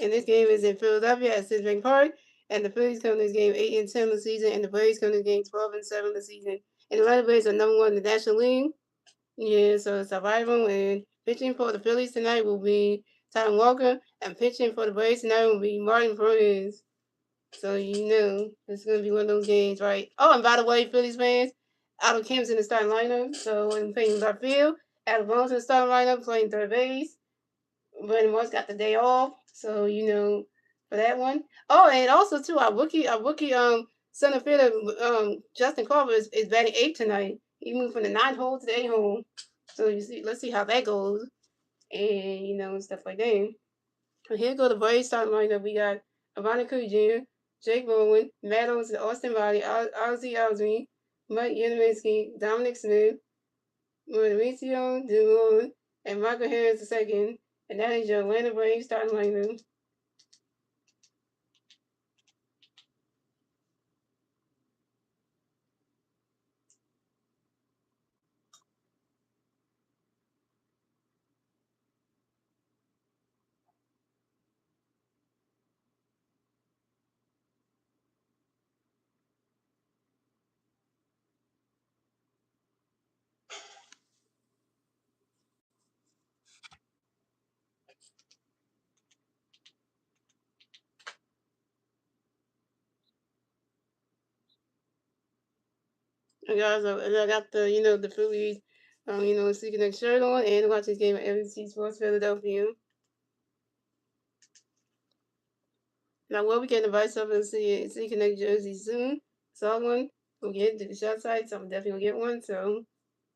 And this game is in Philadelphia at Citibank Park. And the Phillies come to this game 8-10 this season, and the Braves come to this game 12-7 this season. And the Atlanta Braves are #1 in the National League. Yeah, so survival and pitching for the Phillies tonight will be Tom Walker, and pitching for the Braves tonight will be Martin Perez. So you know it's gonna be one of those games, right? Oh, and by the way, Phillies fans, Otto Kemp's in the starting lineup, so I'm playing left field. Adam Bones in the starting lineup, playing third base. Brandon Moss got the day off, so you know for that one. Oh, and also too, our rookie center fielder Justin Carver is batting 8th tonight. He moved from the 9th hole to the 8th hole. So you see, let's see how that goes, and you know stuff like that. So here go the Braves starting lineup. We got Veronica Jr., Jake Bowen, Matt Olson, Austin Riley, Ozzy Osby, Mike Yudowski, Dominic Smith, Mauricio Dillon, and Michael Harris II. And that is your Atlanta Braves starting lineup. And guys, I got the the Phillies, Seeking Next shirt on and watch this game at ABC Sports Philadelphia. Now, we'll be getting the vice up and see Connect jersey soon. Saw one. We'll get to the shop site, so I'm definitely gonna get one. So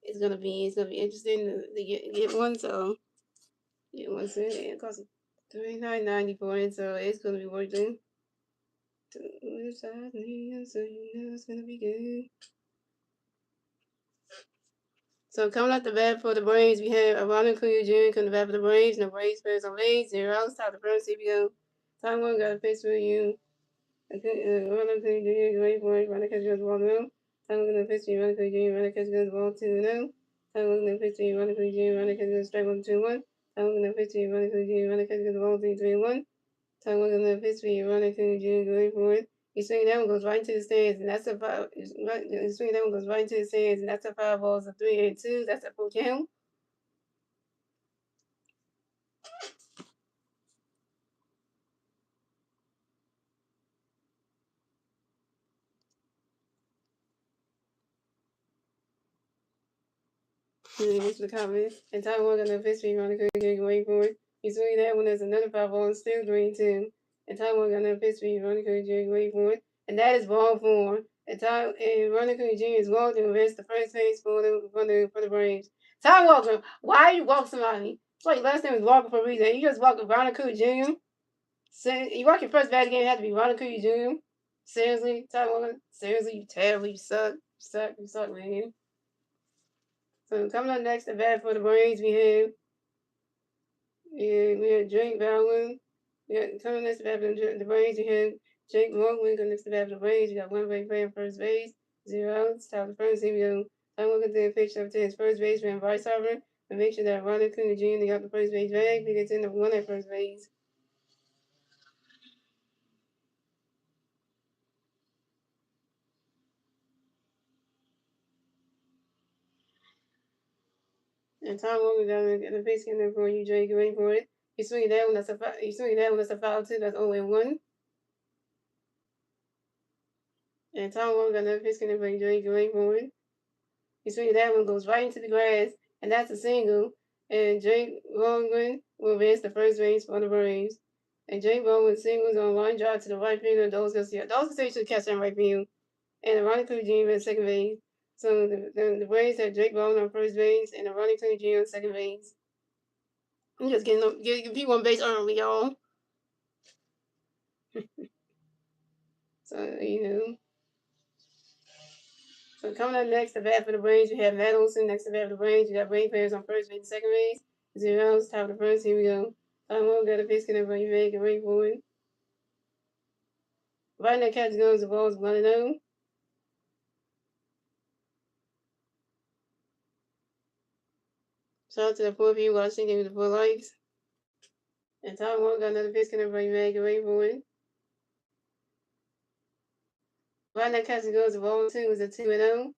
it's gonna be interesting to get one. So get one soon. And it costs $39.90 for it, so it's gonna be worth it. So you know it's gonna be good. So coming out the bat for the Braves, we have Ronald Clear Jr. coming to bat for the Braves. No Braves players on base. 0 outs. Top the first. Here we go. Time one got a pitch for you. Ronald Clear Jr. Great for it. Ronald catches the ball now. Time one gonna pitch for you. Ronald Clear Jr. Ronald catches the ball 2-0. Time one gonna pitch for you. Ronald Clear Jr. Ronald catches the strike 1-2-1. Time one gonna pitch for you. Ronald Clear Jr. Ronald catches the ball 3-1. Time one gonna pitch for you. Ronald Clear Jr. Great for it. He swing that one goes right into the stands, and that's a foul. He swing that one goes right into the stands, and that's a foul ball. It's a 3-2. That's a full count. Thanks for the comment. And Ty Ward on the pitch for you, Monica Jake wait for it. He's swinging that one. There's another foul ball, still 3-2. And Ty Ward on the pitch for you, Monica Jake wait for it. And that is ball 4. And Monica Jr. is walking against the first base for the Braves. Ty Walker, why you walk somebody? It's like last name was Walker for a reason. You just walk with Veronica Jr. You walk your first bad game, it had to be Veronica Jr. Seriously, Ty Walker? Seriously, you terrible. You suck. You suck, man. So coming up next, the bat for the Braves, we have Jake Baldwin. Coming next, the bat for the Braves, we have Jake Morgan. Coming next, the bat for the Braves, we got one base player first base, 0 outs. Top of the first, here we go. I'm looking to the pitch up to his first baseman, Bryce Harper, and make sure that Ronald Acuna Jr. got the first base bag. He gets in the one at first base. And Tom Morgan got the base in there for you, Jake. Wait for it. He's swinging that one. That's a foul. He's swinging that one. That's a foul too. That's only one. And Tom Morgan got another pitch in there for you, Jake. Wait for it. He's swinging that one, goes right into the grass, and that's a single. And Jake Baldwin will advance the first base for the Braves. And Jake Baldwin singles on line drive to the right field of Those Garcia should catch that right field. And Ronnie Clue Jr. at second base. So the Braves have Jake Baldwin on first base and Ronnie Clue Jr. on second base. I'm just getting people on base early, y'all. So, you know. So coming up next, the bat for the Braves, we have Matt Olson. Next to the bat for the Braves, we got Braves players on first base and second base. 0 outs, top of the first. Here we go. One got a pitch, can everybody make it wait for it. Right now, catch goes, the ball is 1-0. Shout out to the 4 people watching, give me the 4 likes. And Tom Ward got another pitch coming from Emmanuel Rainbow. Right now, catching goes to ball 2 is a 2-0.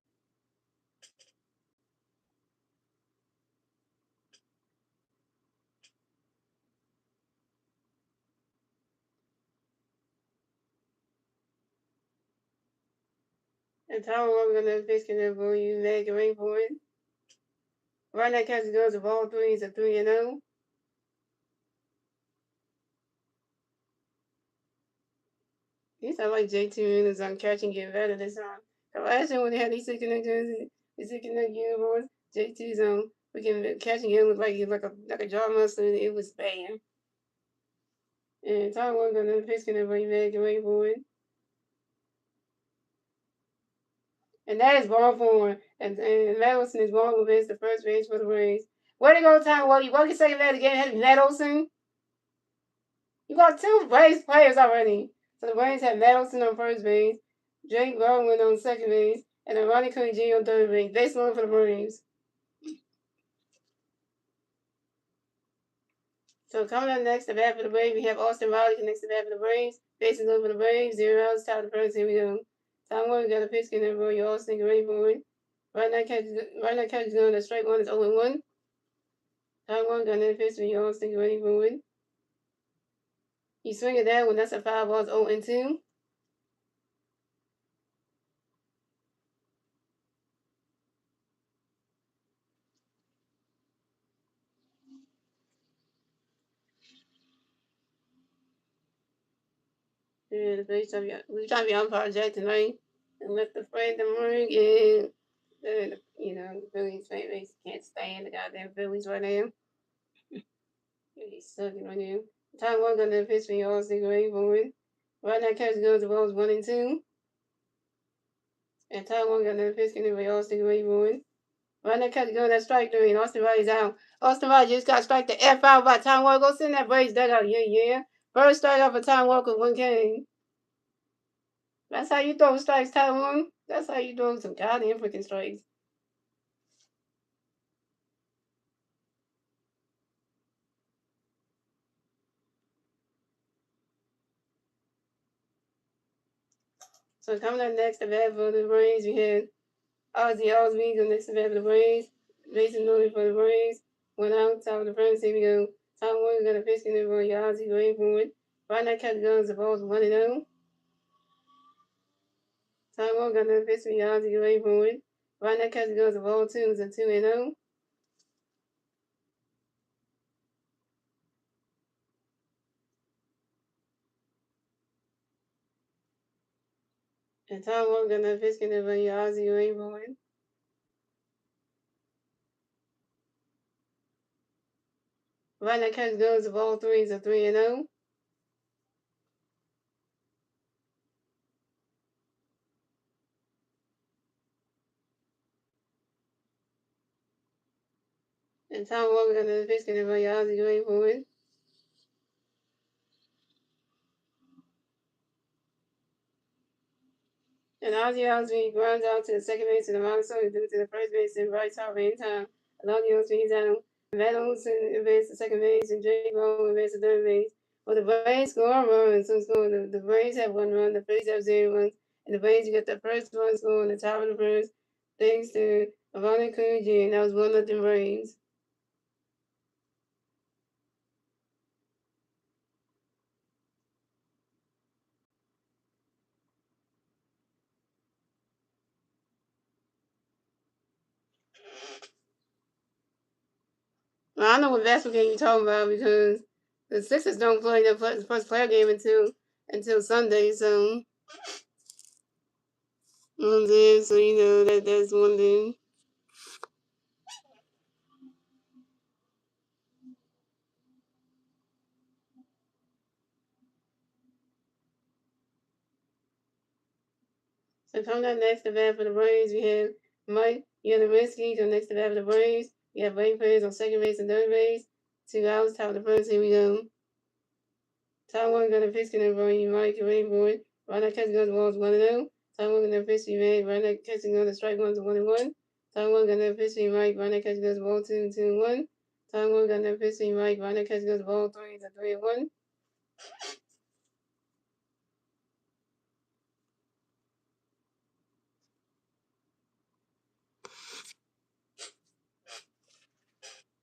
And Tom Ward got another pitch coming from Emmanuel Rainbow. Right now, catching goes to ball 3 is a 3-0. He sound like JT Williams on catching getting better this time. The last year when they had these second jerseys, the second uniforms, JT's freaking catching him looked like a jaw muscle. It was bad. And Tom Ward got another pitch coming from Emmanuel Rainbow. And that is ball four. And Medelson is ball against the first base for the Braves. Where to go, Tom? Well, you can say that again. Has Medelson. You got two Braves players already. So the Braves have Medelson on first base, Jake Baldwin on second base, and then Ronnie Cooney Jr. on third base. Base one for the Braves. So coming up next, the bat for the Braves, we have Austin Riley next to the bat for the Braves. Bases loaded for the Braves. 0 outs, top of the first. Here we go. Tom Ward got a pitch in there for you. Austin, get ready for it. Right now, catches going. The strike one is 0-1. Tom Ward got another pitch for you. Austin, get ready for it. You swing at that one. That's a foul ball. 0-2. Yeah, the Braves we trying to be on project tonight and let the friend them ring. Yeah, the Phillies fan base can't stand the goddamn Phillies right now. Really sucking right now. Time one got that pitch for y'all, stick away for it. Right now, catch goes the balls 1 and 2. And time one got that pitch for y'all, stick away for it. Right now, catch goes that strike 3, and Austin Riley's out. Austin Riley just got strike the F out by Time Walker. Go send that Braves dugout. Yeah. First strike off of Time Walker, 1 K. That's how you throw strikes, Taiwan. That's how you throw some goddamn freaking strikes. So coming up next, the bat for the Braves, we had Ozzy Osbourne next to the bat for the Braves. Mason Nolan for the Braves. 1 out, top of the first. Here we go. Tom Warner got a pitch in there for Ozzy going for it. Right now, catch guns, the ball's 1 and 0. Tom Warner got another pitch for Ozzy going for it. Right now, catch guns, the ball 2 is a 2 and 0. And Tom Warner got another pitch in there for Ozzy going for it. Right now, catch guns, the ball 3 is a 3 and 0. And Tom Walker got another pitch in there for Ozzy going for it. And Ozzy Osbourne grounds out to the second base of the Minnesota due to the first base and right top in time. Along the Osbourne's out. Matt Olson advanced to second base and Jake Ball advanced to third base. Well, the Braves score a run. So the Braves have 1 run, the Phillies have 0 runs, and the Braves get the first run score on the top of the first thanks to Ronnie Cooney Jr. And that was 1-0 Braves. Well, I know what basketball game you're talking about because the Sixers don't play their first player game until Sunday, so so that's one thing. So coming up next to bat for the Braves, we have Mike Yudowski come next to bat for the Braves. We have Blake players on second base and third base. 2 outs, top of the first. Here we go. Tom one got a pitch in for you, Mike. You're ready for it. Right now, catching on the balls 1-0. Tom one got a pitch you made. Right now, catching on the strike one's 1-1. Tom one got a pitch you, Mike. Right now, catching on the ball 2-1. Taiwan got another pitch to Mike. Ryan catch goes ball 3. It's a 3-1.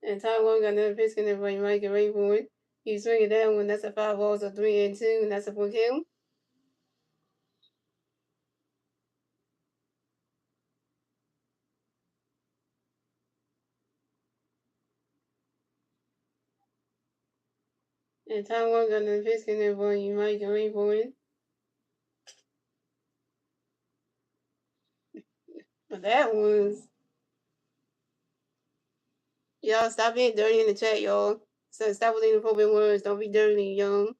And Taiwan got another pitch in there for Mike and Ray for it. He's swinging that one. That's a 5 balls, a 3-2, and that's a 4 kill. And Taiwan got another pitch in there for Mike and Ray for it. But that was. Y'all stop being dirty in the chat, y'all. So stop with inappropriate words. Don't be dirty, y'all.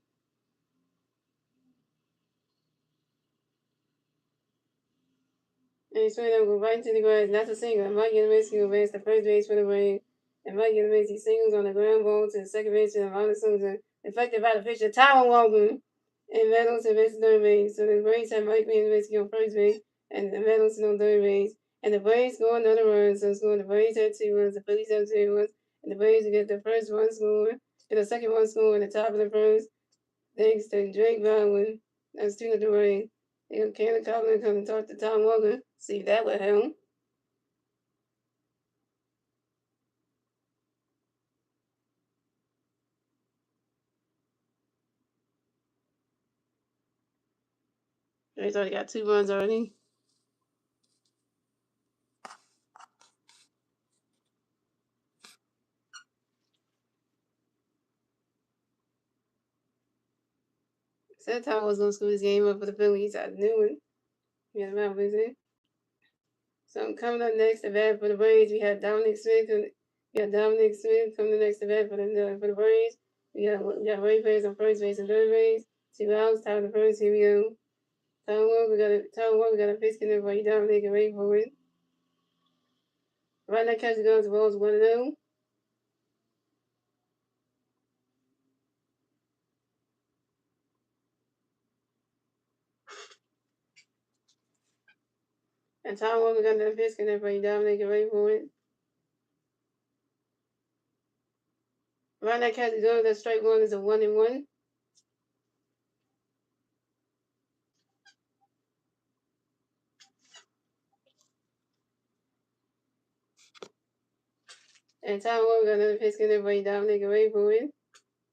And he's trying to go right into the grass. That's a single. Mike Yamaski advanced to first base for the Braves. And Mike Yamaski singles on the ground ball to the second base to the Ronald Souza. Effective by the pitcher, Tyler Walker. And Reynolds advanced to third base. So the Braves have Mike Yamaski on first base. And the Reynolds on third base. And the Braves score another run. So scoring the Braves had 2 runs. The Phillies have 2 runs. And the Braves get the first one score. And the second one score in the top of the first. Thanks to Drake Baldwin. That's 2 to Braves. And Cannon Coughlin come and talk to Tom Walker. See if that would help. He's already got 2 runs already. Said Tom was gonna screw this game up for the Phillies. I knew it. We had him out busy. So coming up next, the bat for the Braves, we have Dominic Smith. Dominic Smith coming next to bat for the Braves. We got Ray Perez on first base and third base. 2 outs, top of the first. Here we go. Tom Walker got a pitch in there for Dominic and Ray for it. Right now, catch the guns, balls 1-0. And Tom Walker got another pitch in there for Dominic and Ray for it. Right now, catch the guns, that strike one is a 1-1. And Tom Walker got another pitch in there for Dominic and Ray for it.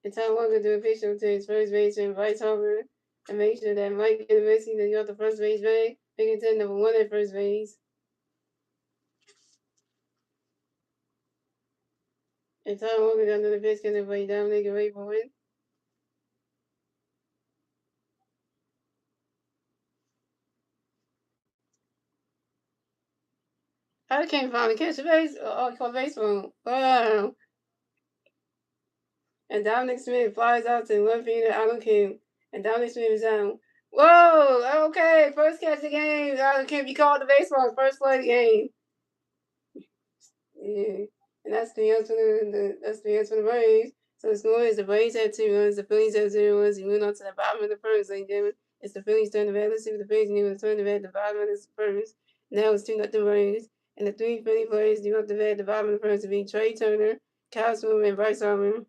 And Tom Walker do official to his first base and Bryce Harper and make sure that Mike get the message that got the first base bag, making it number 1 at first base. And Tom Walker got another pitch in there for Dominic and Ray for it. I can't finally catch a base or call baseball. Wow. And Dominic Smith flies out to left fielder Adam Kim. And Dominic Smith is out. Whoa, okay, first catch of the game. Adam Kim, you called the baseball, first play of the game. Yeah. And that's the answer for the Braves. So the score is the Braves have 2 runs, the Phillies have 0 runs. You went on to the bottom of the first, ladies and gentlemen. It's the Phillies turn the bat. Let's see what the Phillies do. Turn the bat at the bottom of the first. Now it's 2-0 Braves. And the 3 Philly players do up the bat at the bottom of the first to be Trey Turner, Kyle Swim, and Bryce Harper.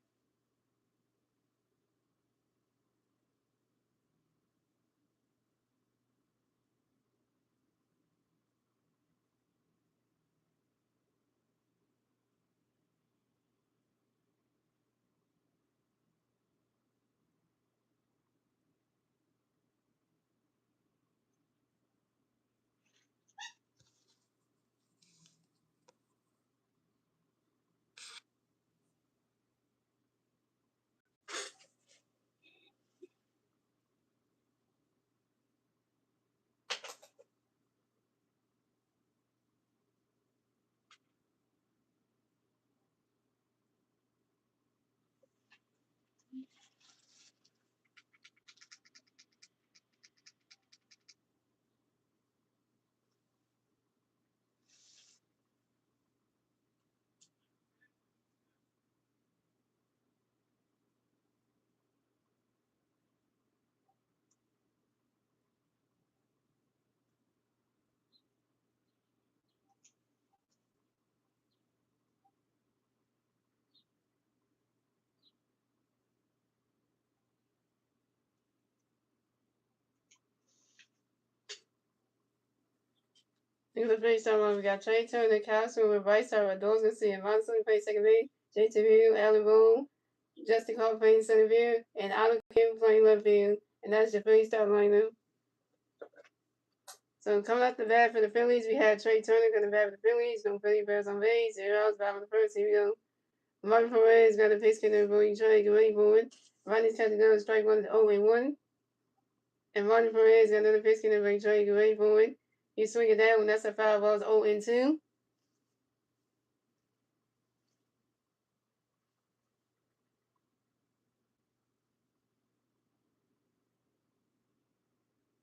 In the first time, we got Trey Turner, Castro with Bryce Harper, Dawson and Monson playing second base, J.T. Hill, Allen Boone, Justin Cole playing center field, and Allen Kim playing left field. And that's your first start lineup. So coming out the bat for the Phillies, we had Trey Turner going to bat for the Phillies. No Philly Bears on base. 0 outs, batting the first. Here we go. Martin Perez got a pitch in there, Bowie Trey, get ready for it. Rodney's catching down, strike one, 0-1. And Martin Perez got another pitch in there, Bowie Trey, get ready for it. You swing it down when that's a foul ball, 0-2.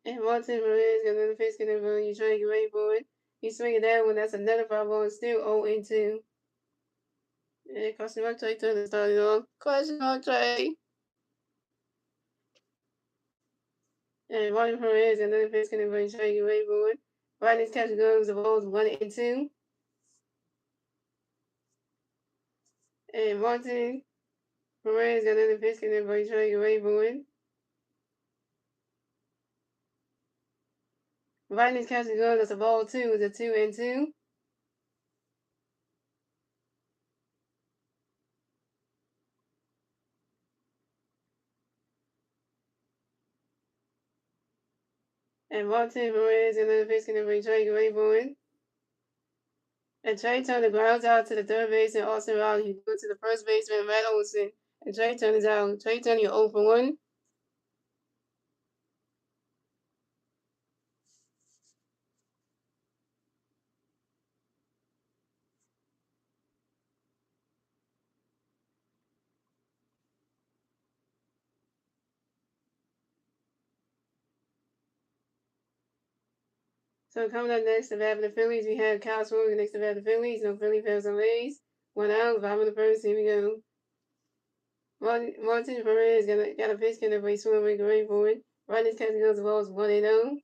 And Martin Perez got another pitch in there, Bowie Trey, get ready for it. You swing it down when that's another foul ball, still 0-2. And question mark Trey Turner started off. Question mark Trey. And Martin Perez got another pitch in there, Bowie Trey, get ready for it. Rodney's catching guns, the balls 1-2. And Martin Perez got another pitch in there, Bowie Trey, get ready for it. Rodney's catching guns, that's a ball 2, it's a 2-2. And Martin Perez got another pitch in there, Bowie Trey, get ready for it. And Trey Turner grounds out to the third base and Austin Riley. He goes to the first baseman, Matt Olson. And Trey Turner's out. Trey Turner, you're 0-1. So coming up next to bat for the Phillies, we have Kyle Swarber next to bat for the Phillies. No Philly fans on base. 1 out, bottom of the first. Here we go. Martin Perez got a pitch in there, but Swarber, get ready for it. Rodney's catching goes the balls 1-0.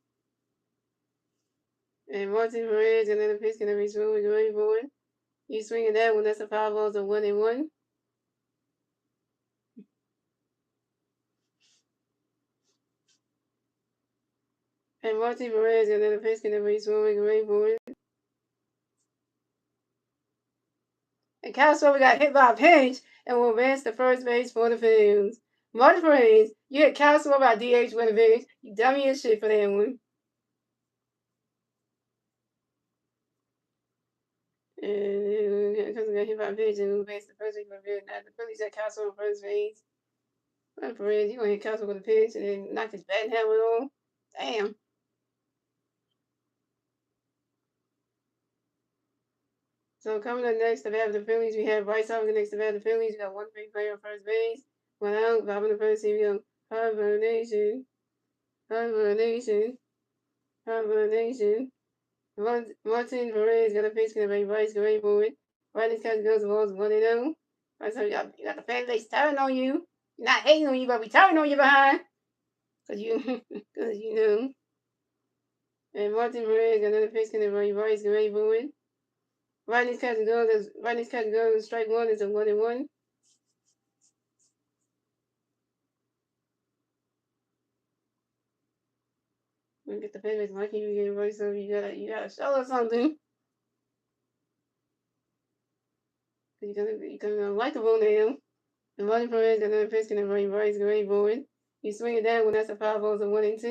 And Martin Perez got another pitch in there, but Swarber, get ready for it. You swinging that one, that's a foul ball, so 1-1. And Martin Perez got another pitch in there, but Swarber, get ready for it. And Kyle Swarber got hit by a pitch and will advance to first base for the Phillies. Martin Perez, you hit Kyle Swarber by DH with a pitch. You dummy as shit for that one. And because he got hit by a pitch and will advance to first base for the Phillies. Now the Phillies got Kyle Swarber first base. Martin Perez, you gonna hit Kyle Swarber with a pitch and then knock his batting helmet off. Damn. So coming up next to bat for the Phillies, we have Bryce Harper next to bat for the Phillies. We got 1 free player on first base. 1 out, bottom of the first. Here we go. Harper Nation. Harper Nation. Harper Nation. Martin Perez got a pitch in the Bryce, get ready for it. Rodney's catching goes the balls 1-0. Bryce Harper, you got the fan base turning on you. Not hating on you, but we turning on you behind. Cause you know. And Martin Perez got another pitch in the Bryce, get ready for it. Rodney's catching goes, strike one is a 1-1. We get the fan base you get Bryce, so you gotta show us something. You're gonna likable now. And Martin Perez got another pitch in the Bryce, get ready for it. You swing it down when that's a foul ball, so 1-2.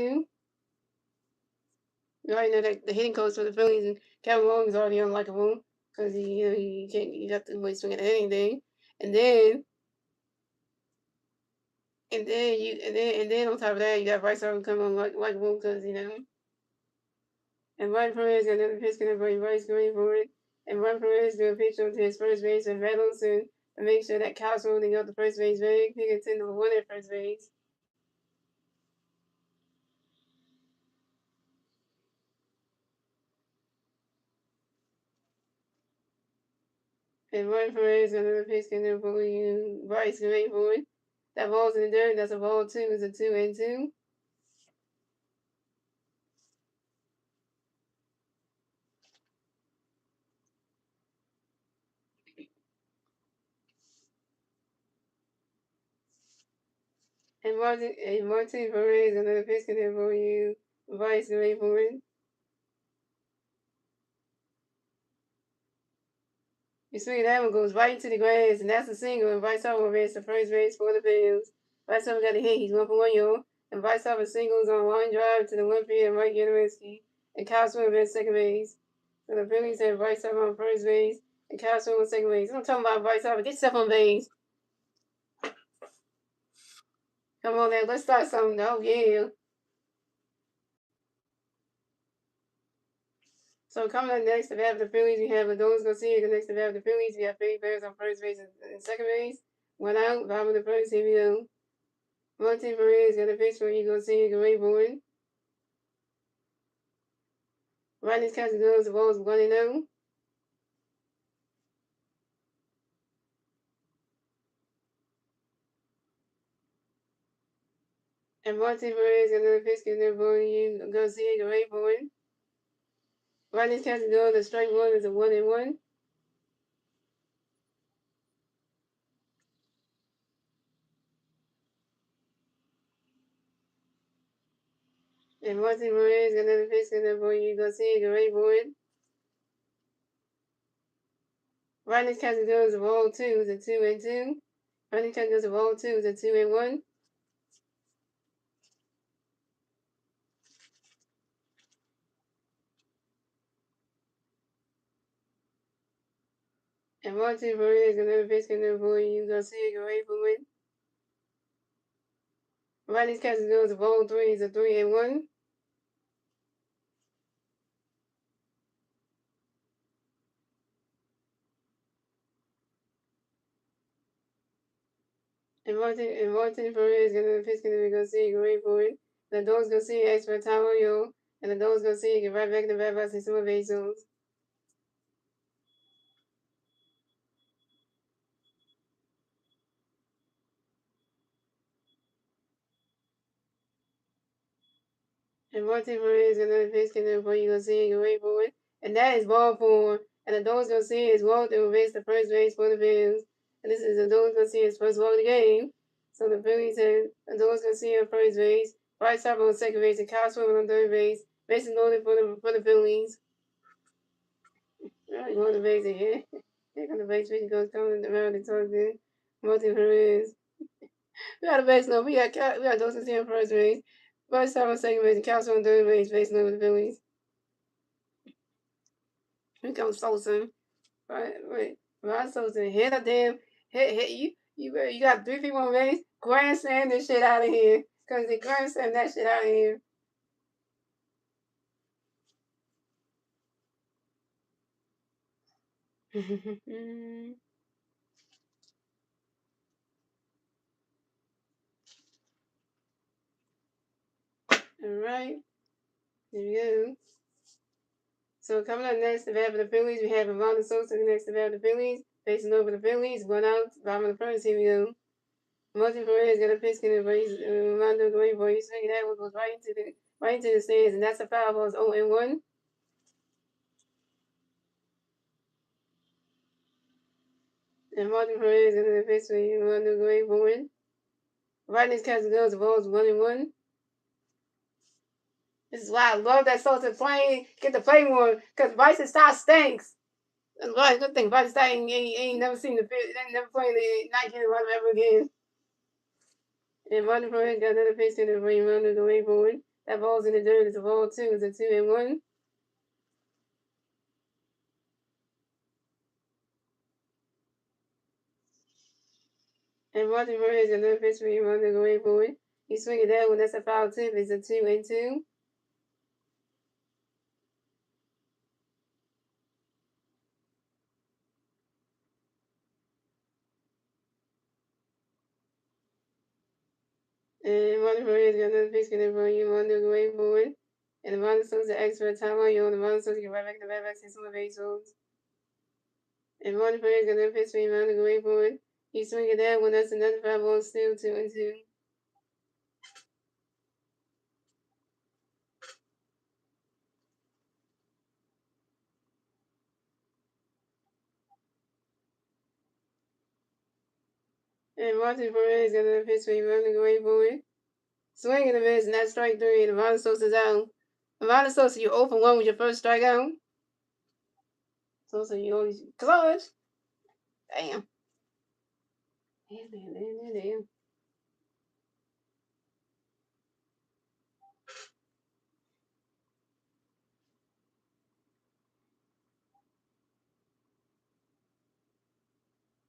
You already know that the hitting coach for the Phillies and Kevin Long is already unlikable because he can't, you got to swing at anything. And then on top of that, you got Bryce Harper coming unlikable because And Martin Perez got another pitch in the Bryce, get ready for it. And Martin Perez gonna pitch onto his first base and Matt Olson to make sure that Kyle's holding up the first base bag. He gets in number 1 at first base. And Martin Perez got another pitch in there for you. Bryce, get ready for it. That ball's in the dirt. That's a ball 2. It's a 2-2. And Martin Perez, another pitch in there for you. Vice, get ready for it. You swing that one goes right into the grass, and that's a single. And Bryce Harper reaches the first base for the Bills. Bryce Harper got a hit. He's 1 for 1, yo. And Bryce Harper singles on one drive to the one field and Mike Yudowski. And Kyle Swim at second base. So the Phillies have Bryce Harper on first base and Kyle Swim on second base. I'm talking about Bryce Harper. Get yourself on base. Come on now, let's start something. Oh yeah. So coming up next, if have the Phillies, we have Adolis Garcia. Next, if have the Phillies, we have Babe Bears on first base and second base. One out, bottom of the first. Here we go. Martin Perez got a pitch for Eagle Garcia, Gray Bourne. Riding catching goes, the ball is 1-0. And Martin Perez got another pitch, getting there for you, Garcia, Gray Bourne. Riding catching goes, the strike one is a 1-1. And Martin Perez got another pitch, getting there for you, Garcia, Gray Bourne. Riding catching goes, the ball 2 is a 2-2. Riding catching goes, the ball 2 is a 2-1. And Martin Perez got another pitch, getting there for you, Garcia, Gray Bourne. Riding catching goes, the ball 3 is a 3-1. And Martin Perez gonna pitch gonna go see Gray Bourne. The Dogs go see expert Taro Yo. And the Dogs go see get right back in the bat box and some base zones. And Martin Perez gonna pitch gonna for you go see Gray Bourne. And that is ball 4. And the Dogs go see is Walter who raised the first base for the Bills. And this is the Dogs go see his first walk of the game. So the Phillies have the Dogs go see on first base. Bryce Harper on second base and Kyle Swim on third base. Bases loaded for the Phillies. Right, going to base here. Here comes the base pitch goes coming around and talking. Martin Perez. We got a base number. We got Dawson here on first base. First time on second base and Castle on third base. Base number the Phillies. Here comes Sosa. Right, wait. Ron Sosa hit a damn hit you got 3 people on base. Grand slam this shit out of here. Cause they grand slam that shit out of here. Alright. There we go. So coming up next, the bat for the Phillies, we have Ron Sosa next to bat for the Phillies. Facing over the Phillies, 1 out, bottom of the first. Here we go. Martin Perez got a pitch in the race. Rondo Gray boy, he's swinging that one goes right into the stands, and that's a foul ball. It's 0-1. And Martin Perez got a pitch for Rondo Gray boy. Right in his catch goes, the ball's 1-1. This is why I love that Sosa playing. Get to play more, because Bryson Stott stinks. That's why a good thing. Bryson Stott ain't never seen the pitch, ain't never playing the not getting run ever again. And Martin Perez got another pitch in the ring, Rondo Gray boy. That ball's in the dirt. It's a ball 2. It's a 2-1. And Martin Perez got another pitch for you, Rondo Gray boy. He's swinging that one. That's a foul tip. It's a 2-2. And Martin Perez got another pitch in for you, Rondo Gray boy. And the Ron Sosa expert time on you. And the Ron Sosa get right back to the back and some base holes. And Martin Perez got another pitch for you, Rondo Gray boy. He's swinging that one. That's another foul ball still 2-2. And Martin Perez got another pitch for you, Rondo Gray boy. Swinging the miss, and that's strike 3. And Ron Sosa's out. Ron Sosa, you're 0 for 1 with your first strikeout. Sosa, you always clutch. Damn. Damn.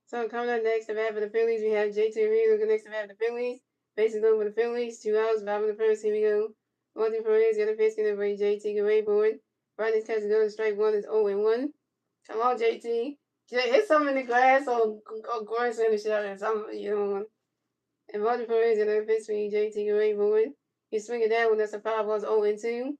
So coming up next, the bat for the Phillies, we have JT Reed looking next to bat for the Phillies. Basically going for the Phillies, 2 outs, 5 in the first. Here we go. Martin Perez got a pitch in for JT, get ready for it. Riding catch to go to strike one is 0-1. Come on, JT. Hit something in the grass or grass in the shot or something, you know. And Martin Perez got a pitch for JT, get ready for it. He's swinging that one, that's a 5 balls, 0-2.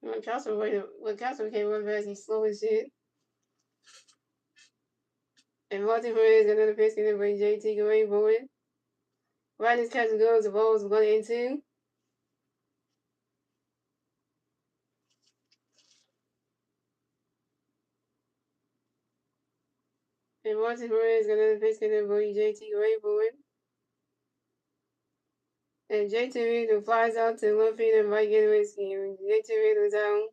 When Castle came run fast, he's slow as shit. And Martin Perez got another pitch in for JT, get ready for it. Riding catch to go, the balls 1-2. And Martin Perez got another pitch in for JT, get ready for it. And JT Reed flies out to left field and right getaway scheme. JT Reed was out.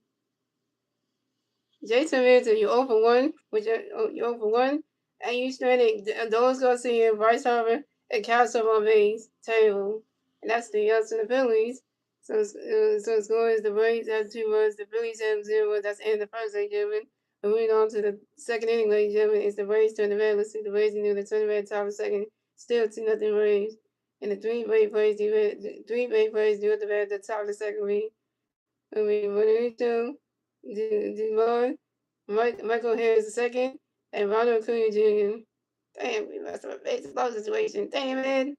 Jason Manson, you 0 for 1, you 0 for 1, and you stranded Dolan Garcia, Bryce Harper, and Cal on base. Terrible. And that's the to the Phillies. So score is the Braves have 2 runs, the Phillies have 0 runs. That's the end of the first, ladies and gentlemen. Moving on to the second inning, ladies and gentlemen. It's the Braves turn the red. Let's see the Braves do the turn the red top of the second. Still 2-0 Braves. And the three Braves players do at the top of the second week. Benito, Devon, Michael Harris II, and Ronald Acuna Jr. Damn, we messed up a baseball situation. Damn it.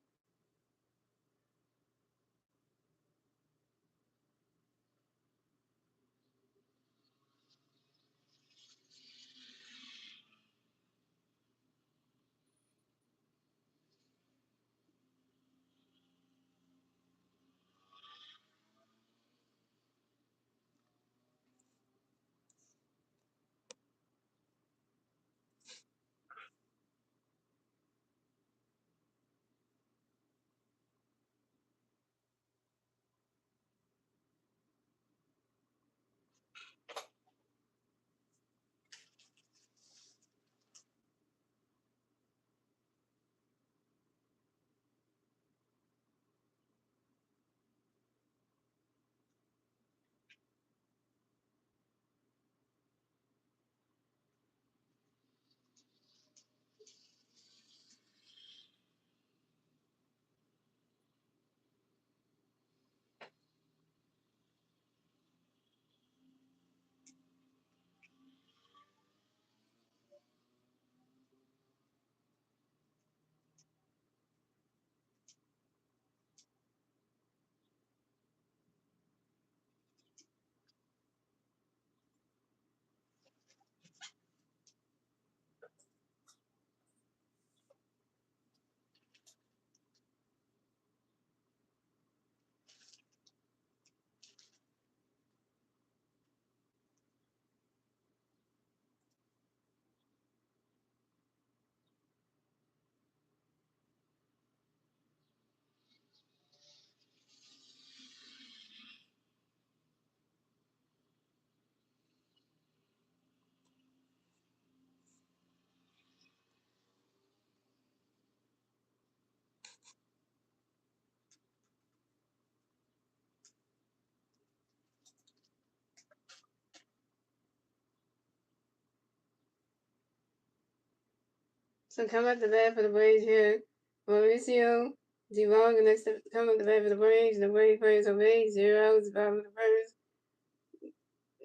So come up the bat for the Braves here. Mauricio Devon next to come up the bat for the Braves. The Braves players on base. 0 outs, bottom of the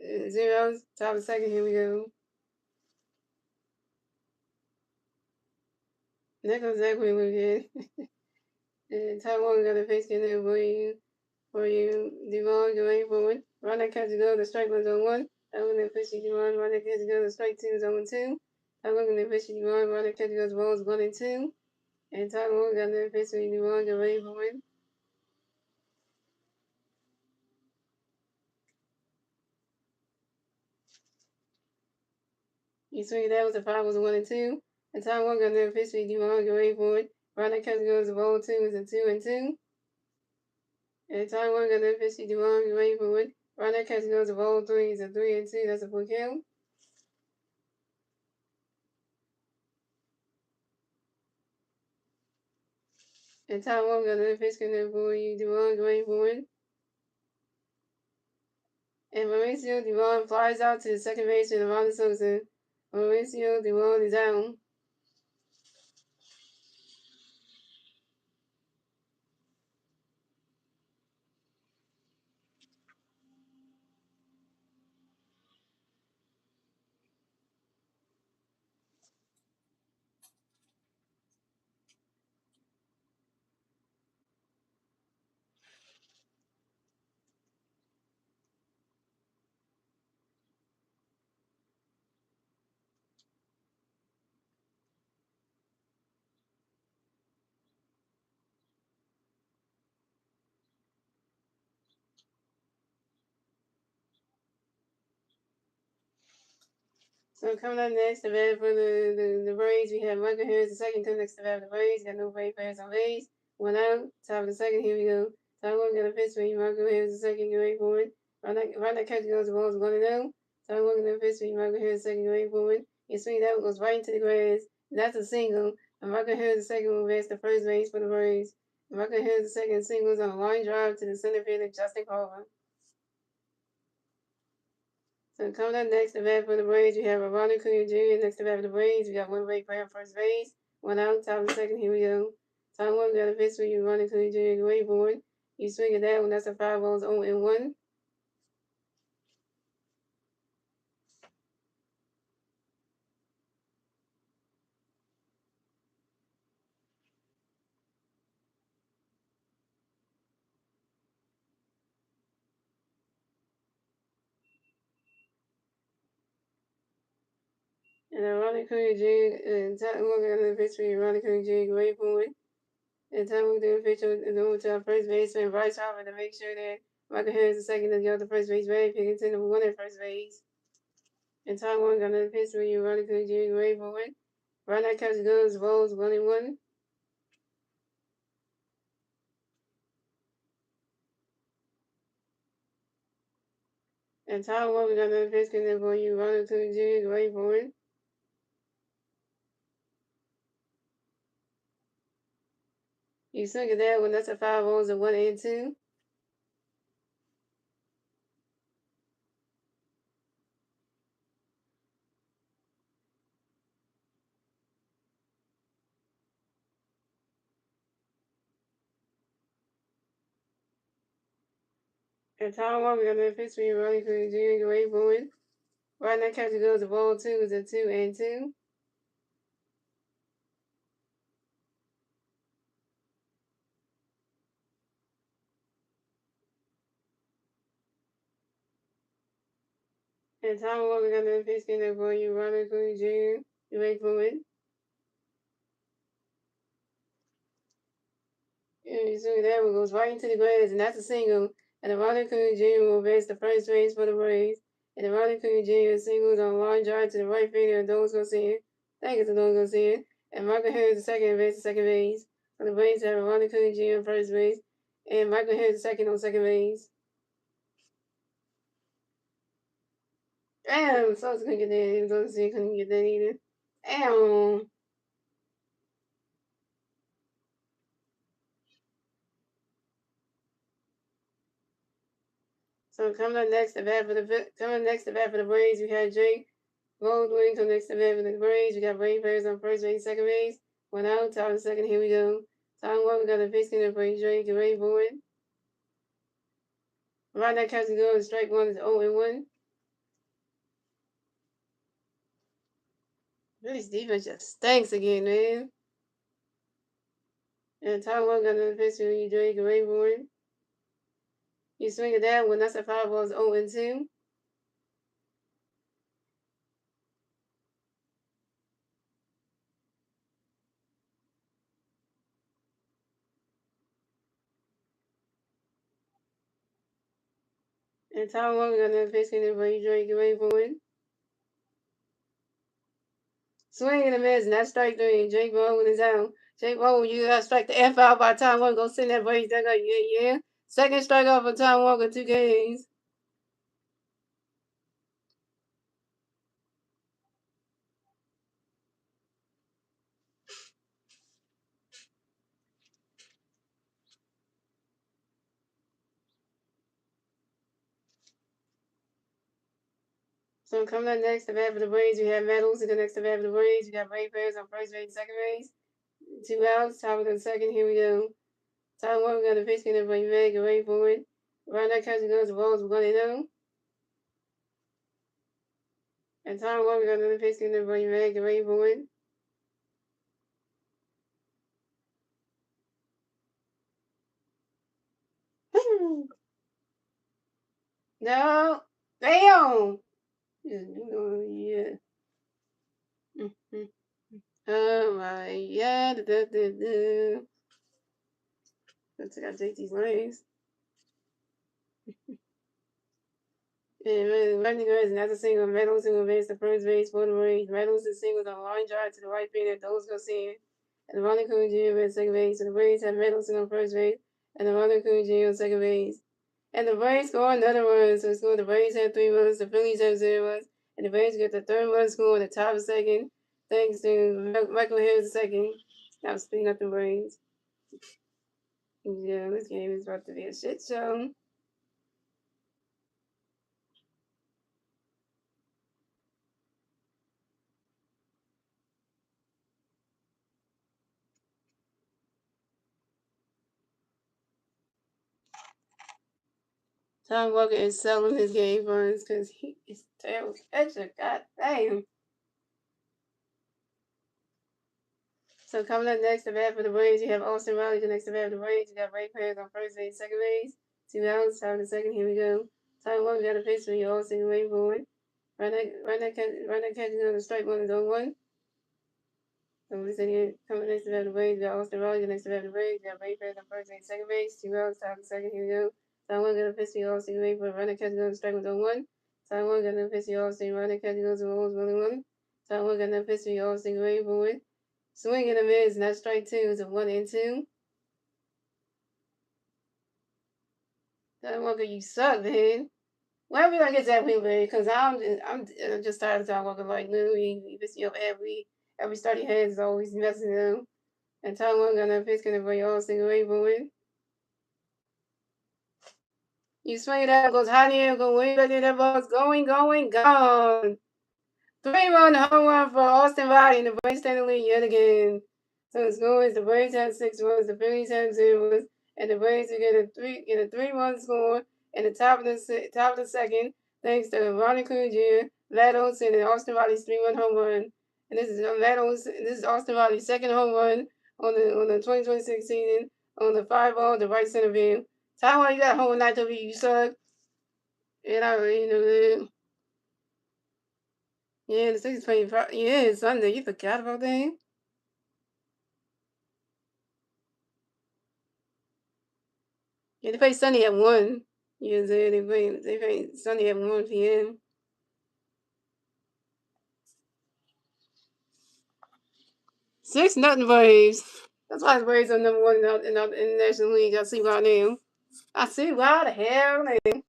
first. 0 outs, top of the second. Here we go. And that goes exactly what we did. And Taiwan got a face in there for you. Devon going forward. Run that catch to go. The strike was on 1. I'm going to push you, Devon. Run that catch to go. The strike 2 is on 2. I'm going to push you, Devon. Run that catch to go. The balls 1 and 2. And Taiwan got another pitch for you, Devon. Get ready for it. You swing that was the 5 was a 1 and 2. And Taiwan got another pitch for you, Devon. Get ready for it. Run that catch to go. The ball 2 is a 2 and 2. And Taiwan got the pitch to Devon, waiting for it. Right now, catching goes to ball 3. It's a 3-2. That's a full count. And Taiwan got the pitch to for you, Devon, waiting for it. And Mauricio Devon flies out to the second baseman, Ronald Sosa. Mauricio Devon is out. So coming up next, the bat for the Braves, we have Michael Harris, the second coming next to bat for the Braves. Got no Braves players on base. One out, top of the second, here we go. Taiwan got a pitch for you, Michael Harris, the second, get ready for it. Right now, catch goes the ball is 1-0. Taiwan got a pitch for you, Michael Harris, the second, get ready for it. You swing that one goes right into the grass. That's a single. And Michael Harris, the second, will advance to first base for the Braves. And Michael Harris, the second, singles on a line drive to the center fielder, Justin Culver. So coming up next, the bat for the Braves, we have Ronald Acuna Jr. Next to bat for the Braves, we got one break player first base. One out, top of the second, here we go. Time one, got a pitch for you, Ronald Acuna Jr. Wait for it. You swing at that one, that's a 5 balls, 0-1. And then Ronald Acuna Jr. and time one, got a pitch for you, Ronald Acuna Jr. Wait for it. And time one, do a pitch over to our first baseman, Bryce Harper, to make sure that Michael Harris is second to go to first base, ready, picking to number 1 at first base. And time one, got a pitch for you, Ronald Acuna Jr. Wait for it. Right now, catch goes, balls 1-1. And Taiwan, we got another pitch coming for you. Ronald Acuna Jr. Wait for it. You swing at that one. That's a 5 balls, a 1-2. And Taiwan, we got another pitch for you. Ronald Acuna Jr. Wait for it. Right now, catch goes to ball 2 is a 2-2. And Taiwan, we got another pitch coming for you. Ronald Acuna Jr. You wait for it. And you swing at that one goes right into the grass, and that's a single. And the Ronald Acuna Jr. will base the first base for the Braves. And the Ronald Acuna Jr. singles on a line drive to the right fielder, and those go see it. Thank you to those go see it. And Michael Harris the second base to second base. So the Braves have Ronald Acuna Jr. on first base, and Michael Harris second on second base. Damn, so it's gonna get that. Even though the couldn't get that either. Damn. So coming up next, the bat for the Braves, we had Jake Goldwing come next to bat for the Braves. We got Brave players on first base, second base. One out, top of the second. Here we go. Time one, we got a pitch in for Drake. Get ready for it. Right now, catch and go. Strike one is 0-1. Phillies defense just stinks again, man. And time one, got another pitch for you, Drake. Get ready for it. You swing at that one. That's a 5 balls, 0-2. And time one, we got another pitch in for you, Drake. Get ready for it. Swing and a miss, and that's strike 3. Jake Baldwin is out. Jake Baldwin, you got to strike the F out by the time one. Go send that Braves. That got yeah. Second strikeout for Tom Walker, 2 games. So coming up next, the bat for the Braves, we have Metals. And the next, the bat for the Braves, we got Brave players on first base and second base. 2 outs, top of the second. Here we go. Tom Walker got the pitch, get everybody ready, get ready for it. Around that catcher goes the balls, we're going to know. And Tom Walker got another pitch, get everybody ready, get ready for it. No. Damn. Yeah. Oh my, yeah. Let's gotta take these legs. And running guys, another single, Reynolds single base, the first base for the Braves. Reynolds is singles on line drive to the right field, those go see it. And the running Coon Jr. at second base. And the Braves have Reynolds on first base, and the running Coon Jr. on second base. And the Braves score another run, so the Braves have 3 runs, the Phillies have 0 runs, and the Braves get the third run score in the top of the second, thanks to Michael Harris second. That was 3-0 Braves. Yeah, this game is about to be a shit show. Tom Walker is selling his game runs because he is terrible catcher. God damn. So coming up next, the bat for the Braves, you have Austin Riley. The next to bat for the Braves, you got Ray Perez on first base, second base. 2 outs, top of the second. Here we go. Tom Walker got a pitch for you, Austin Ray forward. Right that catching on the strike one is 0-1. So we said here, coming next to bat for the Braves, you got Austin Riley. The next to bat for the Braves, you got Ray Perez on first base, second base. 2 outs, top of the second. Here we go. Tom Walker got a pitch for you, Austin Ray forward. Right that catching on the strike one is 0-1. Tom Walker got a pitch for you, Austin Riley. Catching on the rolls 1-1. Tom Walker got a pitch for you, Austin Ray forward. Swing and a miss, and that's strike 2 is a 1-2. Tom Walker, you suck, man. When are we gonna get that win, man? Because I'm just tired of Tom Walker. Like literally, he pisses me off every start he has is always messing up. And Tom Walker got that pitch gonna bring all single way for it. You swing it out, goes high in the air, go way back there, that ball's going, gone. 3-1 home run for Austin Riley, and the Braves stand the lead yet again. So the score is the Braves have 6 runs, the Phillies have 0 runs, and the Braves will get a 3-1 score in the top of the second, thanks to Ronnie Coon Jr., Vlad Olson, and Austin Riley's 3-1 home run. And this is Austin Riley's second home run on the 2026 season on the 5-ball to right center field. Taiwan, you got home run night to be, you suck. And I already know that. Yeah, the Sixers playing. Yeah, it's Sunday. You forgot about that? Yeah, they play Sunday at 1. Yeah, they play Sunday at 1 p.m. 6-0 Braves. That's why the Braves are number 1 in the National League. I see why now. I see why the hell now.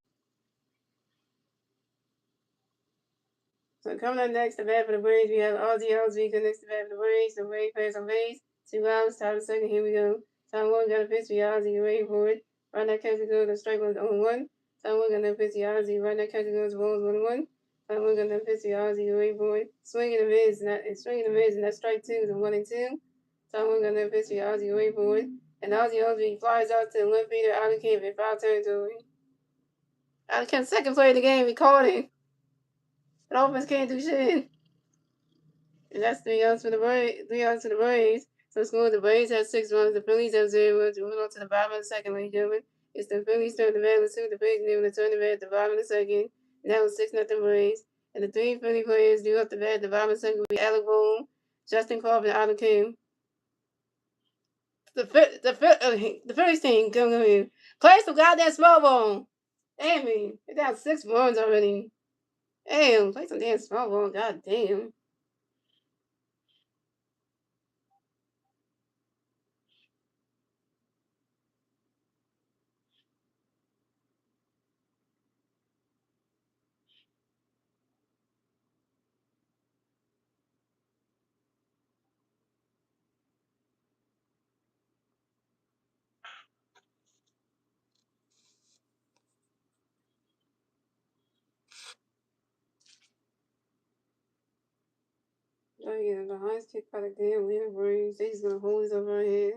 So coming up next, the bat for the Braves, we have Ozzy Alves next to bat for the Braves. The Braves players on base. 2 outs, top of the second. Here we go. Time 1 got a pitch for Ozzy. You ready for it? Right that catcher goes. The strike one's 0-1. Time 1 got a pitch for Ozzy. Right that catcher goes. Balls 1-1. Time 1 got a pitch for Ozzy. You ready for it? Swinging and miss. And that strike 2 is a 1-2. Time 1 got a pitch for Ozzy. You ready for it? And Ozzy Alves flies out to the left fielder out of camp in foul territory. Out of camp, second play of the game, recording. The offense can't do shit. And that's 3 outs for the Braves. 3 outs for the Braves. So score the Braves have 6 runs. The Phillies have 0 runs. Moving on to the bottom of the second, ladies and gentlemen. It's the Phillies turn the bat. Let's see what the Braves do. They turn the bat at the bottom of the second. And that was 6-0 Braves. And the 3 Philly players do up the bat at the bottom of the second will be Alec Boone, Justin Cobb, and Adam Kim. The Phillies team, come here. Play some goddamn small ball. Damn me. They got 6 runs already. Damn, play some damn small ball. God damn. strike and the highest kick by the damn Atlanta Braves. They just gonna hold this over our head.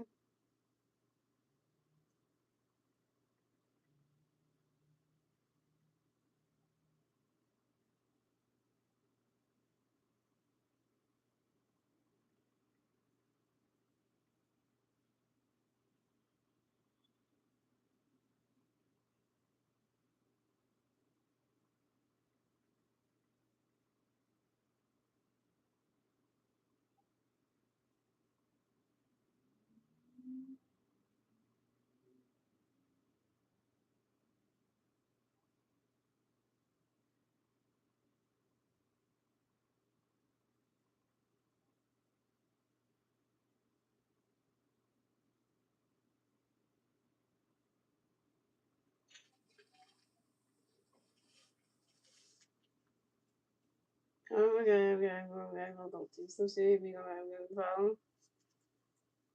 Oh, okay, we'll go through some shit. We gonna have a problem.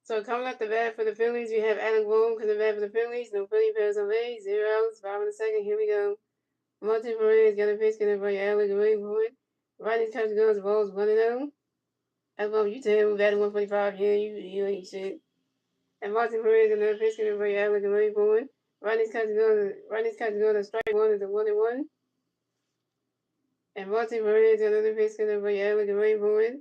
So coming up the bat for the Phillies, we have Alec Bohm coming back for the Phillies. No Philly pairs on base. 0 outs. 5 in the second. Here we go. Martin Perez got a pitch getting by Alec away for it. Riding touch goes balls 1-0. Alec Bohm, you tell him batting 145. Yeah, you ain't shit. And Martin Perez got another pitch getting by Alec away for it. Riding touch goes to strike one is a 1-1. And Martin Perez got another pitch getting by Alec away for it.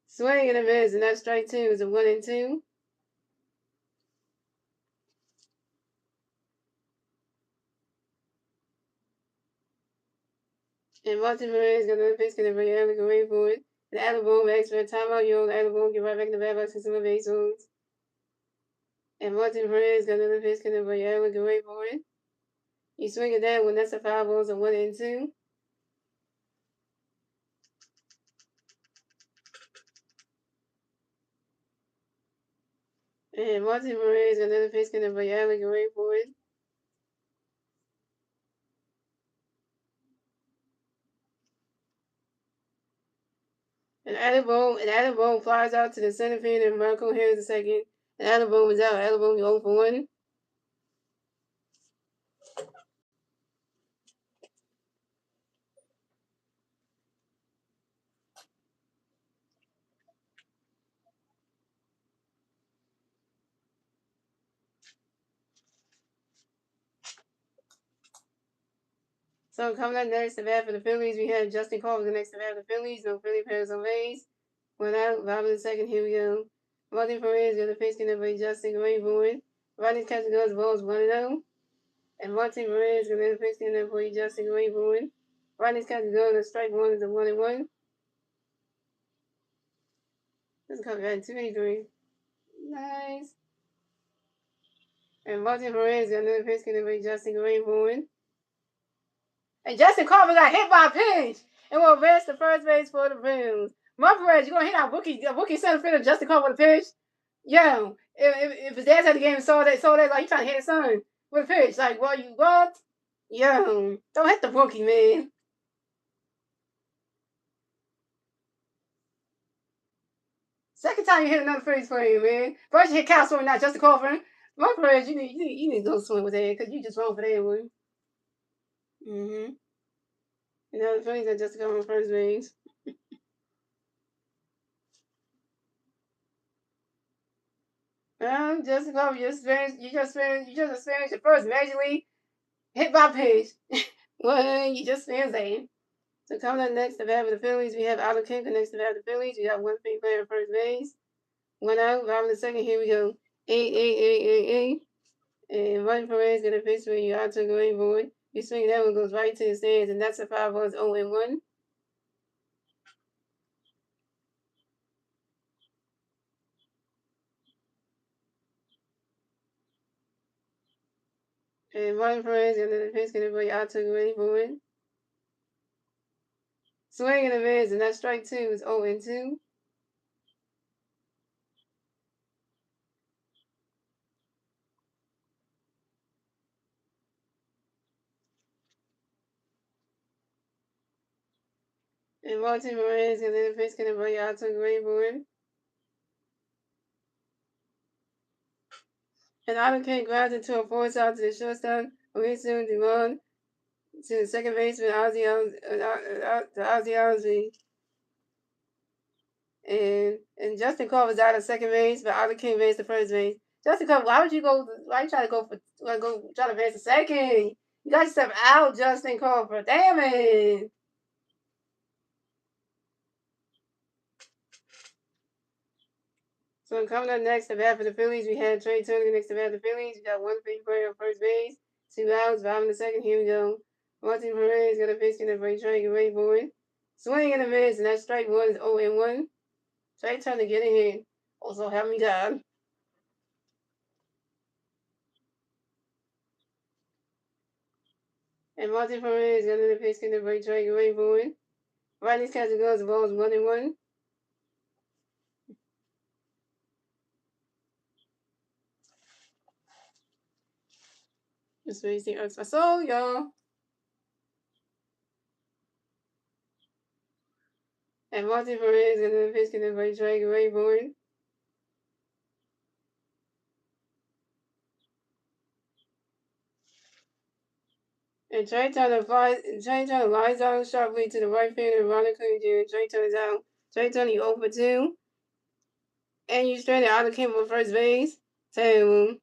Swing and a miss, and that strike two is a 1-2. And Martin Perez got another pitch getting by Alec away for it. And Alec Bohm asks for a timeout. You know, Alec Bohm get right back in the bat box to some base rules. And Martin Perez got another pitch getting by Alec away for it. You swing at that one, that's a 5 balls, a 1-2. And Martin Perez got another pitch getting by Alec away for it. And Alec Bohm flies out to the center field, and Marco Harris the second. And Alec Bohm is out. Alec Bohm 0 for 1. So coming up next to bat for the Phillies, we have Justin Corbin next to bat for the Phillies. No Philly pairs on base. 1 out. 5 in the second. Here we go. Martin Perez got the pitch getting by Justin Grayboy. Riding catching goes balls 1-0. And Martin Perez got the pitch getting by Justin Grayboy. Riding catching goes to strike one is a 1-1. This is coming back 283. Nice. And Martin Perez got another pitch getting by Justin Grayboy. And Justin Corbin got hit by a pitch and will advance to first base for the Braves. Martin Perez, you gonna hit our rookie center fielder Justin Corbin with a pitch? Yo, if his dad's at the game and saw that like you trying to hit his son with a pitch, like what? Yo, don't hit the rookie, man. Second time you hit another Phillies player, man. First you hit Cal Swing, not Justin Corbin. Martin Perez, you need to go swing with that because you just wrong for that one. Mm-hmm. You know the Phillies are Justin Corbin first base. Justin Corbin, you just experienced your first major league hit by pitch. Well, you just fans that. So coming up next to bat with the Phillies, we have Alec Kinker next to bat with the Phillies. We got one big player at first base. 1 out, 5 in the second. Here we go. 8. And Martin Perez got a pitch where you out to go in boy. You swing that one goes right to the stands, and that's a 5 balls 0-1. And Martin Perez got another pitch got a out to go in boy. Swing and a miss, and that strike two is 0-2. And Martin Perez got another pitch got a out to go in boy. And Alec King grounds into a force out to the shortstop. Okay, soon Devon to the second baseman, Ozzy. And Justin Cole was out of second base, but Ozzy came base to first base. Justin Cole, why would you go? Why you try to go for? Go try to base to second? You got yourself out, Justin Cole. For damn it. So coming up next, the bat for the Phillies, we had Trey Turner next to bat for the Phillies. We got one free player on first base, 2 outs, 5 in the second. Here we go. Martin Perez got a pitch in the break, trying to get ready for it. Swing and a miss, and that strike one is 0-1. Trey Turner getting hit. Also, help me God. And Martin Perez got another pitch in the break, trying to get ready for it. Right, these catches goes, the ball is 1-1. Just racing us for soul, y'all. And Martin Perez got another pitch in the break, trying to get ready for it. And Trey Turner lies out sharply to the right field and Ronald Jr. Trey Turner's out. Trey Turner, you 0 for 2. And you stranded out of came for first base. Terrible.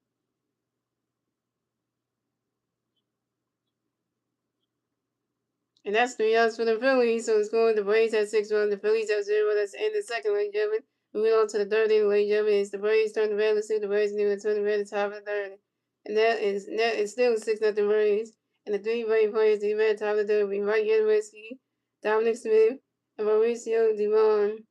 And that's 3 outs for the Phillies. So it's going the Braves at 6-1. The Phillies have 0. That's the end of the second, ladies and gentlemen. Moving on to the third inning, ladies and gentlemen. It's the Braves turn the red. Let's see what the Braves do and turn the red at the top of the third. And that is still 6-0 Braves. And the 3 Braves players to the red top of the third will be Mike Yadowski, Dominic Smith, and Mauricio Devon.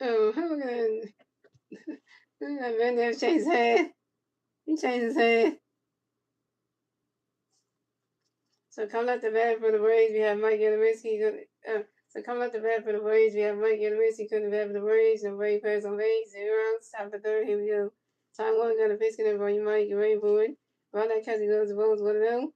Oh, how am I gonna man there change his head? He changed his head. So coming out the bat for the Braves, we have Mike Yadowski. So coming out the bat for the Braves, we have Mike Yadowski coming the bat for the Braves. And Braves pass on base, 0 outs, top of the third. Here we go. Time one got a pitch in for you, Mike. Get ready for it. Run that catch goes the balls 1-0.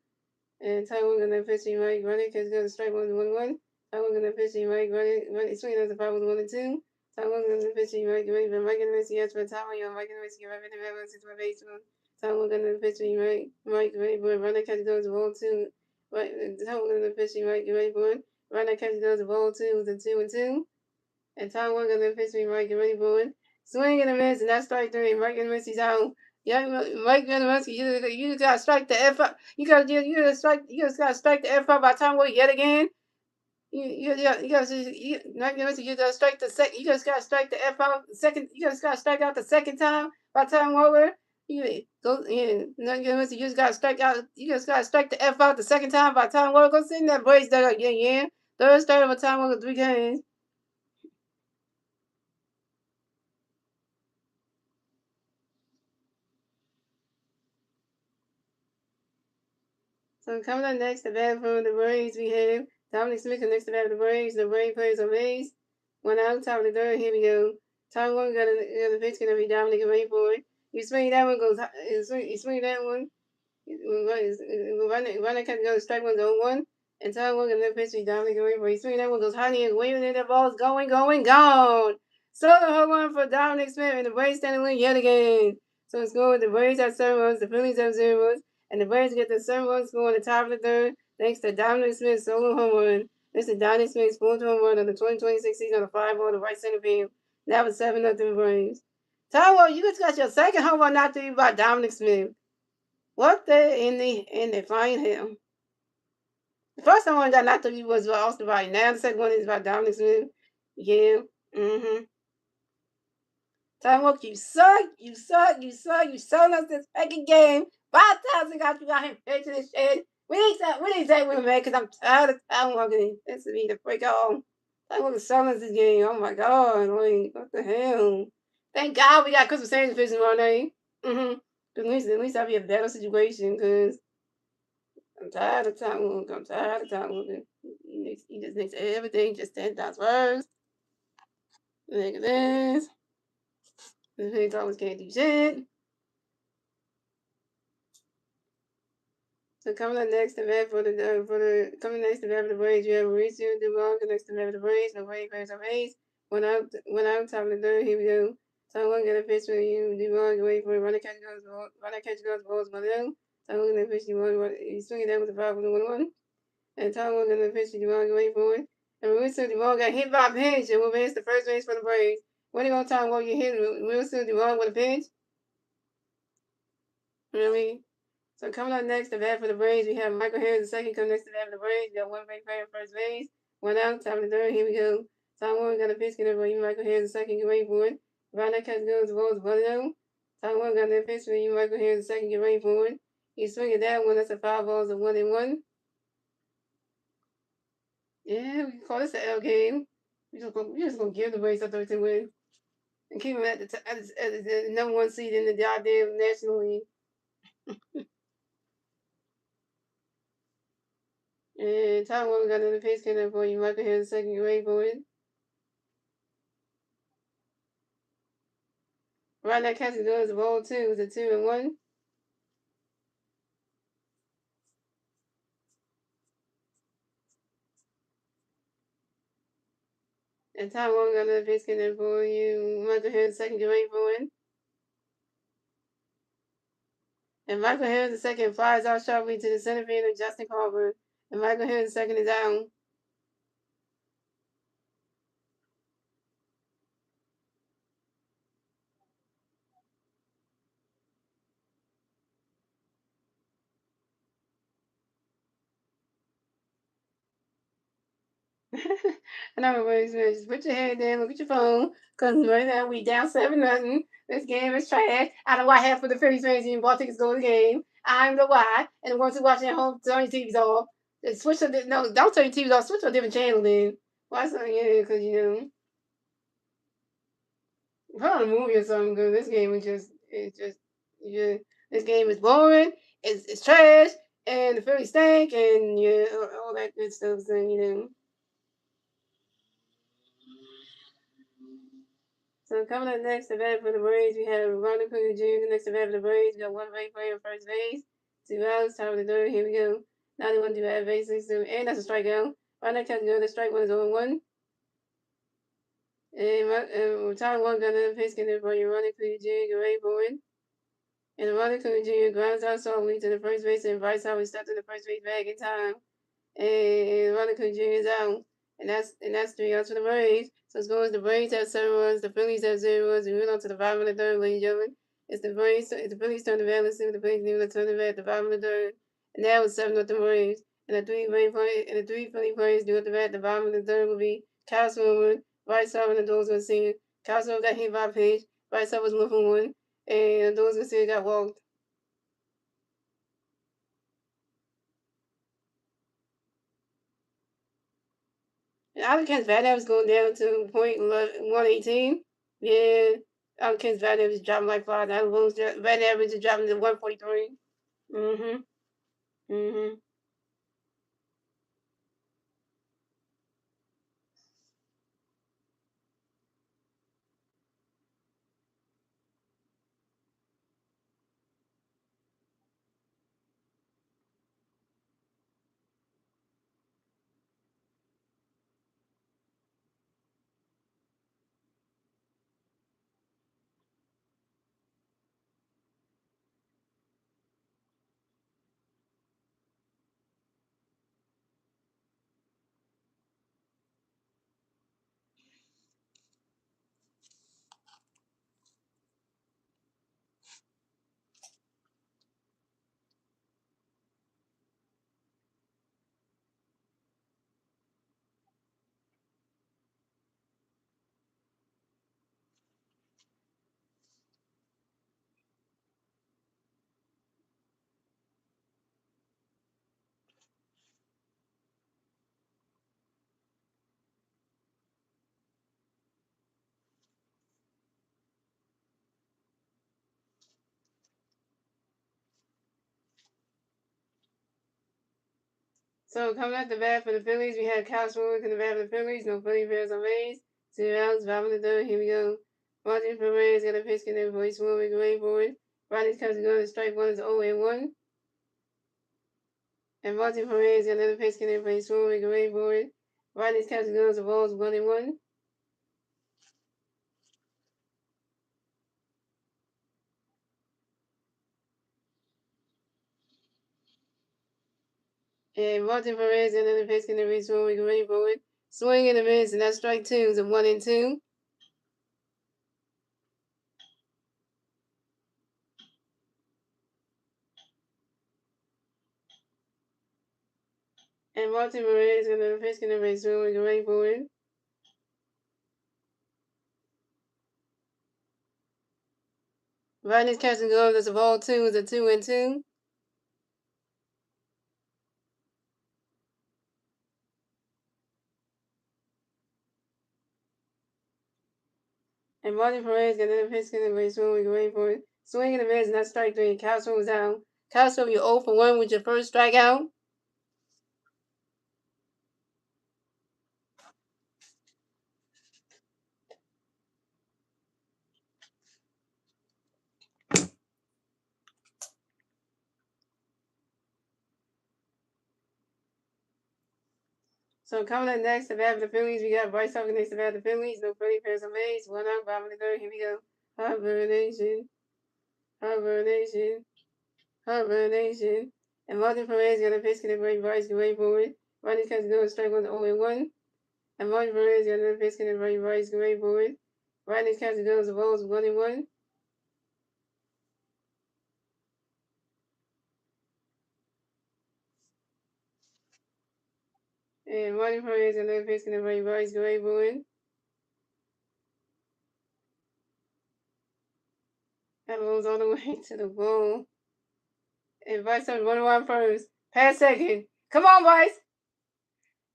And time one gonna pitch you, Mike. Run it catch goes strike 1-1. Time one gonna pitch you, Mike. Run it swing as the 5-1-2. Time one gonna pitch you, Mike. Get ready for Mike Yadowski. Yes, for time one, you Mike Yadowski. Right in the bat, to my base. Time one gonna pitch you, Mike. Mike, ready for it. Run that catch goes the ball 2. Right, time one gonna pitch you, Mike. Get ready for it. Run that catch goes the ball 2 with a 2-2. And time one gonna pitch me, Mike. Get ready for it. Swing and a miss, and that's strike 3. Mike and Missy's out. Yeah, Mike Venomowski, you just gotta strike the F out. You just gotta strike the F out by time one yet again. Mike Venomowski, you gotta strike the second. You just gotta strike the F out second. You just gotta strike out the second time by time over. You go, yeah, you just gotta strike out. You just gotta strike the F out the second time by time one. Go sit in that brace that yeah. Third start by time one 3 games. So coming up next, the bat for the Braves, we have Dominic Smith next to bat for the Braves. The Braves players are Rays. 1 out, top of the third. Here we go. Time one got a pitch gonna be Dominic and wait for it. You swing that one goes. You swing that one. Run that catch goes strike 1 0-1. And time one gonna pitch be Dominic and wait for it. You swing that one goes high and waving and the ball's going, gone. Solo home run for Dominic Smith and the Braves standing lead yet again. So it's going with the Braves have 7 runs, the Phillies have 0 runs. And the Braves get the 7 runs score on the top of the third, thanks to Dominic Smith's solo home run. This is Dominic Smith's fourth home run of the 2026 season on the 5-0 to right center field. That was 7-0 Braves. Tyrell, you just got your second home run knocked to you by Dominic Smith. What in the flying hell? The first home run got knocked to you was by Austin Riley. Now the second one is by Dominic Smith. Yeah. Tyrell, you suck. You selling us this fucking game. 5,000 got you out here pitching this shit. We need that win, man, because I'm tired of walking. This is me to break on. I want to sell us this game. Oh my god. Like, what the hell? Thank God we got Christmas Sanders fishing tomorrow night. At least I'll be a better situation, because I'm tired of talking. I'm tired of talking. He just makes everything just 10 times worse. Look at this. The things always can't do shit. So coming up next, the bat for the coming next, the bat for the Braves, you have Mauricio Dubon next to the bat for the Braves. No Braves players are Braves. 1 out, top of the third. Here we go. So one gonna pitch for you. Dubon away for runner catch goes balls 1-0. So one gonna pitch Dubon. He's swinging down with the 5-1-1. And Tom one gonna pitch Dubon away for it. And Mauricio Dubon got hit by a pitch and will miss the first base for the Braves. When are you gonna Tom what you hit Mauricio Dubon with a pitch? Really? So coming up next, the bat for the Braves, we have Michael Harris the second. Coming next to the bat for the Braves, we got one base player first base. 1 out, top of the third. Here we go. Tom Warren got a pitch get over you. Michael Harris the second. Get ready for it. Around that catch goes the balls 1-0. Tom Warren got that pitch for you. Michael Harris the second. Get ready for it. He's swinging that one. That's a 5 balls of 1-1. Yeah, we can call this an L game. We're just gonna give the Braves a 13 win and keep them at the number 1 seed in the goddamn National League. And Tom Warren got another pitch coming for you. Michael Harris the second. Get ready for it. Right now, catch goes the ball 2. It's a 2-1. And Tom Warren got another pitch coming for you. Michael Harris second. Get ready for it. And Michael Harris the second flies out sharply to the center field of Justin Carver. And Michael Harris the second is out. And I'm always just put your head down, look at your phone, because right now we down 7-0. This game is trash. I know why half of the Phillies fans even bought tickets to go to the game. I know why. And the ones who watching at home, turn your TVs off. Switch to no, don't turn your TVs off. Switch to a different channel then. Why something? Yeah, because put on a movie or something. Because this game is yeah. This game is boring. It's trash, and the Phillies stink, and yeah, all that good stuff. So. So coming up next, the bat for the Braves, we have Ronald Acuna Jr. Next to bat for the Braves, we got one base player on first base. 2 outs, top of the third. Here we go. Now they want to do at base 6, and that's a strikeout. Right now, catching the strike 1 is 0-1. And Tyler one got another pitch in there for you. Ronald Acuna Jr. Get ready for it. And Ronald Acuna Jr. grounds out softly to the first base, and Bryce Harper stepped to the first base bag in time. And Ronald Acuna Jr. is out. And that's 3 outs for the Braves. So it's going the Braves have 7 runs, the Phillies have 0 runs. We went on to the bottom of the third, ladies and gentlemen. It's the Phillies turn the bat. Let's see what the Braves do. Turn the bat at the bottom of the third. And that was 7 with the Braves. And the three Philly players do at the bat at the bottom of the third will be Kyle Swimmer, Bryce Harper, and the Doors Garcia. Kyle Swimmer got hit by a pitch. Bryce Harper was 1 for 1. And the Doors Garcia got walked. And Alakant's bat average going down to .118. Yeah, Alakant's bat average is dropping like flies. Alabama's bat average is dropping to 143. So coming up the bat for the Phillies, we have Kyle Schwarber in the bat for the Phillies. No Phillies players on base. 2 outs, 5 in the third. Here we go. Martin Perez got a pitch in there for Schwarber going for it. Ronnie's comes to go to strike one is 0-1. And Martin Perez got another pitch in there for Schwarber going for it. Ronnie's comes to go to balls 1-1. And Martin Perez got another pitch in there for Schwarber going for it. Swing and a miss, and that's strike 2 is a 1-2. And Martin Perez got another pitch in there for Schwarber going for it. Ronnie's catching gloves as a ball 2 is a 2-2. And Martin Perez got another pitch in the base swing going for it. Swing and a miss, and that's strike 3. Castro was out. Castro, you're 0 for 1 with your first strikeout. So coming up next to bat for the Phillies, we got Bryce Harper next to bat for the Phillies. No Philly players on base. 1 out, 5 in the third. Here we go. Harper Nation. Harper Nation. Harper Nation. And Martin Perez got a pitch in the break. Bryce going for it. Ronnie comes to go strike 1 0-1. And Martin Perez got another pitch in the break. Bryce going for it. Ronnie comes to go to balls 1-1. And Martin Perez got another pitch in the break. Bryce going for it. That rolls all the way to the ball. And Bryce Harper 1-1 first. Pass second. Come on, Bryce.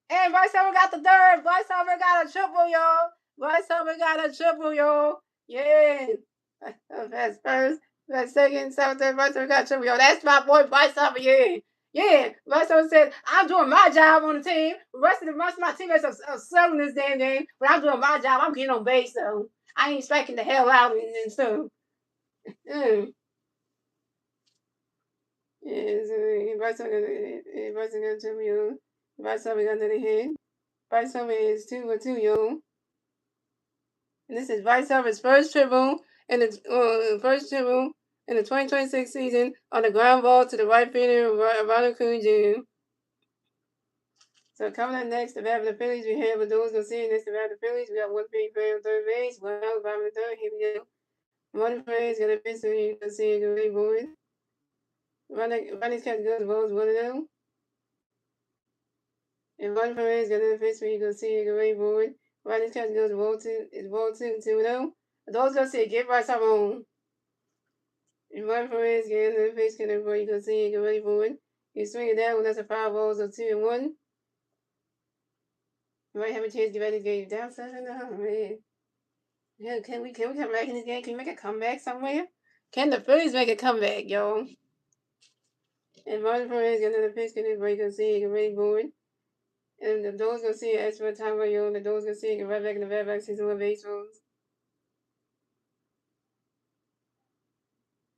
And Bryce Harper got the third. Bryce Harper got a triple, y'all. Bryce Harper got a triple, y'all. Yeah. That's first. That's second. Seventh, third. Bryce Harper got a triple, y'all. That's my boy, Bryce Harper. Yeah. Yeah. Bryce Harper said, I'm doing my job on the team. The rest of my teammates are selling this damn game, but I'm doing my job. I'm getting on base, so I ain't striking the hell out and stuff. Yeah, so Bryce Harper got a triple, y'all. Bryce Harper got another hit. Bryce Harper is 2-2, y'all. And this is Bryce Harper's first triple in the 2026 season on the ground ball to the right fielder, Ronald Acuna Jr. So coming up next, the bat for the Phillies, we have those gonna see next to bat for the Phillies. We got one Philly player on third base, 1 out, 5 in the third. Here we go. One player is gonna pitch, so you can see a great board. Ronnie's catch goes balls 1-0. And one player is gonna pitch, so you can see a great board. Ronnie's catch goes ball 2-0. Those gonna see get Bryce Harper on. And one for his game, the face can before you can see, get ready for it. You swing it down when that's a 5 balls of 2-1. You might have a chance to get ready to get down 7. Oh man. Yeah, can we come back in this game? Can we make a comeback somewhere? Can the Phillies make a comeback, y'all? And Martin Perez got another pitch, can before you can see, get ready for it. And the Doors gonna see it extra time where you the Doors gonna see it, get right back in the back season with baseballs.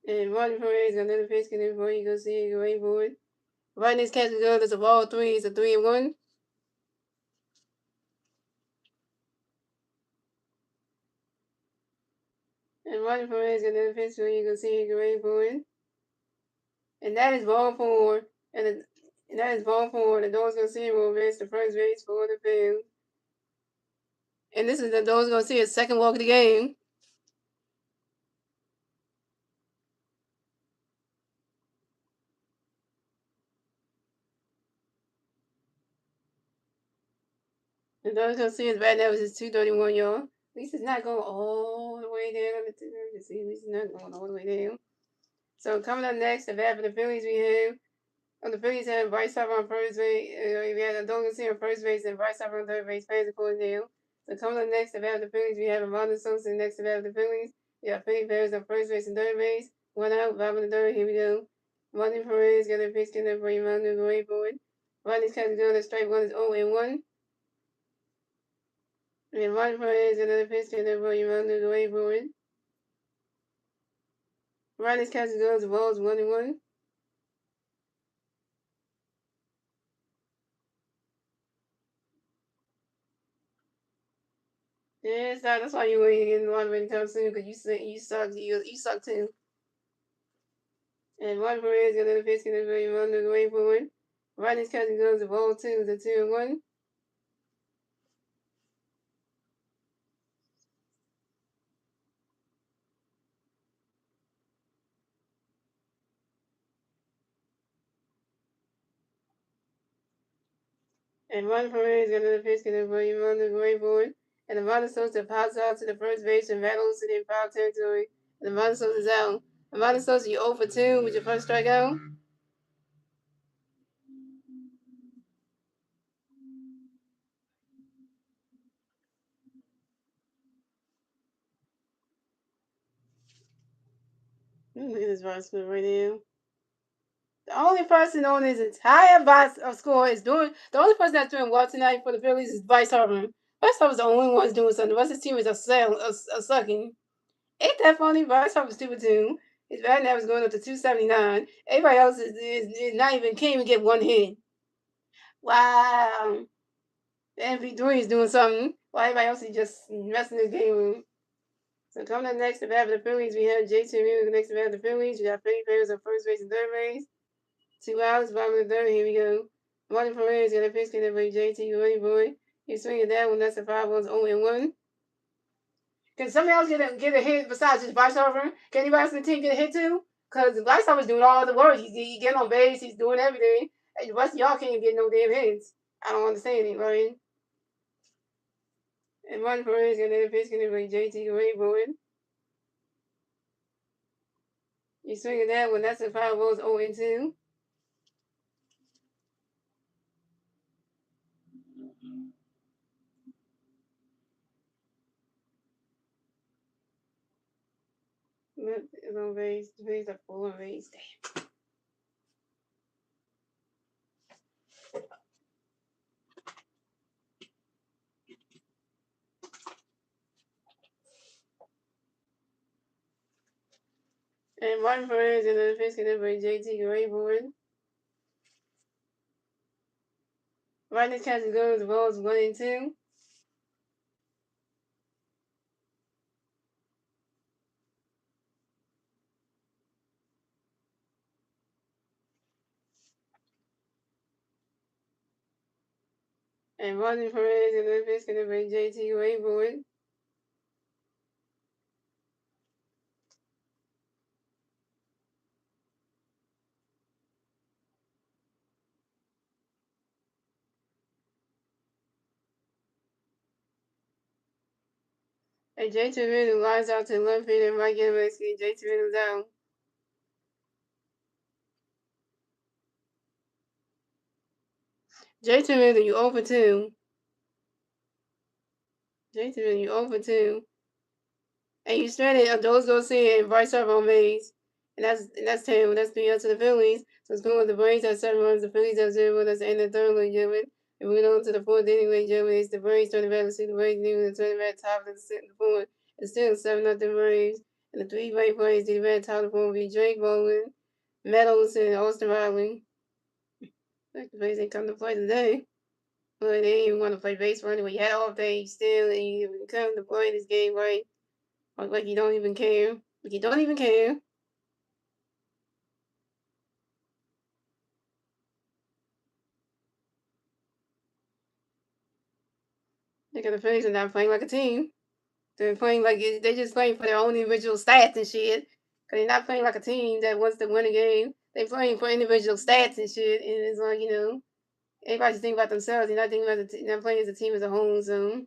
And Martin Perez got another pitch, can before you can see it, get ready for it. Right next catch is good, it's a ball 3, it's a 3-1. And Martin Perez got another pitch where you can see it ready for it. And that is ball 4. And that is ball 4. The Doors gonna see it will advance to first base for the field. And this is the Doors gonna see his second walk of the game. The Doors gonna see his bat average is 231, y'all. At least it's not going all the way down. See, at least it's not going all the way down. So coming up next, the bat for the Phillies we have. On the Phillies have Bryce Harper on first base. We have the Doors on first base and Bryce Harper on third base. Fans are pulling down. So coming up next, the bat for the Phillies we have Ronald Sosa next to the bat for the Phillies. We have Philly Perez on first base and third base. 1 out, 5 in the third. Here we go. Martin Perez got a pitch in there for Emmanuel going for it. Rodney's catching good at strike one is 0-1. And Ronnie Perez another pitch to the ball. You run the way forward. Rodney's catching good. The ball is 1-1. Yeah, it's not. That's why you ain't getting one when it comes soon, because you suck too. And Ronnie Perez another pitch to the ball. You run the way forward. Rodney's catching good. The ball 2 is a 2-1. And Ronnie Perez another pitch to the ball. You run the way forward. And the Ronnie Sosa pops out to the first base and rattles it in foul territory. And the Ronnie Sosa's out. And Ronnie Sosa, you 0 for 2 with your first strikeout. Look at this box score right now. The only person on his entire box of score is doing. The only person that's doing well tonight for the Phillies is Bryce Harper. Bryce Harper's the only one doing something. The rest of the team is sucking. Ain't that funny? Bryce Harper's 2 for 2. His batting average going up to 279. Everybody else is not even can't even get one hit. Wow. The MP3 is doing something while everybody else is just messing this game room. So coming up next to bat for the Phillies, we have J.T. Realmuto next to bat for the Phillies. We got Freddie Perez on first base and third base. 2 outs, bottom of the third. Here we go. Martin Perez got a pitch connected by JT Running Boy. He's swinging that one. That's a 5-1, 0-1. Can somebody else get a hit besides just Bryce Harper? Can anybody else in the team get a hit too? Because Bryce Harper's doing all the work. He's getting on base. He's doing everything. And the rest of y'all can't get no damn hits. I don't understand it, right? And Martin Perez got another pitch connected by JT Running Boy. He's swinging that one. That's a 5-1, 0-2. It's on base. The base are full of base. Damn. And Martin Perez got another pitch connected by JT Running Boy. Right this catch goes the balls 1-2. And Martin Perez and the pitch gonna bring JT Wayboard. And JT Randall lines out to the left field and right game basically JT Randall down. JT Randall, you over 2. JT Randall, you over 2. And you stranded Adolis Garcia and Bryce Harper on base. And that's 10. That's 3 outs to the Phillies. So it's going with the Braves at 7 runs. The Phillies have 0. That's the end of the third, ladies and gentlemen. And we're on to the fourth inning, ladies and gentlemen. It's the Braves turning back to see the Braves leaving the turning back top of the fourth. It's still 7-0 Braves. And the 3 right plays to the back top of the fourth will be Drake Bowling, Meadows, and Austin Riley. Like the Braves ain't come to play today. But they didn't even want to play baseball anyway. You had all day still, and you come to play this game, right? Like you don't even care. Like you don't even care. Because the Phillies are not playing like a team. They're playing like they're just playing for their own individual stats and shit. Because they're not playing like a team that wants to win a game. They're playing for individual stats and shit. And it's like, everybody's thinking about themselves. They're not thinking about they're not playing as a team as a whole. So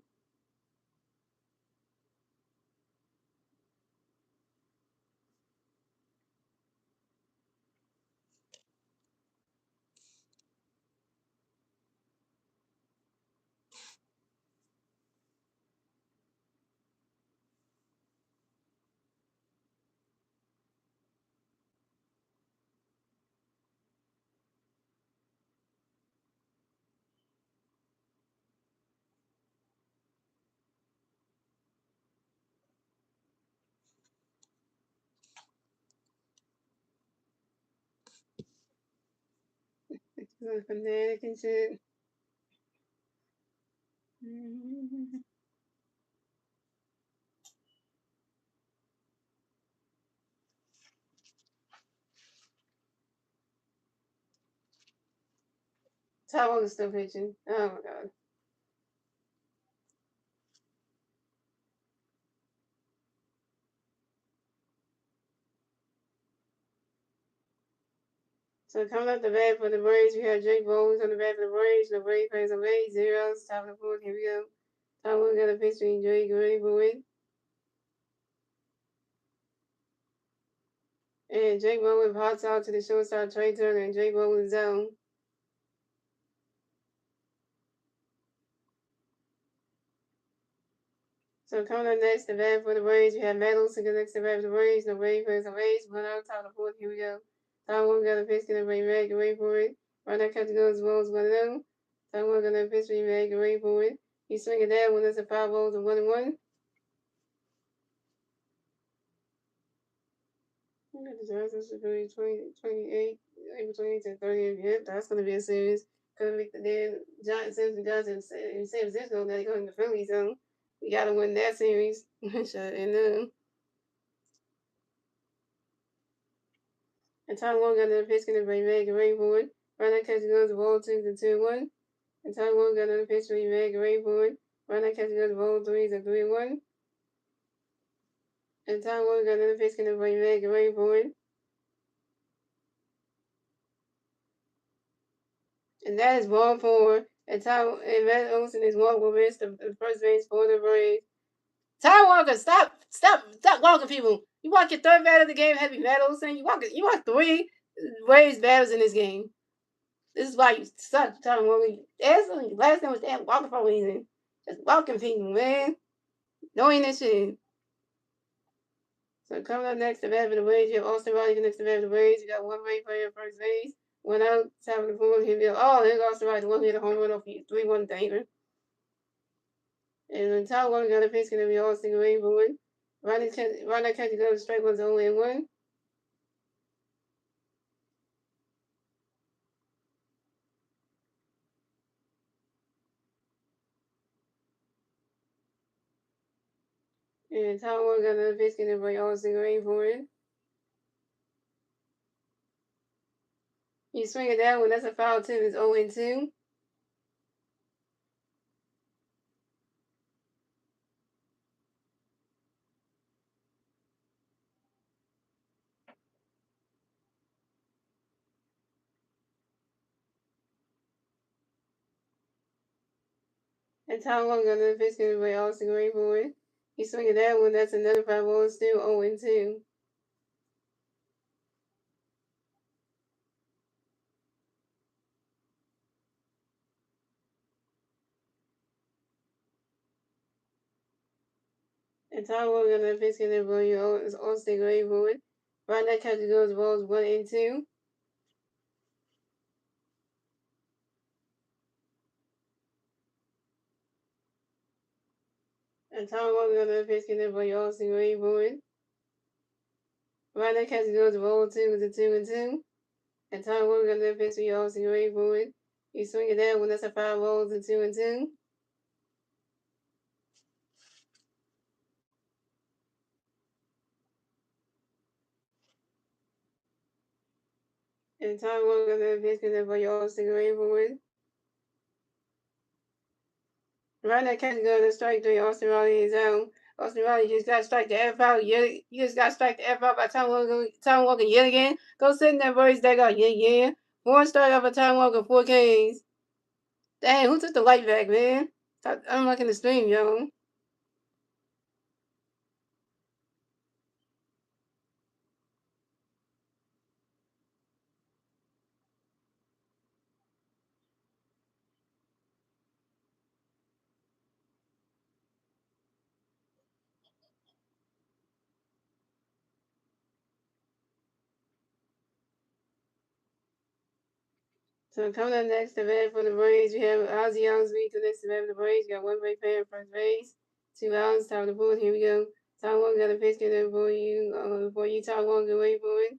Fanatic and shit. Taiwan is still pitching. Oh my god. So coming up the bat for the Braves, we have Jake Bowles on the bat for the Braves. The Braves plays away, 0s, top of the fourth. Here we go. Taiwan got a pitch between Drake Gray Boyd. And Jake Bowles pops out to the shortstop Trey Turner, and Jake Bowles is down. So coming up next, the bat for the Braves, we have Meadows to next to the bat for the Braves. The Braves plays away, 1 out, top of the fourth. Here we go. Taiwan got a pitch, gonna bring back away for it. Right now, catch goes Bowles 1-0. Taiwan got a pitch, bring back away for it. He's swinging down when it's a 5 balls and 1-1. The Giants are February 28, April 28th to 30th. Yep, that's going to be a series. Gonna make the damn Giants, Giants in San Francisco. Now they're going to the Phillies, so we got to win that series. And Tom Wong got another pitch, going to bring back away for it. Right now, catch goes the ball 2-2-1. And Tom Wong got another pitch, bring back away for it. Right now, catch goes the ball 3-3-1. And Tom Wong got another pitch, going to bring back away for it. And that is ball 4. And Matt Olson is walking miss the first base for the Braves. Ty Walker, stop walking people. You walk your third batter of the game, Happy Matt Olson. You walk 3 Braves batters in this game. This is why you suck, Ty Walker. Last name was damn Walker for a reason. Just walking people, man. Knowing this shit. So coming up next, the bat for the Braves, you have Austin Riley next to the bat for the Braves. You got 1 Braves player at first base. 1 out, top of the fourth. He'll be there's Austin Riley. 1 hit a home run off you. 3-1 danger. And the top one got a pitch gonna be Austin Ray Boyd. Right now catch goes strike was 0-1. And top one got another pitch gonna be Austin Ray Boyd. You swing it down when that's a foul too. It's 0-2. And top one got another pitch gonna be Austin Ray Boyd. You swing it down when that's another foul ball. It's still 0-2. And top one got another pitch gonna be Austin Ray Boyd. Right now catch goes balls 1-2. And top one got another pitch gonna be Austin Ray Boyd. Right now catch goes ball 2 is a 2-2. And Tom Williams got another pitch for Austin Ray Boyd. He swing it down when that's a 5 balls and 2-2. And Tom Williams got another pitch for Austin Ray Boyd. Right now, catch go to strike 3. Austin Riley is out. Austin Riley just got strike the F out. You just got strike the F out by Tom Walker yet again. Go sit in that Braves deck out. Yeah. 1 strike off of Tom Walker, 4 Ks. Dang, who took the light back, man? I'm liking the stream, yo. So coming up next, the bat for the Braves, we have Ozzy Osbourne to next to bat for the Braves. Got 1 Brave player first base, 2 outs, top of the fourth. Here we go. Tom Walker got a pitch gonna for you. Tom Walker wait for it.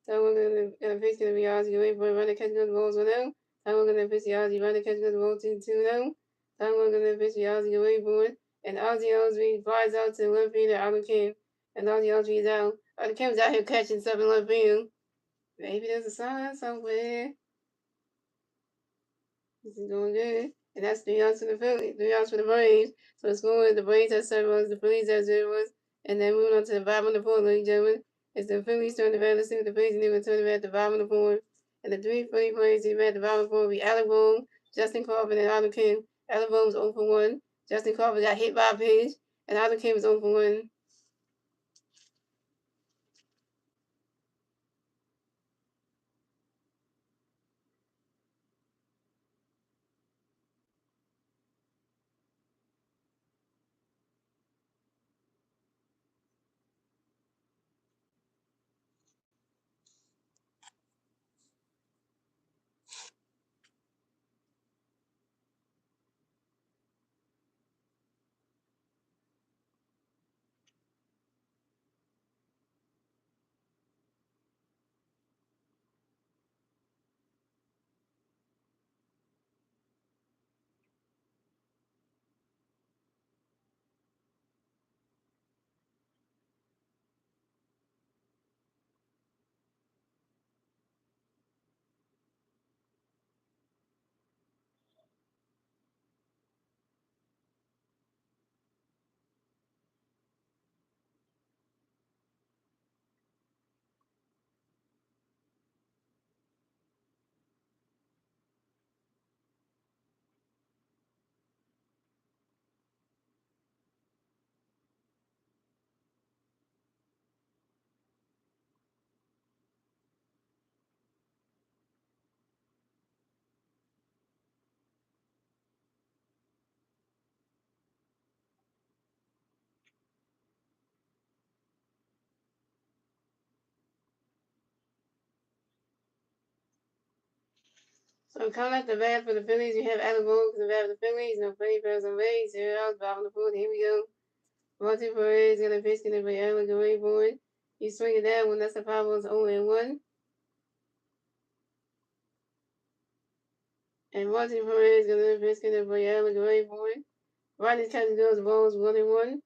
Tom Walker got a pitch gonna be Ozzy wait for it. Run the catch goes balls 1 out. Time one gonna pitch the Ozzy running catch goes the ball 2-2-0. Time one gonna pitch the Ozzy away board. And Ozzy Osbourne flies out to the left fielder out of Kim. And Ozzy Osbourne is out. Kim's out here catching stuff in left field. Maybe there's a sign somewhere. This is going good. And that's 3 outs for the Phillies, 3 outs for the Braves. So the score is the Braves have 7 runs, the Phillies have 0 runs. And then moving on to the bottom of the fourth, ladies and gentlemen. It's the Phillies turn the bat. Let's see what the Phillies do turn the bat at the bottom of the fourth. And the 3 Philly players who at the bottom of the fourth will be Alec Bohm, Justin Crawford, and Otto Kim. Alec Bohm was 0 for 1. Justin Crawford got hit by a pitch. And Otto Kim was 0 for 1. So coming at the bat for the Phillies, you have Alec Bohm for the bat for the Phillies. No Philly fans on base. 0 outs, bottom of the fourth. Here we go. Monty Perez gonna pitch gonna be Alec away board. You swing it down when that's the foul ball's 0-1. And Monty Perez gonna pitch gonna be Alec away board. Rodney catches goes balls 1-1.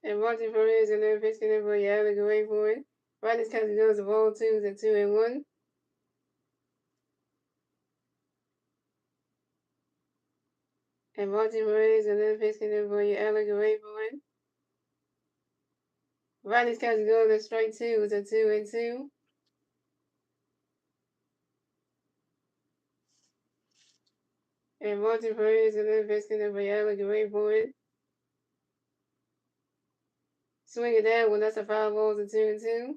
And Monty Perez gonna pitch gonna be Alec away board. Rodney catches goes ball 2-1. And Monty Perez gonna pitch gonna be Alec away board. Rodney's catch goes to strike 2 is a 2-2. And Monty Perez gonna pitch gonna be Alec away board. Swing it down when that's a foul ball is a 2-2.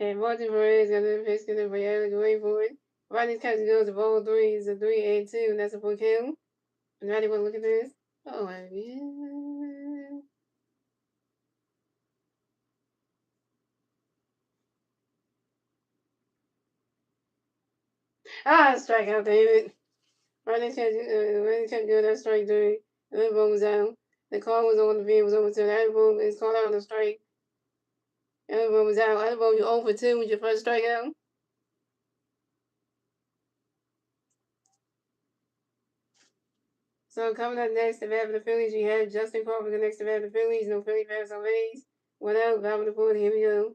And Martin Perez got the pitch gonna be Alec away for it. Rodney's catch goes to ball 3 is a 3-2, and that's a full kill. And Rodney wanna look at this? Oh my god. Strikeout, David. Rodney's catch go, that's strike 3. And then ball was out. The call was on the field, was over to the other ball is called out on the strike. And the ball was out. Other ball, you 0 for 2 with your first strikeout. So coming up next to bat for the Phillies, we have Justin Crawford next to bat for the Phillies. No Philly fans on base. 1 out, bottom of the fourth. Here we go.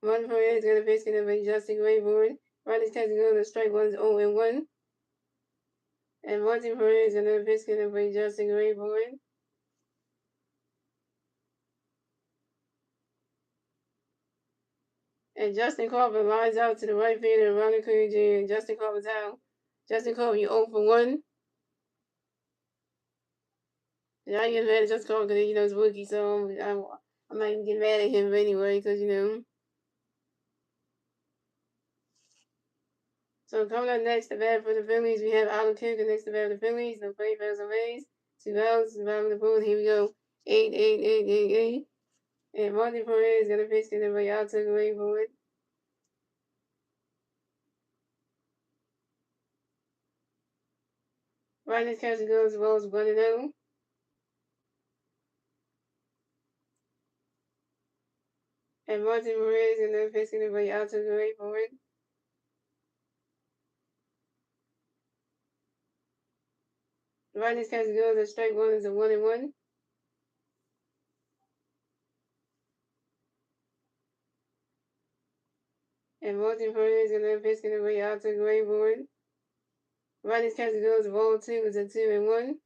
Martin Perez gonna pitch gonna be Justin Raybourn. Rodney's catching gonna strike 1 0-1. And Martin Perez gonna pitch gonna be Justin Raybourn. And Justin Crawford lines out to the right fielder, Ronald Acuna Jr. And Justin Crawford's out. Justin Crawford, you 0 for 1. And I get mad at Justin Crawford because, he's rookie, so I'm not even getting mad at him anyway, because. So coming up next to bat for the Phillies, we have Otto Kim next to bat for the Phillies. No play fans on base. 2 outs, bottom of the fourth. Here we go. 8. And Martin Perez is going to pitch to the Royale took away for it. Right this catch goes as well as 1-0. And Martin Perez is going to pitch to the Royale took away for it. Right this catch goes as strike one is a 1-1. And Martin Perez is going to pitch to the Royale took away for it. Right this catch goes ball 2 is a 2-1.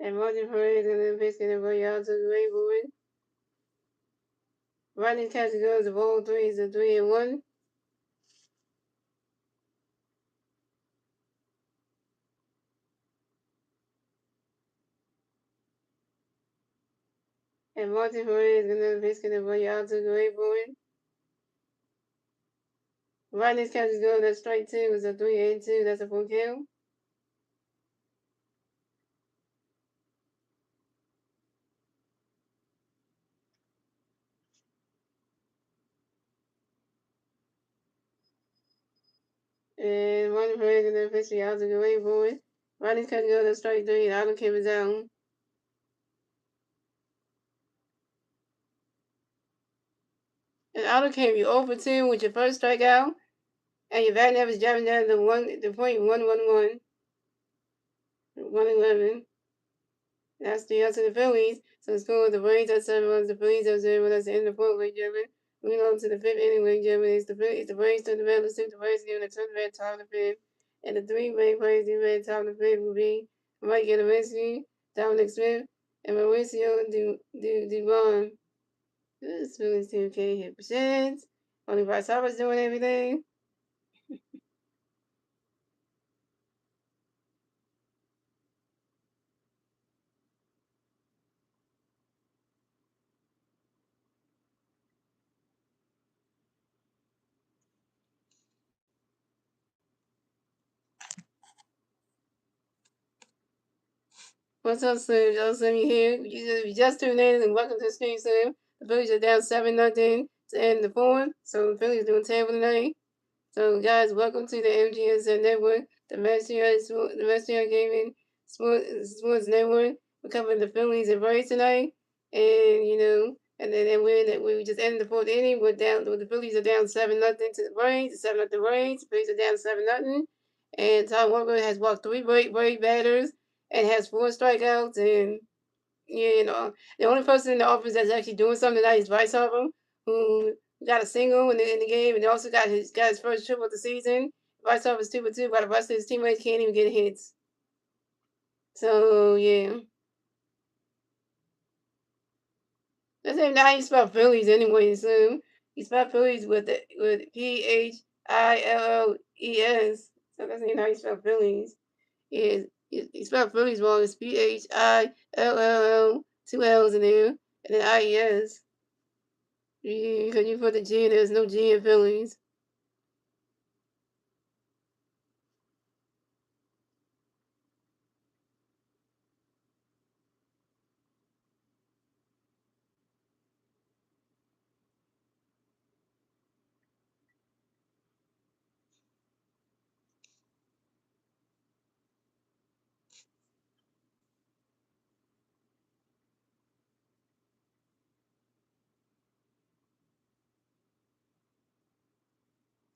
And Martin Perez is going to pitch to the Royale took away for it. Right this catch goes ball 3 is a 3-1. And Martin Perez is going to pitch to the Royale took away for it. Right this catch goes that's strike 2 is a 3-2. That's a full kill. And Martin Perez is going to pitch the out took away for it. Right this catch goes that's strike 3. The auto came down. And auto came you 0 for 2 with your first strikeout. And your batting average driving down to .111. 111. That's the answer to the Phillies. So the score of the Braves at 7 runs, the Phillies at 0. That's the end of the fourth, ladies and gentlemen. Moving on to the fifth inning, ladies and gentlemen. It's the Braves to the Red. Let's see the Braves giving a turn the red top of the fifth. And the three Braves players in the red top of the fifth will be Mike Yamamoto, Dominic Smith, and Mauricio Dubon. This Phillies team can't hit percent. Only Bryce Harper's doing everything. What's up, Slim? Joe Slim, you here? You just tuned in and welcome to the stream, Slim. The Phillies are down 7-0 to end the fourth. So the Phillies are doing terrible tonight. So guys, welcome to the MGSN Network, the Master Gaming Sports Network. We're covering the Phillies and Braves tonight, and we just ended the fourth inning. The Phillies are down 7-0 to the Braves. 7-0 the Braves. The Phillies are down 7-0, and Tom Walker has walked three Brave batters and has 4 strikeouts. And the only person in the office that's actually doing something tonight is Bryce Harper, who got a single in the game, and he also got his first triple of the season. Bryce Harper's 2 for 2, but the rest of his teammates can't even get hits. So yeah, that's even how you spell Phillies anyway. So you spell Phillies with Phillies. So that's even how you spell Phillies. Is you spell Phillies wrong. It's Phill, 2 L's in there, and then IES. Because you put the G, there's no G in Phillies.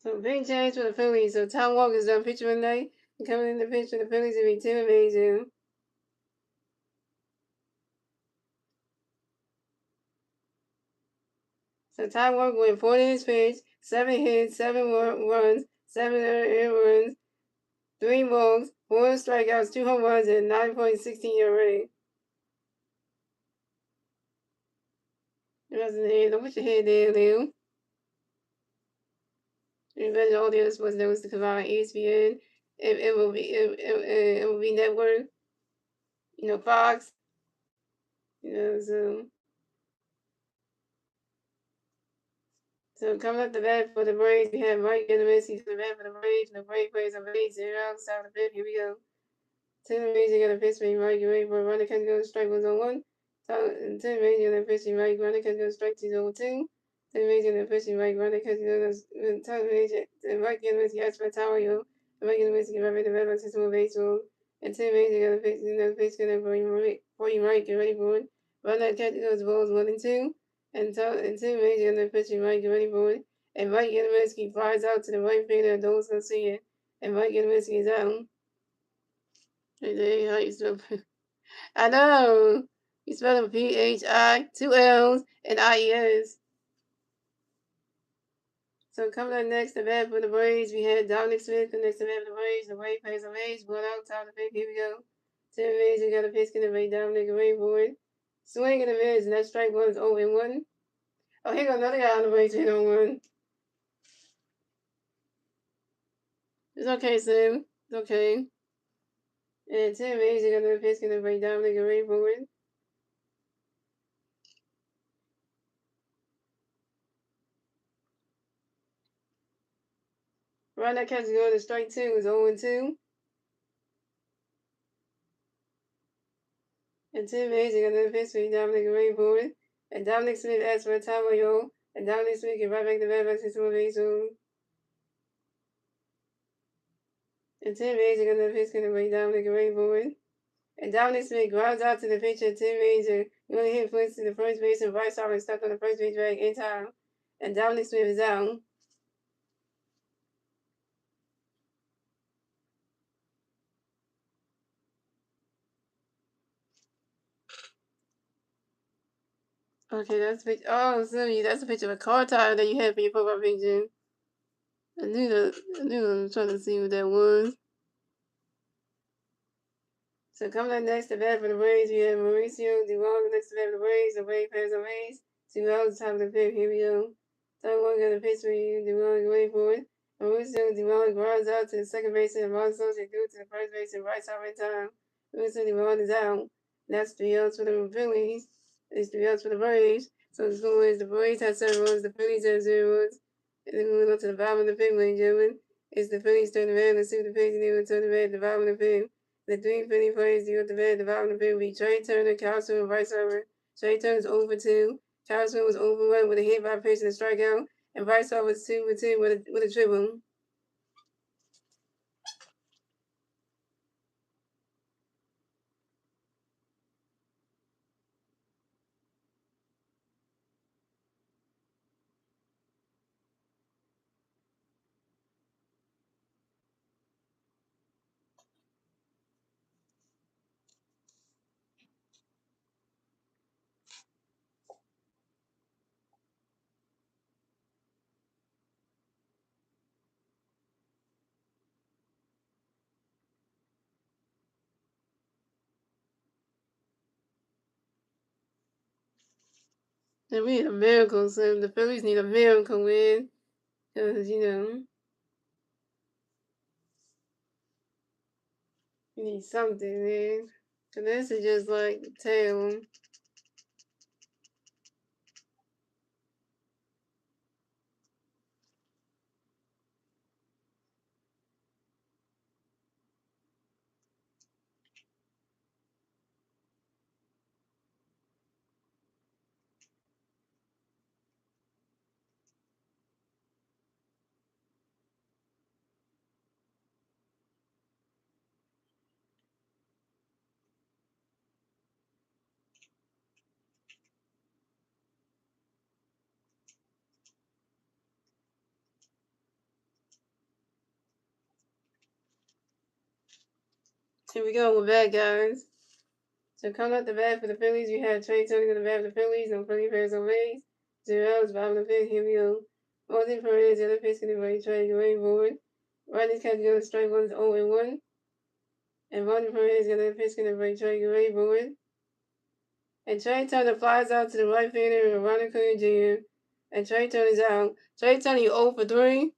So big change for the Phillies. So Tom Walker's done pitching tonight. And coming in the pitch for the Phillies will be Tim Amazing. So Tom Walker went 4 innings pitched, 7 hits, 7 runs, 7 earned runs, 3 walks, 4 strikeouts, 2 home runs, and 9.16 ERA. The rest of the end, don't put your head there, Leo. Revenge all the other sports networks to come out on ESPN, MLB Network, Fox, so So coming up the bat for the Braves, we have Mike Yamamoto for the bat for the Braves. The Braves plays on base 0 outside the fifth. Here we go. Ten amazing on the pitch, Mike. You ready for a runner can go strike 1 on 1. 10 amazing on the pitch, Mike. Runner can go strike 2 on 2. 10 amazing on the pitch, Mike. Runner can go 10 amazing. Mike Yamamoto yes for Tower Yo. Mike Yamamoto can run the bat on system of baseball. And 10 amazing on the pitch, for you, Mike. You ready for it? Runner can go balls 1 and 2. And 10 amazing on the pitch, Mike. You ready for it? And Mike Yamamoto flies out to the right fielder and those can see it. And Mike Yamamoto is out. Hey, how you spell? I know. You spell it PHI, 2 L's, and IES. So coming up next, the bat for the Braves, we had Dominic Smith. The next to bat for the Braves, the Braves plays a Rays, blown out, top of the fifth. Here we go. 10 Rays, we got a pitch in the Ray Dominic away for it. Swing in the mids, and that strike one is 0-1. Oh, here goes another guy on the Braves hit on one. It's okay, Sim. It's okay. And 10 Rays, we got a pitch in the Ray Dominic away for it. Right now, catch go to strike two is 0-2. And Tim Hayes got another pitch for Dominic away for it. And Dominic Smith asks for a time on yo. And Dominic Smith get right back the bat back to the base zone. And Tim Hayes got another pitch away Dominic away for it. And Dominic Smith grounds out to the pitcher. Tim Hayes only hit flips to the first base and Bryce Harper stuck on the first base bag in time. And Dominic Smith is out. Okay, that's a picture. Oh, Sammy, that's a picture of a car tire that you had for your football picture. I knew I was trying to see what that was. So coming up next, the bat for the Braves, we have Mauricio Duvall next to the bat for the Braves. The Braves pass the Rays. 2 outs, top of the fifth. Here we go. Third one got a pitch for you. Duvall away for it. Mauricio Duvall grounds out to the second baseman and Ron Sosa threw to the first baseman right side in time. Mauricio Duvall is out. That's 3 outs for the Phillies. It's 3 outs for the Braves. So the score is the Braves have 7 runs, the Phillies have 0 runs. And then moving on to the bottom of the fifth, ladies and gentlemen. It's the Phillies turn around and see the Phillies and turn around at the bottom of the fifth. The three Philly players deal with the bad development will be Trey Turner, Carlson, and Bryce Harper. Trey Turner is over 2. Carlson was over 1 with a hit by pitch and a strikeout. And Bryce Harper was 2 for 2 with a triple. And we need a miracle, so the Phillies need a miracle win. Because, you need something, man. Because this is just like the tail. Here we go with that, guys. So coming up the bat for the Phillies, we have Trey Turner to the bat for the Phillies, no Philly players on base. 0 outs, bottom of the fifth. Here we go. Martin Perez, the other pitch can be Trey away forward. Rodney's catch going to strike 1 is 0-1. And Martin Perez got a pitch can be Trey away forward. And Trey Turner flies out to the right fielder of Ronald Acuna Jr. And Trey Turner's out. Trey Turner, you 0 for 3.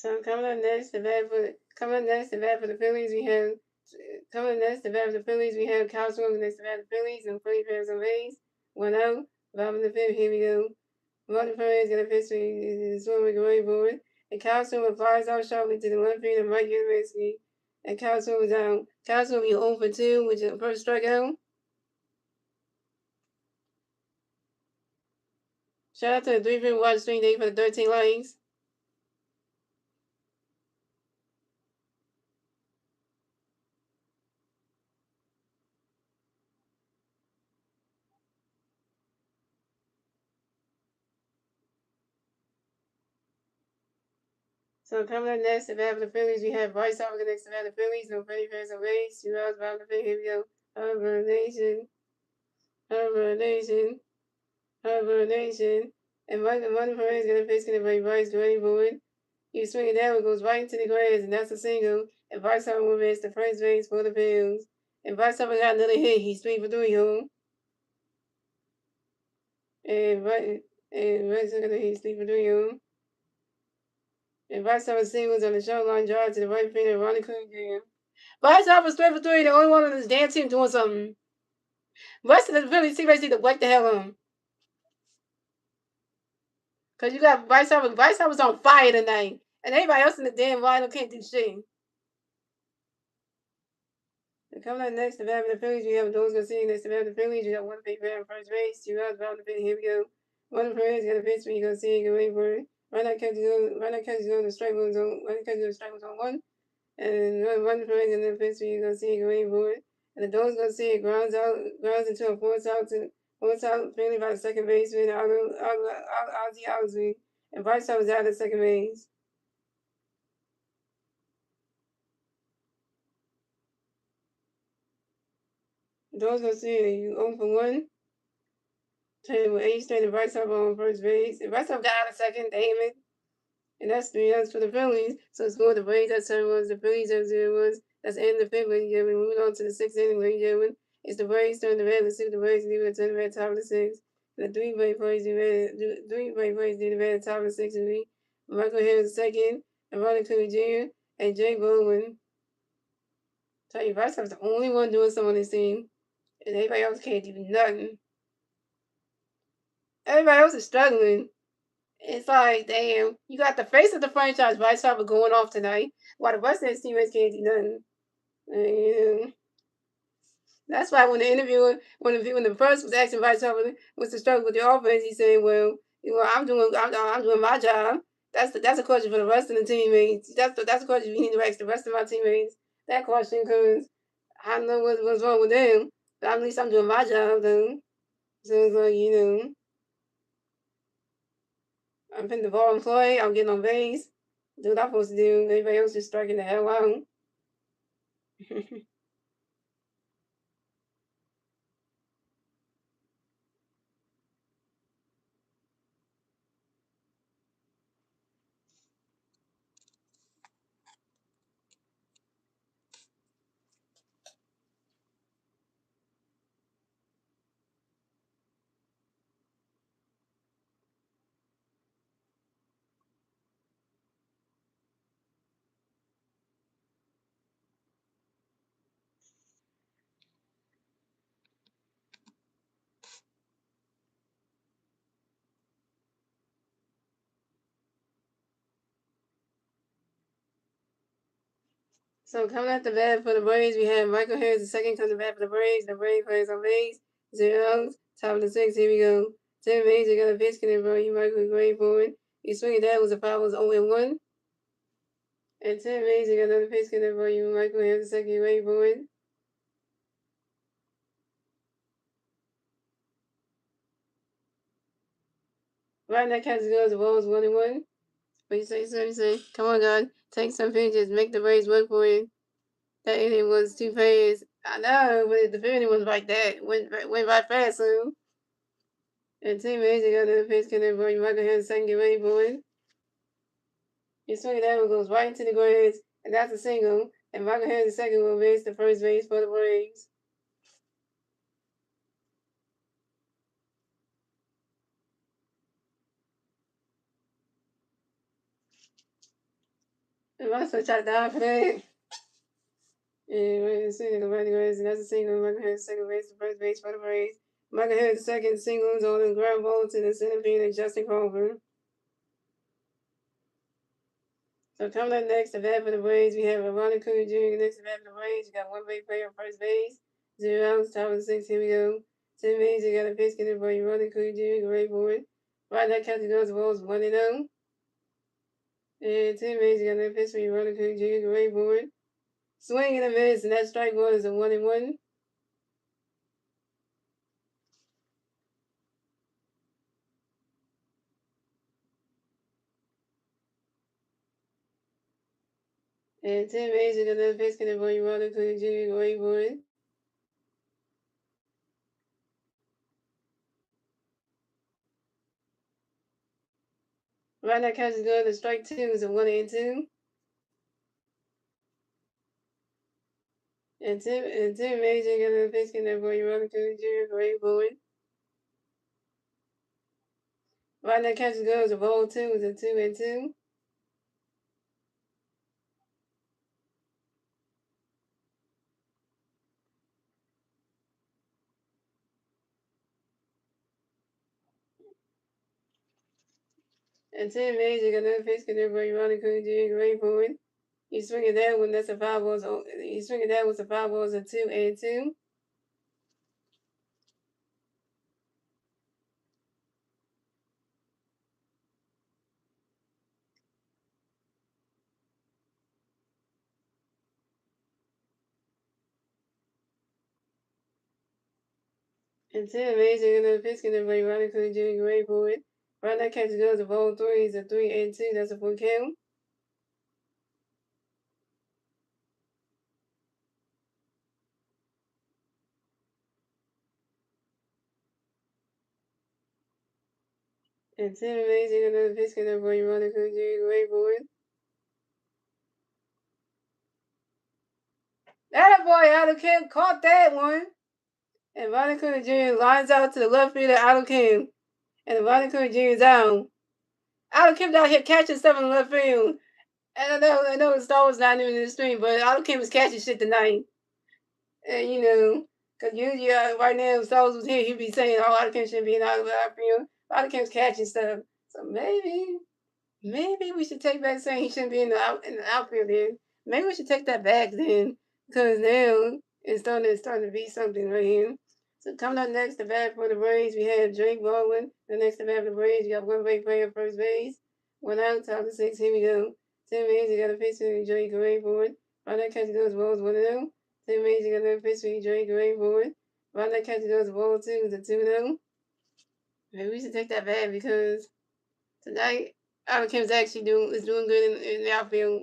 So coming up next, the bat for the Phillies, we have coming next, the bat for the Phillies, we have Kyle Swim next to bat for the Phillies and Phillies Bears and Rays. 1-0. Bottom of the fifth, here we go. Martin Perez got a pitch to Swim with away board. And Kyle Swim flies out sharply to the left field of Mike Yudowski. And Kyle Swim was out. Kyle Swim be 0 for 2 with the first strikeout. Shout out to the 3-3 watch stream day for the 13 likes. So coming up next, the bat for the Phillies, we have Bryce Harper next to bat for the Phillies, no Freddie Perez and Rays. 2 hours, bottom of the fifth, here we go. Harper Nation, Harper Nation, Harper Nation. And Martin Perez got a pitch to the Bryce Dwayne Boyd. You swing it down, it goes right into the grass, and that's a single. And Bryce Harper will miss the first base for the Bills. And Bryce Harper got another hit. He's 3 for 3 home. And Bryce Harper, he's 3 for 3 home. And Bryce Harper singles on the short line drive to the right field of Ronnie Coon Jr. Bryce Harper's 3 for 3, the only one on this damn team doing something. The rest of the Phillies teammates need to wake the hell on. Because you got Bryce Harper. Bryce Harper's on fire tonight. And everybody else in the damn lineup can't do shit. And coming up next, the bat for the Phillies, we have those Garcia next to the bat for the Phillies. You got one big bat on first base, 2 outs, bottom of the fifth. Here we go. One Perez got a pitch when you go see it, go wait for it. Right now, catches on the strike zone. Right now, catches on the strike zone 1. And one Perez got a pitch when you go see it, go wait for it. And the Dogs go see it, grounds into a force out, finally by the second baseman, Ozzie Alzwin. And Bryce was out at second base. Those gonna see it. You 0 for 1. With 8 straight, and Bryce Harper on first base. And Bryce Harper got out of second, damn it. And that's 3 outs for the Phillies. So it's going to the Braves at 7 runs, the Phillies at 0 runs. That's the end of the fifth, ladies and gentlemen. Moving on to the 6th inning, ladies and gentlemen. It's the Braves turn the red. Let's see what the Braves do at the red top of the 6th. The 3 Braves plays do the red at top of the 6th. And Michael Harris second, and Ronnie Cooley Jr., and Jay Bowman. Tell you, Bryce Harper's the only one doing something on this team. And everybody else can't do nothing. Everybody else is struggling. It's like, damn, you got the face of the franchise, Bryce Harper, going off tonight, while the rest of his teammates can't do nothing. And that's why when the press was asking Bryce Harper what's the struggle with the offense, he said, "Well, I'm doing my job." That's a question for the rest of the teammates. That's a question you need to ask the rest of my teammates. That question, because I don't know what's wrong with them. But at least I'm doing my job, though. So it's like, I'm putting the ball in play. I'm getting on base. Do what I'm supposed to do. Everybody else is striking the hell out. So coming at the bat for the Braves, we have Michael Harris the second coming bat for the Braves. The Braves players on base. 0 outs. Top of the 6th. Here we go. Tim Major got a pitch connect, bro. You Michael great for it. You swing it down was a foul, was 0-1. And Tim Major got another pitch connect, bro. You Michael Harris the second great for it. Right now, catches goes. The ball is 1-1. What you say? Come on, God. Take some pitches. Make the Braves work for it. That inning was too fast. I know, but the inning was like that. Went right fast, so. And Tim Major got another pitch connect, bro. You Michael Harris second get ready for it. You swing that one goes right into the grass, and that's a single. And Michael Harris the second will raise the first base for the Braves. I switch out down for that. And we're seeing the running race, and that's a single. Michael Harris second base, the first base for the Braves. Michael Harris second singles on the ground ball to the center field and Justin Culver. So coming up next, the bat for the Braves, we have Ronald Acuña Jr. Next to bat for the Braves, you got one base player on first base, 0 outs, top of the sixth. Here we go. 10 minutes, you got a pitch getting for you, Ronald Acuña Jr. Great board. Right now, catching goes the balls 1-0. And 10 minutes, you got another pitch for you, Ronald Acuña Jr. Great board. Swing and a miss, and that strike one is a 1-1. And 10 minutes, you got another pitch getting for you, Ronald Acuña Jr. Great board. Right now, catching goes the strike two is a 1-2. And 10 minutes, you got another pitch getting for you, Ronald Acuña Jr. Great board. Right now, catching goes the ball two is a 2-2. And 10 minutes, you got another pitch getting for you, Ronald Acuña Jr. Great board. You swing it that one, that's a 5 balls. You swing it that with the 5 balls, a 2-2. And 10 minutes, you got another pitch getting for you, Ronald Acuña Jr. Great board. Right now, catch goes the ball three is a 3-2. That's a full count. And 10 minutes, you got another pitch getting for you, Ronald Acuña Jr. Great board. That boy, Adam Kim caught that one. And Ronald Acuña Jr. lines out to the left fielder, Adam Kim. And Ronald Acuña Jr. is down. Adam Kim down here catching stuff in the left field. And I know Star Wars not even in the stream, but Adam Kim was catching shit tonight. And you know, cause usually right now if Star Wars was here, he'd be saying, "Oh, Adam Kim shouldn't be in out field. Adam Kim's catching stuff." So maybe we should take back saying he shouldn't be in the outfield then. Maybe we should take that back then, because now it's starting to be something right here. So coming up next, the bat for the Braves, we have Drake Baldwin. The next to bat for the Braves, you got one base player at first base. One out, top of the six. Here we go. 10 minutes, you got a pitch to Drake Gray board. Right now, catch goes balls 1-0. 10 minutes, you got another pitch to Drake Gray board. Right now, catch goes ball two is a 2-0. Maybe we should take that back because tonight, Adam Kim's actually doing good in the outfield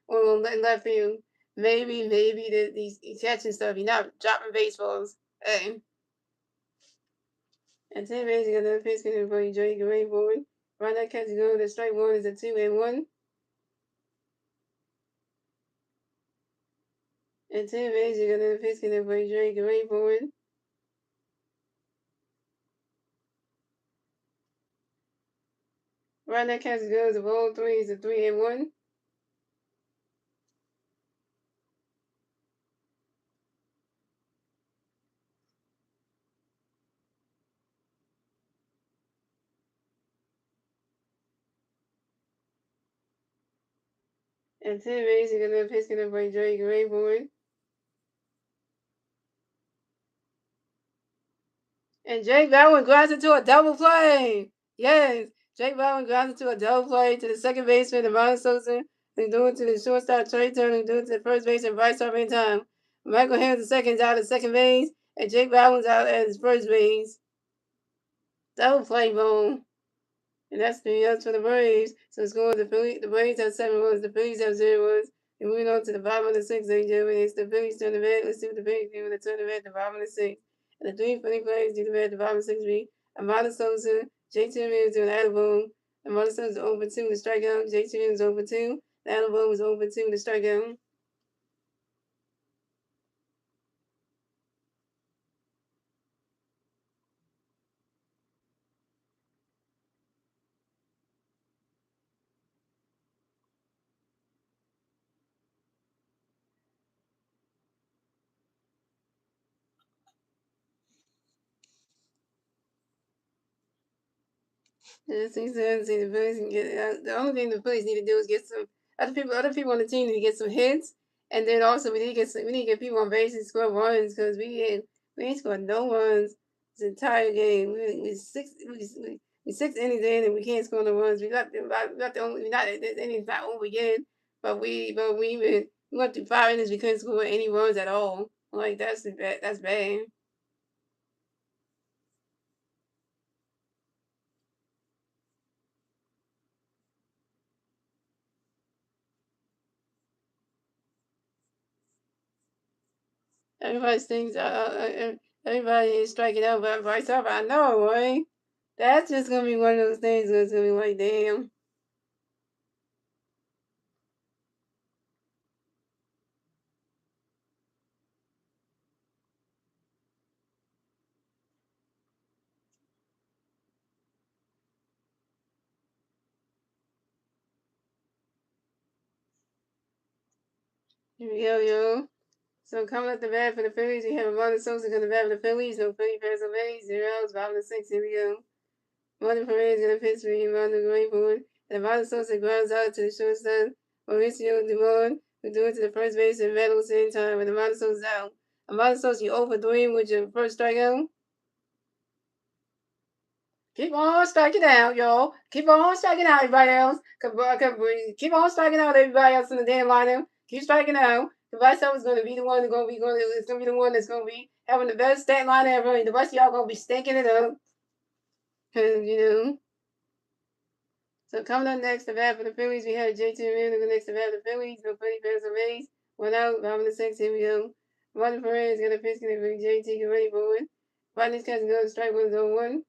or in left field. Maybe he's catching stuff. He's not dropping baseballs. Hey. And 10 minutes ago, the pitch came for Drake Gray board. Right now, catch go. The strike one is a 2-1. And 10 minutes ago, the pitch came for Drake Gray board. Right now, catch goes. The ball three is a 3-1. And 10 minutes ago, the pitch came for Drake Gray board. And Jake Baldwin grounds into a double play. Yes, Jake Baldwin grounds into a double play to the second baseman, Devon Sosa, and doing to the shortstop, Trey Turner, and doing to the first baseman, Bryce Harper in time. Michael Harris, the second, is out at second base, and Jake Baldwin's out at his first base. Double play, boom. And that's the yards for the Braves. So it's going the Braves have 7 runs, the Phillies have 0 runs. And moving on to the bottom of the sixth, it's the Phillies turn the red. Let's see what the Phillies do when they turn the red at the bottom of the sixth. And the three funny players do the red at the bottom of the sixth week. Amanda Sosa, JT Williams doing an boom. Amanda Sosa over 2 to strikeout. JT Williams over 2. The boom was over 2 to strikeout. Yeah, see, the Phillies can get the only thing the Phillies need to do is get some other people on the team need to get some hits, and then also we need to get people on base and score runs because we ain't scored no runs this entire game. We 6 innings in and we can't score no runs. We got the only we not this innings not over yet, we went through 5 innings we couldn't score any runs at all. Like that's bad. Everybody thinks everybody is striking out by Bryce Harper. I know, right? That's just gonna be one of those things where it's gonna be like, damn. Here we go, yo. So coming up the bat for the Phillies, we have Martin Sosa gonna bat for the Phillies. No Philly fans on base. 0 outs, 5-6. Here we go. Martin Perez gonna pitch for you, Martin going forward. And Martin Sosa grounds out to the shortstop. Mauricio Dumont, who threw it to the first base and battle at the same time. And Martin Sosa's out. Martin Sosa, you over 3 with your first strikeout. Keep on striking out, yo. Keep on striking out, everybody else. Keep on striking out, everybody else in the damn lineup. Keep striking out. The vice is going to be the one that's going to be going. It's going to be the one that's going to be having the best stat line ever. And the rest of y'all going to be stinking it up. Cause you know. So coming up next, the bat for the Phillies, we have JT Realmuto next to bat for the Phillies. No Philly fans on base. 1 out, 5-6. Here we go. Martin Perez gonna pitch. Gonna bring JT. Get ready for it. Rodney's catch goes strike 1-0-1.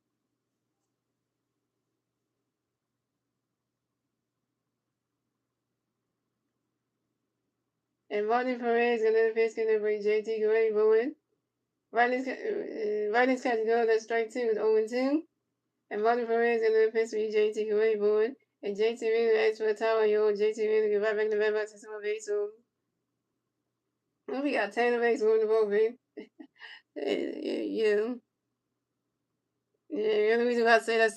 And Martin Perez gonna pitch. Gonna bring JT. Get ready for it. Rodney's catch goes. That's strike 2 with 0-2. And Martin Perez gonna pitch for JT. Get ready for it. And JT really asks for a towel. Yo, JT really get right back to the bat to some base. So we got 10 of base on the ball, baby. Yeah. Yeah, the only reason why I say that's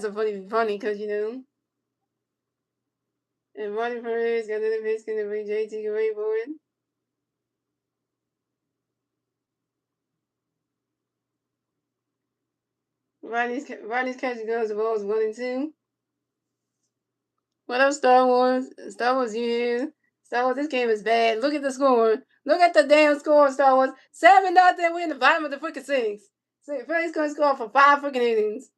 so funny, because, and Martin Perez got another base going to bring JT away for it. Rodney's catching goes, the balls 1-2. What up, Star Wars? Star Wars, you here? Star Wars, this game is bad. Look at the score. Look at the damn score, Star Wars. 7-0, we're in the bottom of the freaking six. So, Philly's going to score for 5 freaking innings.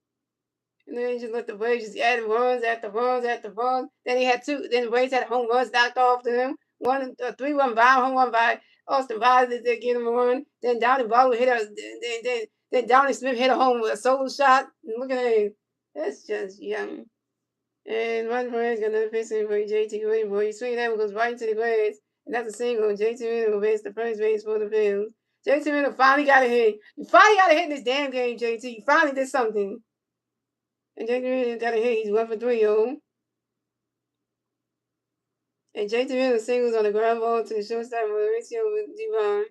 And then he just let the Braves just add runs after runs after runs. Then he had two. Then the Braves had home runs knocked off to him. 3-1 by home run by Austin Riley to get him a run. Then Downey Barlow hit a. Then Downey Smith hit a home with a solo shot. And look at him. That's just young. And Martin Perez got another pitch for JT Williams. Boy, he swing that one goes right into the grass. And that's a single. JT Williams will base the first base for the Phillies. JT Williams finally got a hit. You finally got a hit in this damn game, JT. You finally did something. And JT got a hit. He's 1-for-3, yo. And JT Miller singles on the ground ball to the shortstop Mauricio Devon.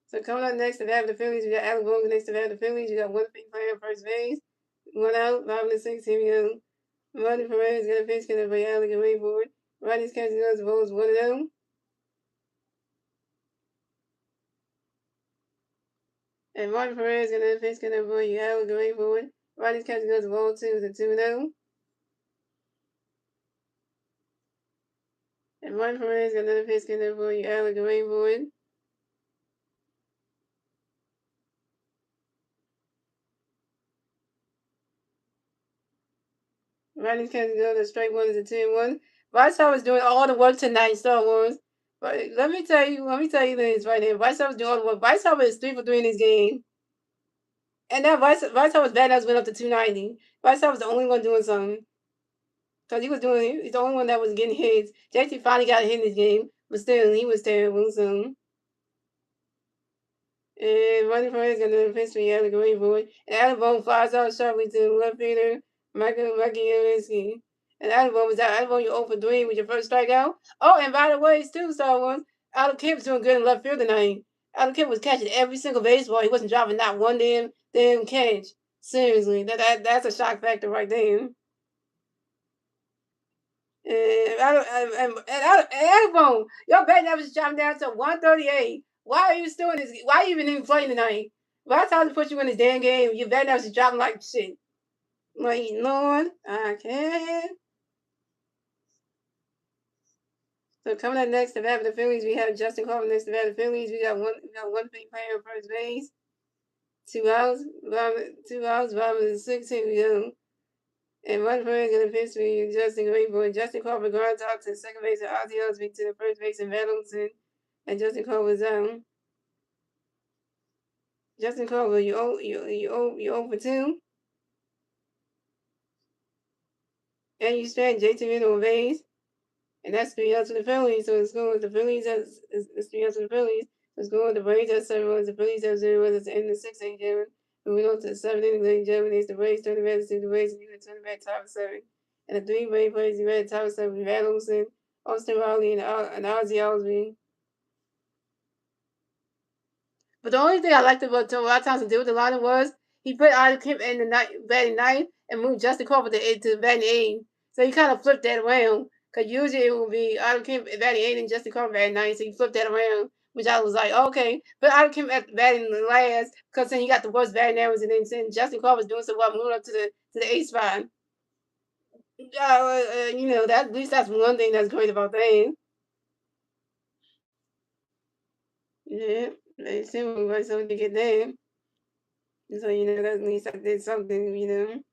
So coming up next to that the Phillies, we got Alec Boone next to that the Phillies. You got one player first base. 1 out, 5-6. Here we go. Martin Perez got a pitch going to bring Alec away for it. Rodney's catching goes the balls 1-0. And Martin Perez got a pitch going to bring Alec away for it. Rodney's catching goes the ball 2-0. And Martin Perez got another pitch going to bring Alec away for it. Rodney's catching goes to strike 1 is a 2-1. Bryce was doing all the work tonight, Star Wars. But let me tell you this right here. Bryce was doing all the work. Bryce is 3-for-3 in this game. And that Bryce was bad as went up to 290. Bryce was the only one doing something. Because he's the only one that was getting hits. JT finally got a hit in this game. But still, he was terrible. So. And Ronnie Perez got another pitch for Alec Green boy. And Alec Bone flies out sharply to the left fielder, Michael Yaminski. And Alec Bone was out. Alec Bone, you 0-for-3 with your first strikeout. Oh, and by the way, too, Star Wars, Alec Kidd was doing good in left field tonight. Alec Kidd was catching every single baseball. He wasn't dropping not one damn catch. Seriously, that's a shock factor right there. And Album, your bet average dropped down to 138. Why are you still in this? Why are you even playing tonight? Why time to put you in this damn game? Your bet average is dropping like shit. Like, Lord, I can't. So coming up next, the bat for the Phillies, we have Justin Coleman next to bat for the Phillies. We got one big player on first base. 2 outs, Robin is 16. We go. And one player gonna pitch me Justin Greenberg. Justin Coleman grounds out to second base and Ozzie Osbourne to the first base and Middleton. And Justin Coleman's down. Justin Coleman, you owe for 2. And you spent JT on base. And that's 3 outs to the Phillies. So it's going with the Phillies as it's 3 outs to the Phillies. So it's going with the Braves at 7 runs, the Phillies have 0 runs. It's the end of the 6 8 gentlemen. Moving on to the 7 innings, ladies and gentlemen. It's the Braves turning back to the Braves and you can turn back top of 7. And the 3 Braves players you read top of 7 with Matt Olson, Austin Riley, and Ozzie Osbourne. But the only thing I liked about a lot of times to do with the lineup was he put Otto Kemp in the batting ninth and moved Justin Crawford to batting 8. So he kind of flipped that around. Because usually it would be Otto Kemp batting 8 and Justin Crawford batting 9. So he flipped that around, which I was like, okay. But Otto Kemp at batting last because then he got the worst batting average and then Justin Crawford's doing so well moving up to the 8 spot. That at least that's one thing that's great about that. Yeah, they seem like something to get there. So, that at least I did something.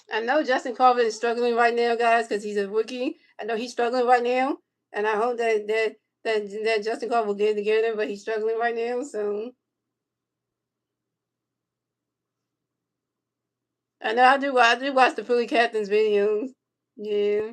I know Justin Crawford is struggling right now, guys, because he's a rookie. I know he's struggling right now, and I hope that Justin Crawford will get it together, but he's struggling right now, so. I know I do watch the Philly Captains videos. Yeah.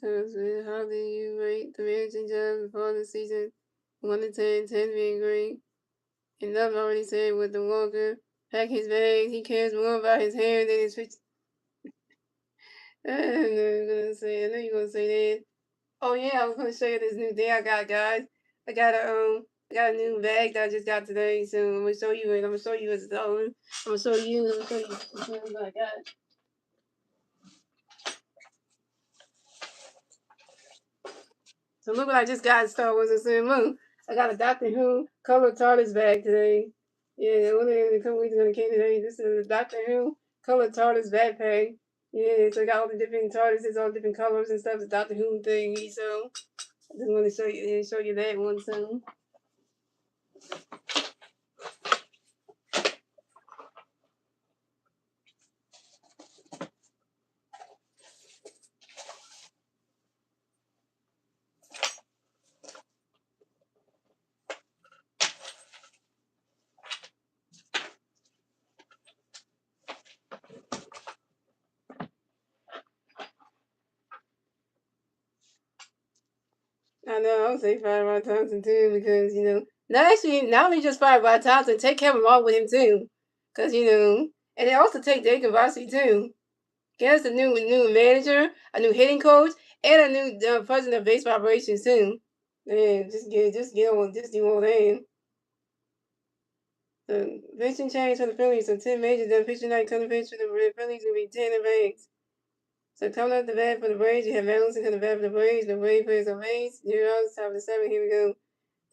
So, how do you rate the managing job before the season? 1 to 10, 10 being great. And I've already said with the Walker, pack his bags, he cares more about his hair than his pitch. I know you're gonna say that. Oh yeah, I was gonna show you this new thing I got, guys. I got a new bag that I just got today, so I'm gonna show you it. I'm gonna show you it's going. I'm gonna show you. I'm gonna show you what I got. So look what I just got in Star Wars: The Cinema. I got a Doctor Who color TARDIS bag today. Yeah, only in a couple weeks gonna came today. This is a Doctor Who color TARDIS backpack. Yeah, so I got all the different TARDISes, all different colors and stuff. It's Doctor Who thingy. So I just want to show you that one. So. I know, I would say Fire Rod Thompson too, because, not only just Fire Rod Thompson, take Kevin along with him too. Because, and they also take David Vossi too. Get us a new manager, a new hitting coach, and a new president of baseball operations too. Man, just do all that. The pitching change for the Phillies, so 10 majors, then pitching night coming pitch for the Phillies will be 10 and Braves. So coming up the bat for the Braves, you have Madison coming the bat for the Braves. The Braves players on base. 0 outs, top of the 7. Here we go.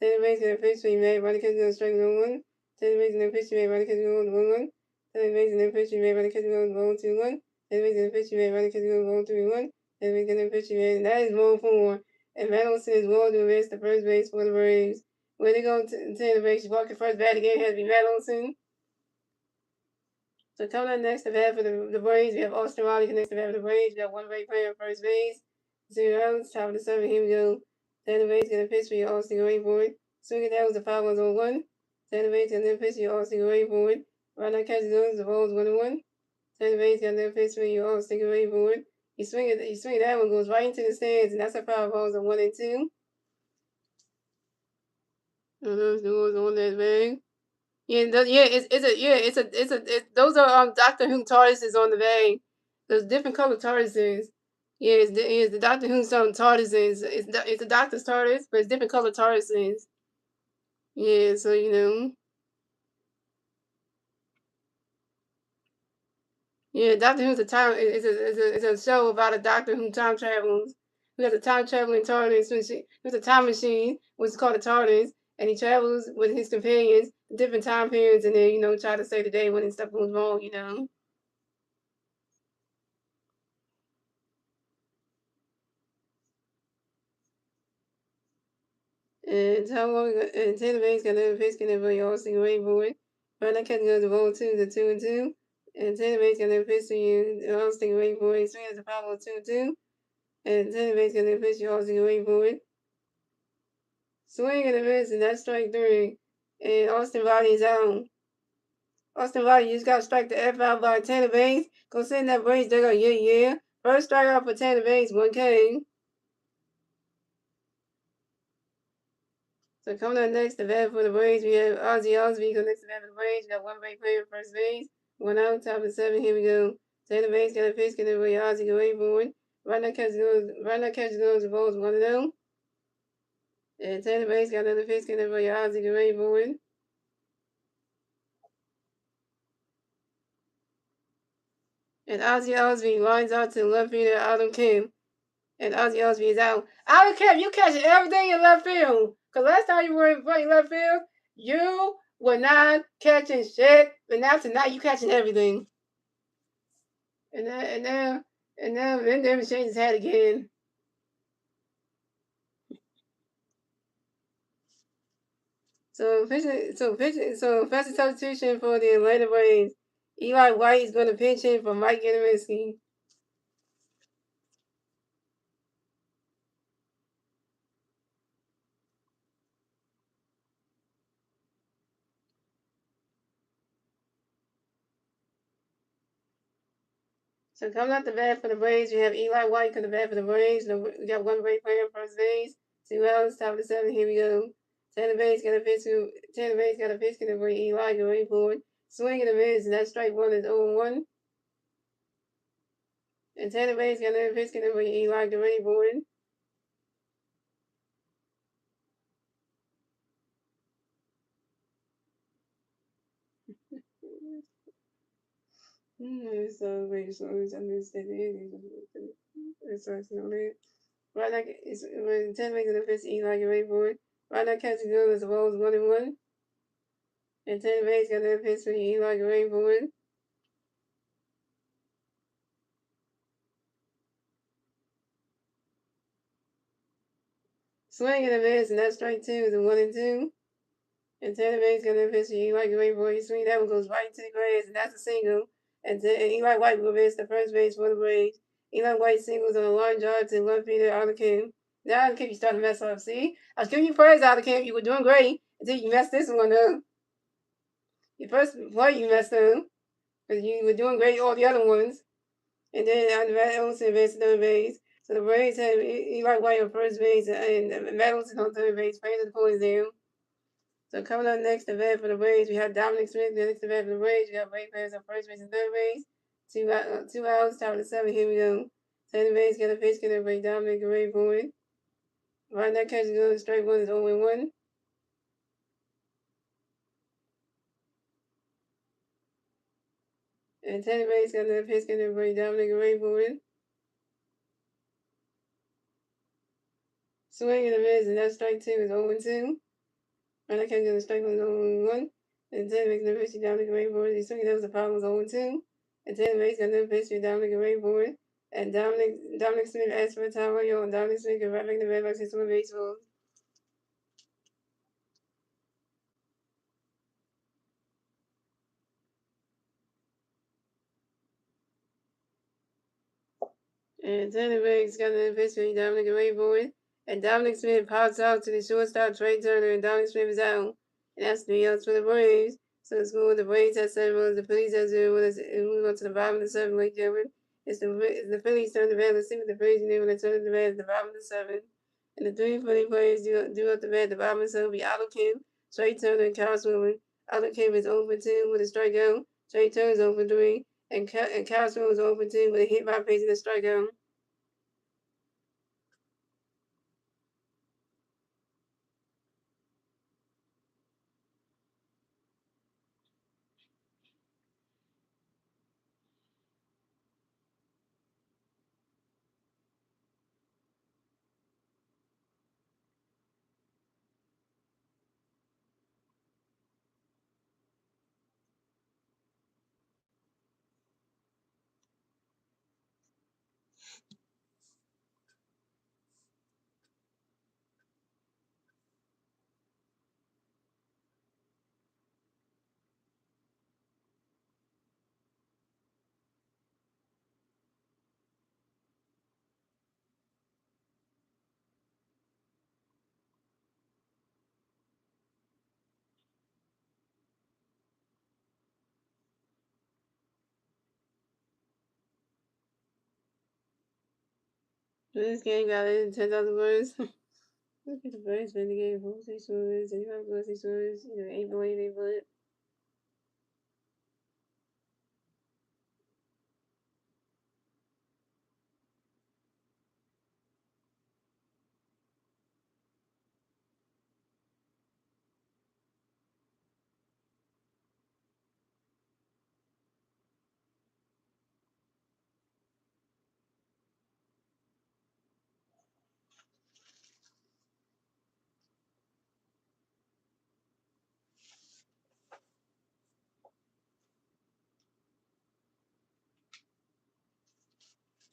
Taylor Mays gonna pitch, we made Ronnie Cook gonna strike 1-1. Taylor Mays gonna pitch, we made Ronnie Cook going 1-1. Taylor Mays gonna pitch, we made Ronnie Cook going 1-2-1. Taylor Mays gonna pitch, we made Ronnie Cook going 1-3-1. Taylor Mays gonna pitch, we made. That is 1-4. And Madison is well to miss the first base for the Braves. When they go to Taylor Mays, walking first bat again has to be Madison. So coming up next to bat for the Braves, we have Austin Riley next to bat for the Braves. We have one Ray player on first base. 0 outs, top of the 7. Here we go. Tanner Bates got a pitch for your Austin Gray board. Swinging that was a 5-1. Tanner Bates got a pitch for your Austin Gray board. Right now catches those, the ball's 1-1. Tanner Bates got a pitch for your Austin Gray board. You swing that one goes right into the stands, and that's a foul. Balls are 1-2. And those doors on that bag. Yeah, those are Doctor Who TARDISes on the bag. There's different color TARDISes. Yeah, it's the Doctor Who TARDISes. It's the Doctor's TARDIS, but it's different color TARDISes. Yeah, so you know. Yeah, Doctor Who's a time is a show about a doctor who time travels. Who has a time traveling TARDIS machine. Who's a time machine, which is called a TARDIS, and he travels with his companions different time periods, and then try to save the day when stuff goes wrong. And how long? And Taylor Bates got another pitch, and everybody all sing away board. But I can't go to roll 2 to 2-2. And Taylor Bates got another pitch to you, all sing away board. Swing as a power 2-2. And Taylor Bates got another pitch, you all sing away board. Swing and a miss, and that's strike 3. And Austin Riley's out. Austin Riley, you just got to strike the F out by Taylor Bates. Go send that Braves digger, yeah. First strike out for Taylor Bates, 1K. So coming up next, the bat for the Braves, we have Ozzy Osbourne. Go next to bat for the Braves. We got one break player first base. One out, top of 7. Here we go. Taylor Bates got a pitch, get away. Ozzy go away board. Right now catch goes, the ball's 1-0. And Taylor Bates got another pitch, get away. Ozzy go away board. And Ozzy Osbourne lines out to left fielder Adam Kim. And Ozzy Osbourne is out. Adam Kim, you catching everything in left field. Because last time you were playing left field, you were not catching shit. But now tonight, you catching everything. And now Van Damme changed his hat again. So first substitution for the Atlanta Braves. Eli White is going to pinch in for Mike Yamamoto. So coming out the bat for the Braves, you have Eli White coming the bat for the Braves. We got one great player on first base. 2 outs, top of the 7. Here we go. Tanner Bates got a pitch to bring Eli go right forward. Swing and a miss, and that strike 1 is 0-1. And Tanner Bates got another pitch to bring Eli go right forward. So wait, so it's understand it's on it. Right now, it's when 10 makes the pitch, Eli go right forward. Right now, catching good as the ball is 1-1. And Tanner Bates got another pitch for Eli go right forward. Swing and a miss, and that's strike 2 is a 1-2. And Tanner Bates got another pitch for Eli go right forward. He swing that one goes right to the grass, and that's a single. And Eli White will miss the first base for the Braves. Eli White singles on a line drive to left fielder out of camp. Now out of camp, you starting to mess up. See, I was giving you praise out of camp. You were doing great until you messed this one up. Your first play you messed up because you were doing great all the other ones. And then Matt Olson advanced to third base. So the Braves have Eli White on first base and Matt Olson on third base. Playing the points down. So coming up next to bat for the Braves, we have Dominic Smith. Next to bat for the Braves, we have Braves players on first base and third base. 2 outs, top of the 7. Here we go. Second base got a pitch, get everybody Dominic away forward. Right now, catch goes straight 1 is 0-1. And Teddy Bates got another pitch, get everybody Dominic away forward. Swing and a miss, and that strike 2 is 0-2. Right now, catch goes strike 1 is 0-1. And Teddy Bates got another pitch, Dominic away forward. He swing that was the foul was 0-2. And Teddy Bates got another pitch, Dominic away forward. And Dominic Smith asked for a time on and Dominic Smith can right back the red box and swing baseball. And Tanner Bates got another pitch for Dominic away forward. And Dominic Smith pops out to the shortstop Trey Turner, and Dominic Smith is out. And that's 3 outs for the Braves. So the score, the Braves have 7 runs, the Phillies have 0 runs, and moving on to the bottom of the 7th, ladies and gentlemen. It's the Phillies turn the bat. Let's see what the Braves can do when they turn the bat at the bottom of the 7th. And the 3 Philly players do up the bat at the bottom of the 7th will be Otto Kim, Trey Turner, and Kyle Swilling. Otto Kim is 0 for 2 with a strikeout. Trey Turner is 0 for 3. And Kyle Swilling is 0 for 2 with a hit by pitch and a strikeout. This game got in 10,000 words. Look at the Braves win the game. Jose Suarez, 85 Jose Suarez, 8 million, 8 million.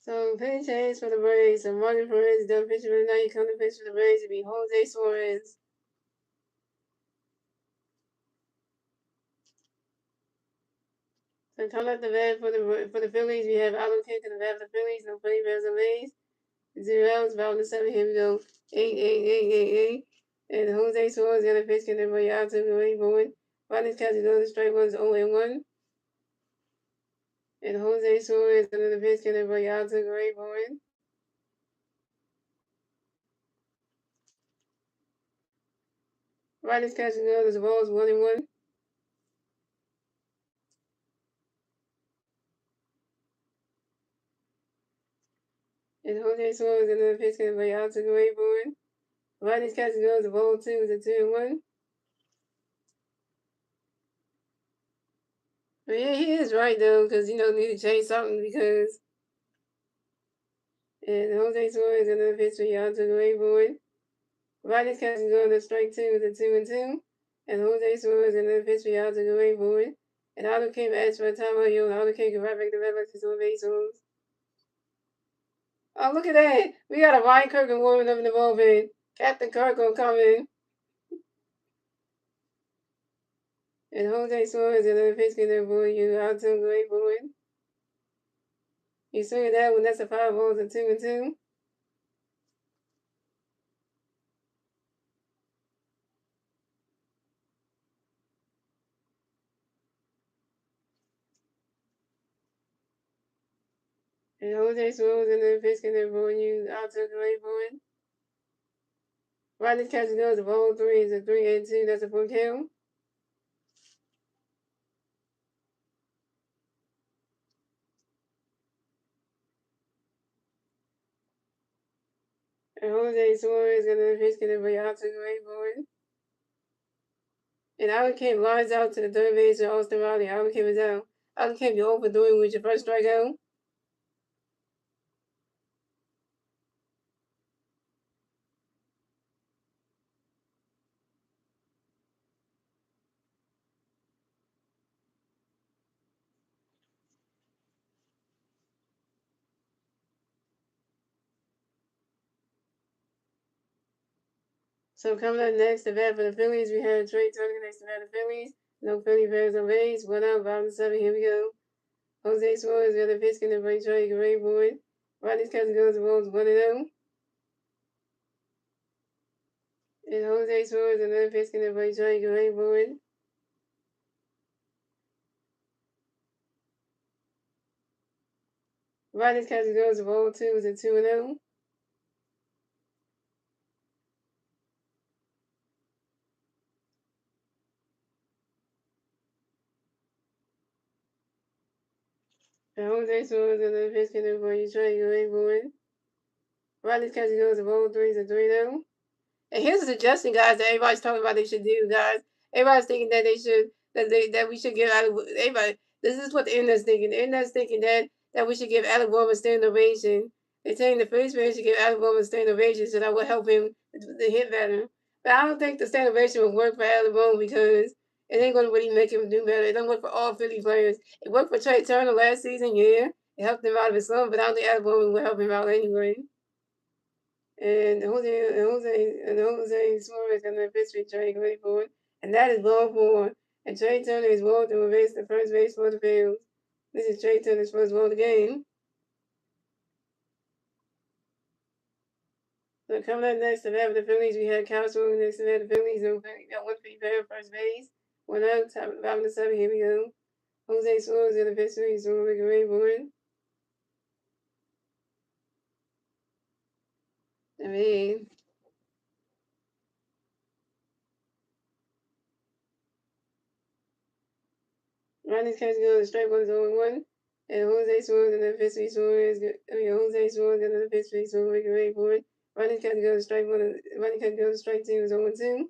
So, pitch chase for the Braves. And Martin Perez done pitching for the night. Come to pitch for the Braves. It'll be Jose Suarez. So, coming up the bat for the Phillies, we have Allen Kick in the bat for the Phillies. No Philly Bears and Rays. 0 outs, bottom of the 7. Here we go. 8. And Jose Suarez got a pitch. Can everybody out to the way going? Ronnie's catching on the strike was 0-1. And Jose Suarez got another pitch. Can everybody out to the way going? Ronnie's catching on the ball is 1-1. And Jose Suarez got another pitch. Can everybody out to the way going? Ronnie's catching on the ball 2 is a 2-1. But yeah, he is right though, because need to change something because and Jose Suarez got another pitch for y'all to the way board. Ronnie's catching on the strike 2 is a 2-2. And Jose Suarez got another pitch for y'all to the way board. And Otto came asked for a timeout, Otto came right back to red like his own base homes. Oh, look at that. We got a Ryan Kirk warming up in the bullpen. Captain Kirk gonna come in. And Jose Suarez got another pitch for you out to the way board. You swing that one, that's a 5 balls, a 2-2. And Jose Suarez and the pitch for you out to the way board. Ronnie's catching goes, the ball 3 is a 3-2, that's a full count. And Jose Suarez got another pitch out to the way board. And Allen Kemp lines out to the third base of Austin Riley. Allen Kemp is out. Allen Kemp, you're over doing with your first strikeout. So coming up next, the bat for the Phillies, we have Trey Turner next to bat the Phillies. No Philly Bears or Rays. 1 out, bottom of 7. Here we go. Jose Suarez got a pitch for Trey Gray board. Ronnie's catching goes the balls 1-0. And Jose Suarez, another pitch going to play Joey Gray. Riders catches goes to ball 2 is a 2-0. And Jose Suarez, another pitch going to play Joey Gray. Riders catches goes to ball 3 is a 3-0. And here's a suggestion, guys, that everybody's talking about they should do, guys. Everybody's thinking that that we should give everybody. This is what the internet's thinking. The internet's thinking that we should give Alabama a standing ovation. They're saying the Phillies fans should give Alabama a standing ovation so that will help him to hit better. But I don't think the standing ovation will work for Alabama because it ain't going to really make him do better. It don't work for all Philly players. It worked for Trey Turner last season, yeah. It helped him out of his slump, but I don't think Alabama will help him out anyway. And Jose Suarez got an pitch Trey Gray for it. And that is ball 4. And Trey Turner is ball to base the first base for the Phillies. This is Trey Turner's first ball of the game. So coming up next to that with the Phillies, we had Cal Swing next to that. The Phillies got one free player first base. 1 out, top of the 7. Here we go. Jose Suarez got a pitch to him, so we can wait for it. I mean, Ronnie's catch goes straight 1-0-1. And Jose Suarez and the pitch to Suarez. Jose Suarez and the pitch to so we can wait for it. Ronnie catch goes straight 1. Ronnie catch goes straight 2 is 0-2.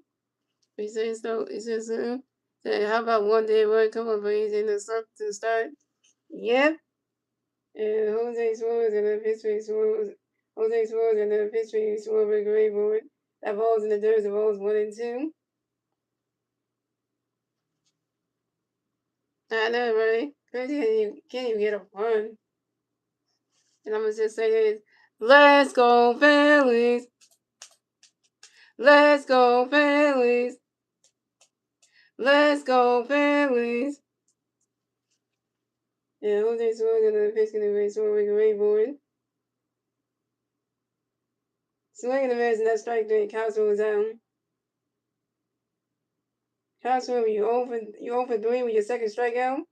He says so. He says so. How about one day run? Come on, please. In the slump to start. Yep. And Jose Suarez and the pitch to Suarez. Jose Suarez and the pitch to Suarez with a great board. That ball's in the dirt. The ball's 1-2. I know, right? Can't even get a run. And I'm gonna just say this. Let's go, Phillies. Let's go, Phillies. Let's go, Phillies. Yeah, Jose Suarez and the pitch to the Suarez with a great board. Swinging the miss and that strike three. Castro was down. Castro, you over 3 with your second strikeout.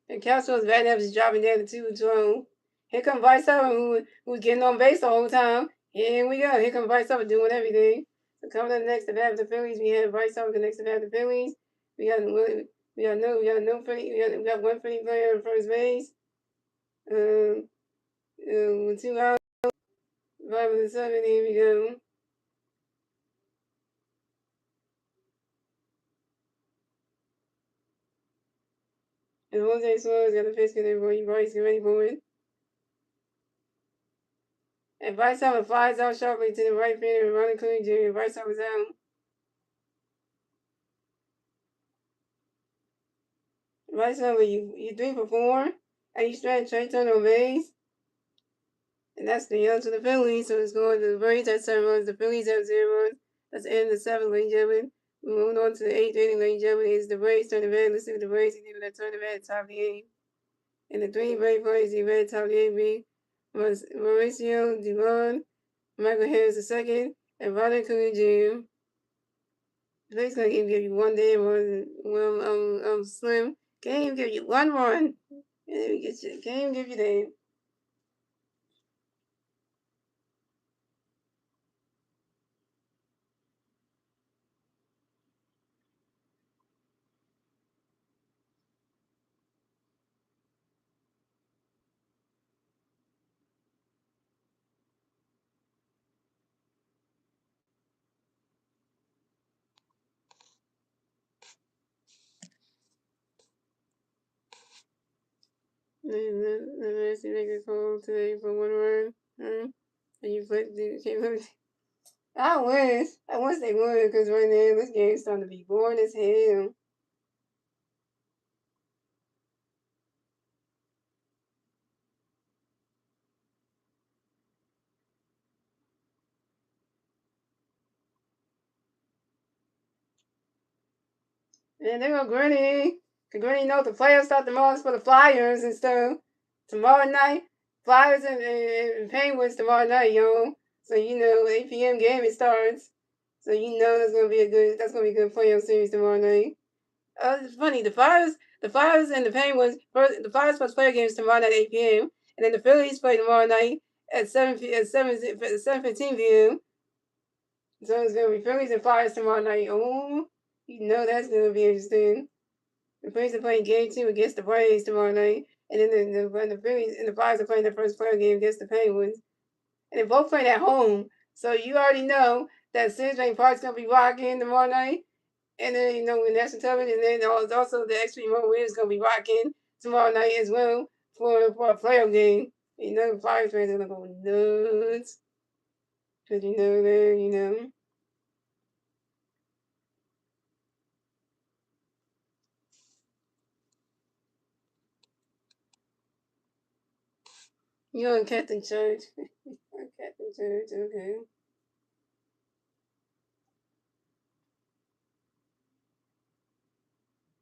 And Castro's batting average is dropping down to 2-12. Here comes Vice who was getting on base the whole time. Here we go. Here comes Vice doing everything. So coming up next to bat with the Phillies, we have Vice next to bat with the Phillies. We got one Philly player on first base. 2 out, 5-7. Here we go. And Jose Suarez got the pitch because Bryce get ready for it. And Bryce flies out sharply to the right fielder and Ronnie Cooley Jr. Bryce was out. Bryce you 3 for 4, and you strike Trey Turner on base. And that's the yell to the Phillies. So it's going to the Braves at 7 runs. The Phillies have 0 runs. That's the end of the 7th, ladies and gentlemen. We're moving on to the 8th inning, ladies and gentlemen. It's the Braves turn the bad. Let's see what the Braves can do with that turn the bad at the top of the 8th. And the 3 Braves players he read top of the 8th being Mauricio Dubon, Michael Harris II, and Ronnie Cooley Jr. The Braves gonna give you 1 day run, Slim. Can't even give you 1 run. Can't even give you that. The Reds make a call today for 1 run. And you put the I wish they would, because right now this game's starting to be boring as hell. And there go Granny. Cause Granny knows the playoffs start tomorrow for the Flyers and stuff. Tomorrow night, Flyers and Penguins tomorrow night, yo. So 8 p.m. game it starts. So that's gonna be a good playoff series tomorrow night. It's funny. The Flyers and the Penguins. First, the Flyers first playoff games tomorrow night at 8 p.m. and then the Phillies play tomorrow night at 7:15 p.m. So it's gonna be Phillies and Flyers tomorrow night. Oh, that's gonna be interesting. The Phillies are playing Game 2 against the Braves tomorrow night, and then the Phillies and the Flyers are playing their first playoff game against the Penguins, and they're both playing at home. So you already know that Citizens Park's gonna be rocking tomorrow night, and then with national television, and then also the Extreme Home Win is gonna be rocking tomorrow night as well for a playoff game. The Flyers fans are gonna go nuts because you're on Captain Church. Captain Church, okay.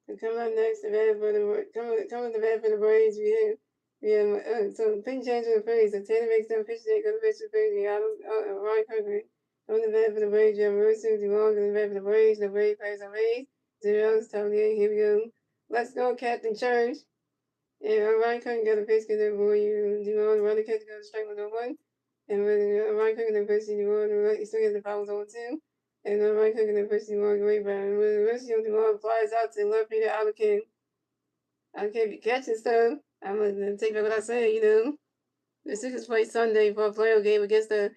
So coming up next, the bat for the coming the bat for the Braves, so pitching change for the Phillies. So Tanner makes them pitch today. Go to pitch for the Phillies. Ryan Kirkland. Coming the bat for the Braves, you have Marissa DeWong. Coming the bat for the Braves. The Braves players are raised. Zeros, Tom Gay. Here we go. Let's go, Captain Church. And Ryan Kirkland got a pitch because they're for you. DeWong, run the catch, go to strike with no one. And Ryan Kirkland, the pitch, DeWong, he still gets the fouls on two. And then Ryan Cook and the first one great and when the rest of the one flies out to left Peter I can't be catching stuff. I'm gonna take back what I said, The Sixers play Sunday for a playoff game against the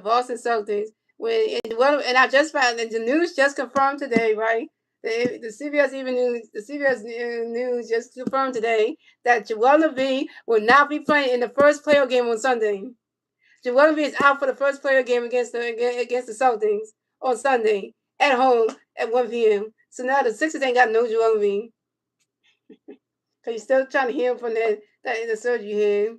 Boston Celtics. And I just found that the news just confirmed today, right? The CBS News just confirmed today that Joel Embiid will not be playing in the first playoff game on Sunday. Joel Embiid is out for the first player game against the Celtics on Sunday at home at 1 p.m. So now the Sixers ain't got no Joel Embiid because he's still trying to heal from that the surgery he had.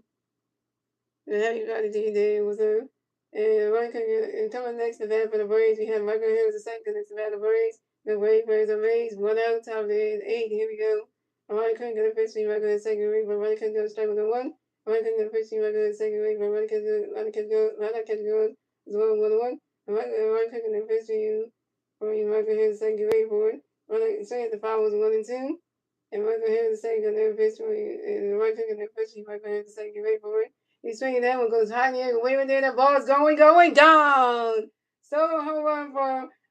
And everybody did there was a and coming next to that for the Braves, we have Michael Harris the second next to that the Braves. The Braves are raised 1 out top of the 8. Here we go. Ryan couldn't get a pitch, Michael the second week, but Ryan couldn't get a strike with a 1. Ryan couldn't get a pitch, Michael the second week, but Ryan couldn't go as well with a 1. Ryan couldn't get a pitch to you for you, Michael Harris the second week for it. Ryan saying the foul was 1 and 2. And Michael Harris the second get a pitch for you, and Ryan couldn't get a pitch, Michael Harris the second week for it. He's swinging that one goes high in the air, way in there. The ball is going down. So home run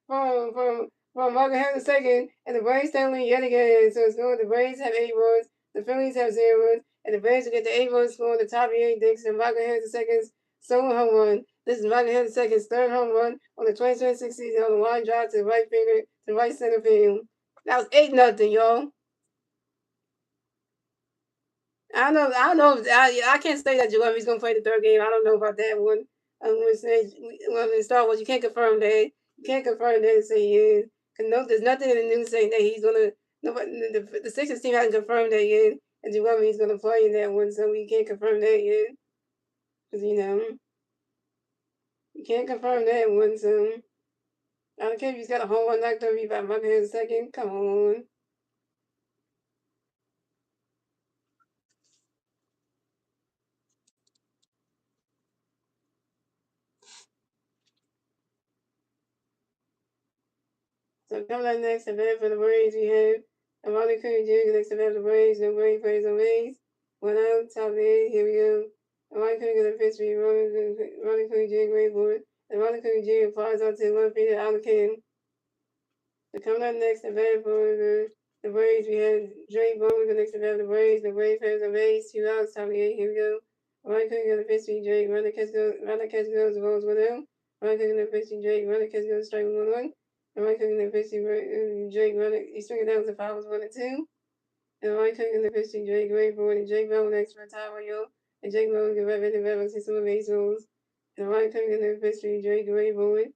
from Michael Harris second, and the Braves stand yet again. So it's going. The Braves have 8 runs, the Phillies have 0 runs, and the Braves will get the 8 runs score on the top of the 8 dicks. And Michael Harris second's solo home run. This is Michael Harris second's 3rd home run on the 2026 season on the line drive to the right center field. That was 8-0, y'all. I don't know. I can't say that Jacoby's gonna play the 3rd game. I don't know about that one. I'm gonna say, in Star Wars, you can't confirm that. You can't confirm that and say he is. Cause there's nothing in the news saying that he's gonna. Nobody, the Sixers team hasn't confirmed that yet, and Jacoby's gonna play in that one, so we can't confirm that yet. Cause you can't confirm that one. So I don't care if he's got a home run knocked over you by Michael Harris second. Come on. So coming up next, the bat for the Braves, we have Amani Curry Jr. next to bat for the Braves. No Braves plays on base. 1 out, top of the 8. Here we go. Amani Curry gonna pitch for Ronnie Curry Jr. great board. And Ronnie Curry Jr. flies out to 1 feet out of can. So coming up next, the bat for the Braves, we have Drake Bowman next to bat for the Braves. The Braves plays on base. 2 outs, top of the 8. Here we go. Amani Curry gonna pitch for Drake. Run the catch goes, the ball's 1 out. Amani Curry gonna pitch for Drake. Run the catch goes, strike 1-1. Ryan Cook in the pitch, Drake running. He's swinging down the fouls 1 and 2. And Ryan Cook in the pitch, Drake great forward, and Jake Bell next for time on yo. And Jake Bell can rep it and rep us some base rules. And Ryan Cook in the pitch, Drake great forward.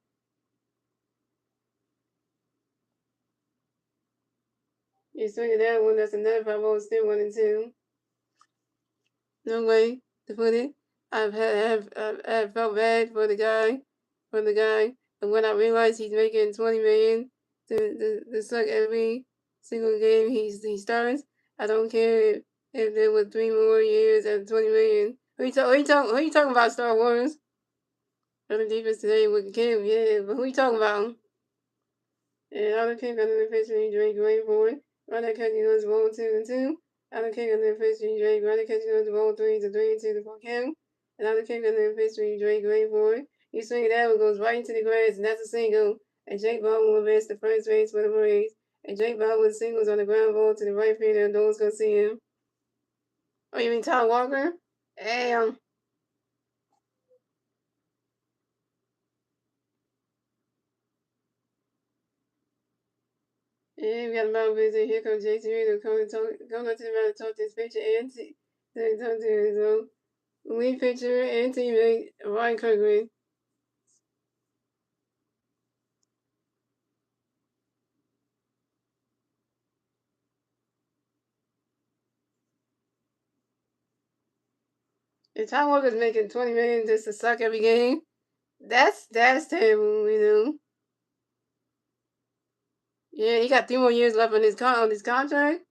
He's swinging down one. That's another foul ball, still 1 and 2. No way to put it. I've felt bad for the guy, and when I realized he's making $20 million to suck every single game he starts, I don't care if there was 3 more years at $20 million. Who you talking about, Star Wars? Other defense today with Kim, yeah. But who you talking about? And Allen King under the pitch and Drake going for it. Running catching on the ball 2-2. Allen King under the pitch and Drake running catching on the ball 3-3 to the Kim. And Allen King under the pitch and Drake going for it. He swinging that one goes right into the grass and that's a single. And Jake Ball will advance the first base for the Braves. And Jake Ball with singles on the ground ball to the right fielder and no one's gonna see him. Oh, you mean Tom Walker? Damn. And we got a lot of visit. Here comes Jason Reed coming up to the mound to talk to his pitcher and to talk to his lead pitcher and teammate Ryan Kirkland. If Tom Walker's making $20 million just to suck every game, that's terrible, you know. Yeah, he got 3 more years left on his contract.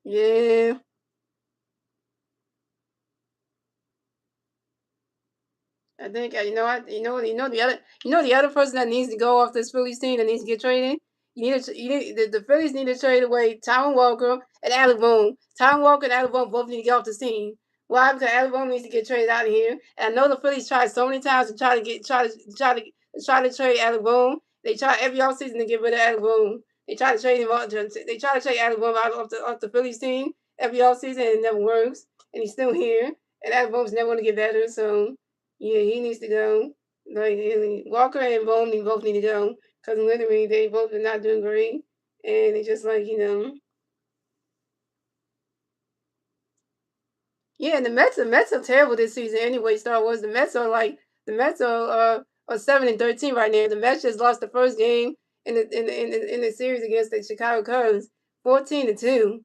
Yeah. I think the other person that needs to go off this Phillies team that needs to get traded. The Phillies need to trade away Tom Walker and Alec Bohm. Tom Walker and Alec Bohm both need to get off this team. Why? Because Alec Bohm needs to get traded out of here. And I know the Phillies tried so many times to try to trade Alec Bohm. They try every offseason to get rid of Alec Bohm. They try to trade him out. They try to trade Alec Bohm out off the Phillies team every offseason, and it never works. And he's still here. And Alec Bohm's never going to get better. So yeah, he needs to go. Like Walker and Bowman both need to go because literally they both are not doing great, and it's just like yeah. And the Mets are terrible this season anyway. Star Wars. The Mets are 7-13 right now. The Mets just lost the first game in the series against the Chicago Cubs, 14-2.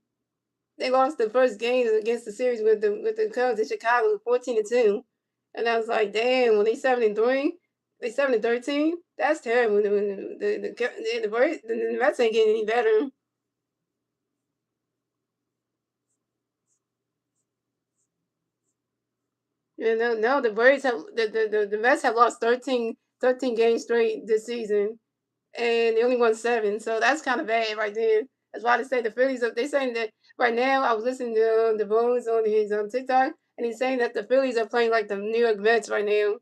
They lost the first game against the series with the Cubs in Chicago, 14-2. And I was like, damn, when they 7-3, they 7-13. That's terrible. The Mets ain't getting any better. No, the Mets have lost 13 games straight this season, and they only won 7. So that's kind of bad right there. That's why they say the Phillies. They saying that right now. I was listening to the Bones on his TikTok, and he's saying that the Phillies are playing like the New York Mets right now.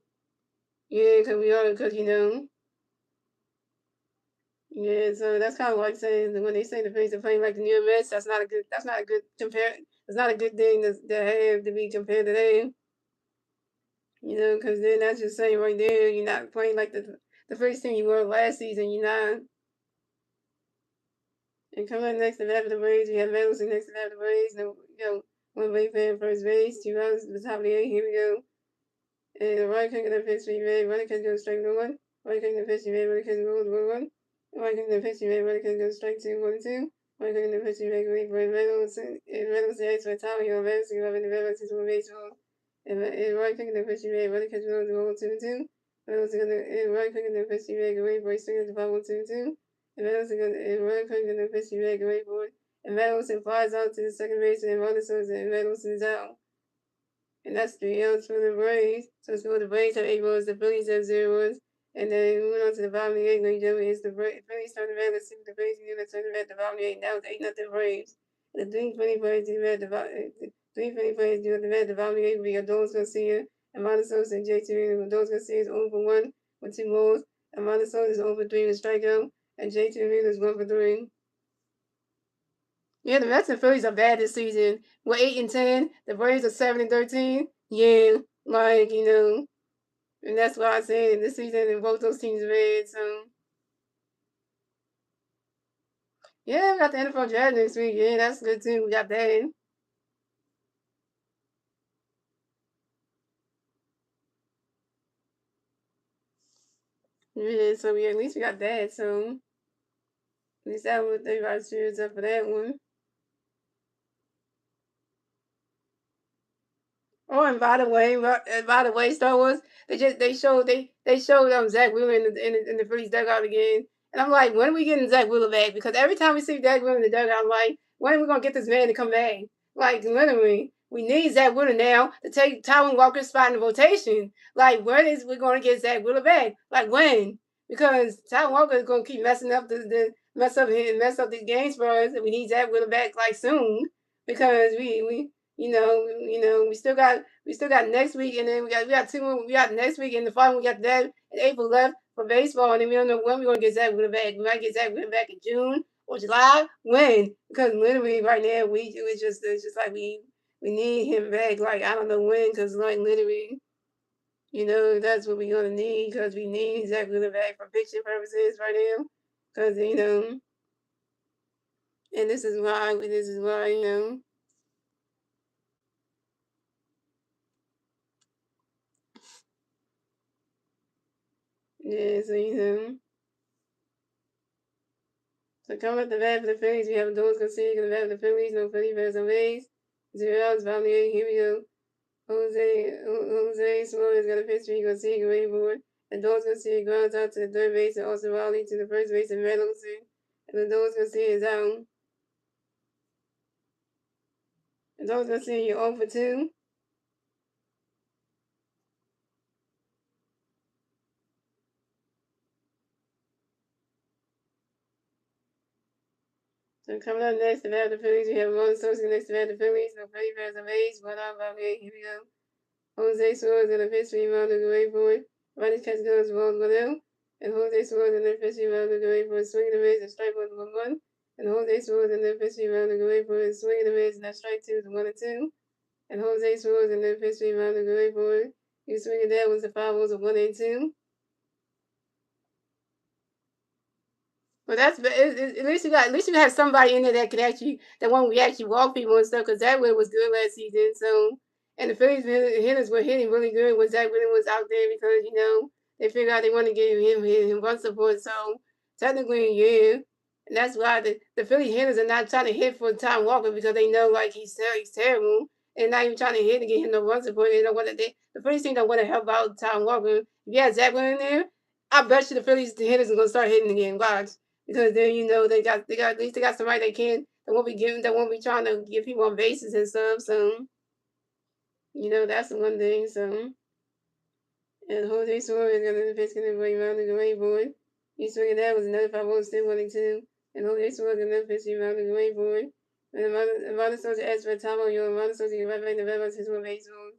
Yeah, because yeah, so that's kind of like saying that when they say the Phillies are playing like the New York Mets, that's not a good compare. It's not a good thing to have to be compared to them. Because then that's just saying right there, you're not playing like the first team you were last season. You're not. And coming up next to that for the Braves, we have Meadows next to that for the Braves. One way fan first base, 2 runs to the top of the 8. Here we go. And the right kick of the pitch, we made. Right kick goes strike 1. Right kick of the pitch, we made. Right kick goes 1-1. Right kick of the pitch, we made. Right kick goes strike 2-1-2. Right kick of the pitch, we made. Reynolds and the for Tommy on Reynolds, you have in the Reynolds is one baseball. And right kick of the pitch, we made. Right kick goes 1-2-2. Reynolds is going to right kick of the pitch, we made. Away for a swing at the 5-1-2-2. And Reynolds is going to right kick of the pitch, we made. Away for it. And Reynolds flies out to the second base and Reynolds is out. And that's 3 outs for the Braves. So it's for the Braves have 8 runs, the Phillies have 0 runs. And then we went on to the bottom of the 8th, ladies and gentlemen. It's the Phillies turning red. Let's see what the Braves do. Let's turn red at the bottom of the 8th. Now it's 8-0 Braves. And the 3 Braves do red at the bottom. The 3 Braves do red at the bottom of the 8th. We got Dolan Garcia and Montesos and JT. Dolan Garcia is 0 for 1 with 2 balls. And Montesos is 0 for 3 with strikeout. And JT is 1 for 3. Yeah, the Mets and Phillies are bad this season. We're 8-10. The Braves are 7-13. Yeah, and that's why I said this season and both those teams are bad. So yeah, we got the NFL draft next week. Yeah, that's good too. We got that. Yeah, so at least we got that. So at least that would everybody cheers up for that one. Oh, and by the way, Star Wars, they showed Zach Wheeler in the Phillies dugout again, and I'm like, when are we getting Zach Wheeler back? Because every time we see Zach Wheeler in the dugout, I'm like, when are we gonna get this man to come back? Like literally, We need Zach Wheeler now to take Taiwan Walker's spot in the rotation. Like, when is we going to get Zach Wheeler back? Like, when? Because Taiwan Walker is going to keep messing up mess up these games for us. And we need Zach Wheeler back like soon because we we still got next week, and then we got 2 more. We got next week and the following we got that in April left for baseball, and then we don't know when we're going to get Zach Wheeler back. We might get Zach Wheeler back in June or July. When? Because literally right now it's just like we need him back. Like, I don't know when, because like literally, that's what we're gonna need, because we need Zach Wheeler back for pitching purposes right now. Because and this is why yeah. So coming up the bat for the Phillies, we have Doris Garcia going to bat for the Phillies. No Phillies VS Atlanta. 0 outs, Valier. Here we go. Jose Suarez got a pitch. He goes see away board. And Doris Garcia grounds out to the third base, and also Raleigh to the first base, and Reynolds. And the Doris Garcia is out. And Doris Garcia, you're 0 for 2. So coming up next, the bat of the Phillies, we have Ron Sosa next to bat of the Phillies. No Philly fans of A's. 1 out, Valier. Here we go. Jose Suarez got a pitch. Rebound of the way board. Ronnie catch goes balls 1-0. And Jose Suarez and the pitch. Rebound of the way board. Swinging the miss and strike 1-1. And Jose Suarez and the pitch. Rebound of the way board. Swinging the miss and that strike 2 is 1-2. And Jose Suarez and the pitch. Rebound of the way board. You swinging that was the 5 balls of 1-2. Well, at least you have somebody in there that can actually we actually walk people and stuff, because Zach Wheeler was good last season. So, and the Phillies hitters were hitting really good when Zach Wheeler was out there, because they figured out they want to give him run support. So technically, yeah, and that's why the Philly hitters are not trying to hit for Tom Walker, because they know like he's terrible, and not even trying to hit to get him no run support. They don't want to. The Phillies team don't want to help out Tom Walker. If you have Zach Wheeler in there, I bet you the Phillies hitters are gonna start hitting again. Watch. Because then they got at least they got somebody that won't be trying to give people on bases and stuff. So that's the one thing. So, and Jose Suarez got another pitch going way around the way board. He swinging that was another 5-0 still 1-2. And Jose Suarez got another pitch around the way board. And Amanda Sosa asked for time on your Amanda Sosa right back in the back his one base on.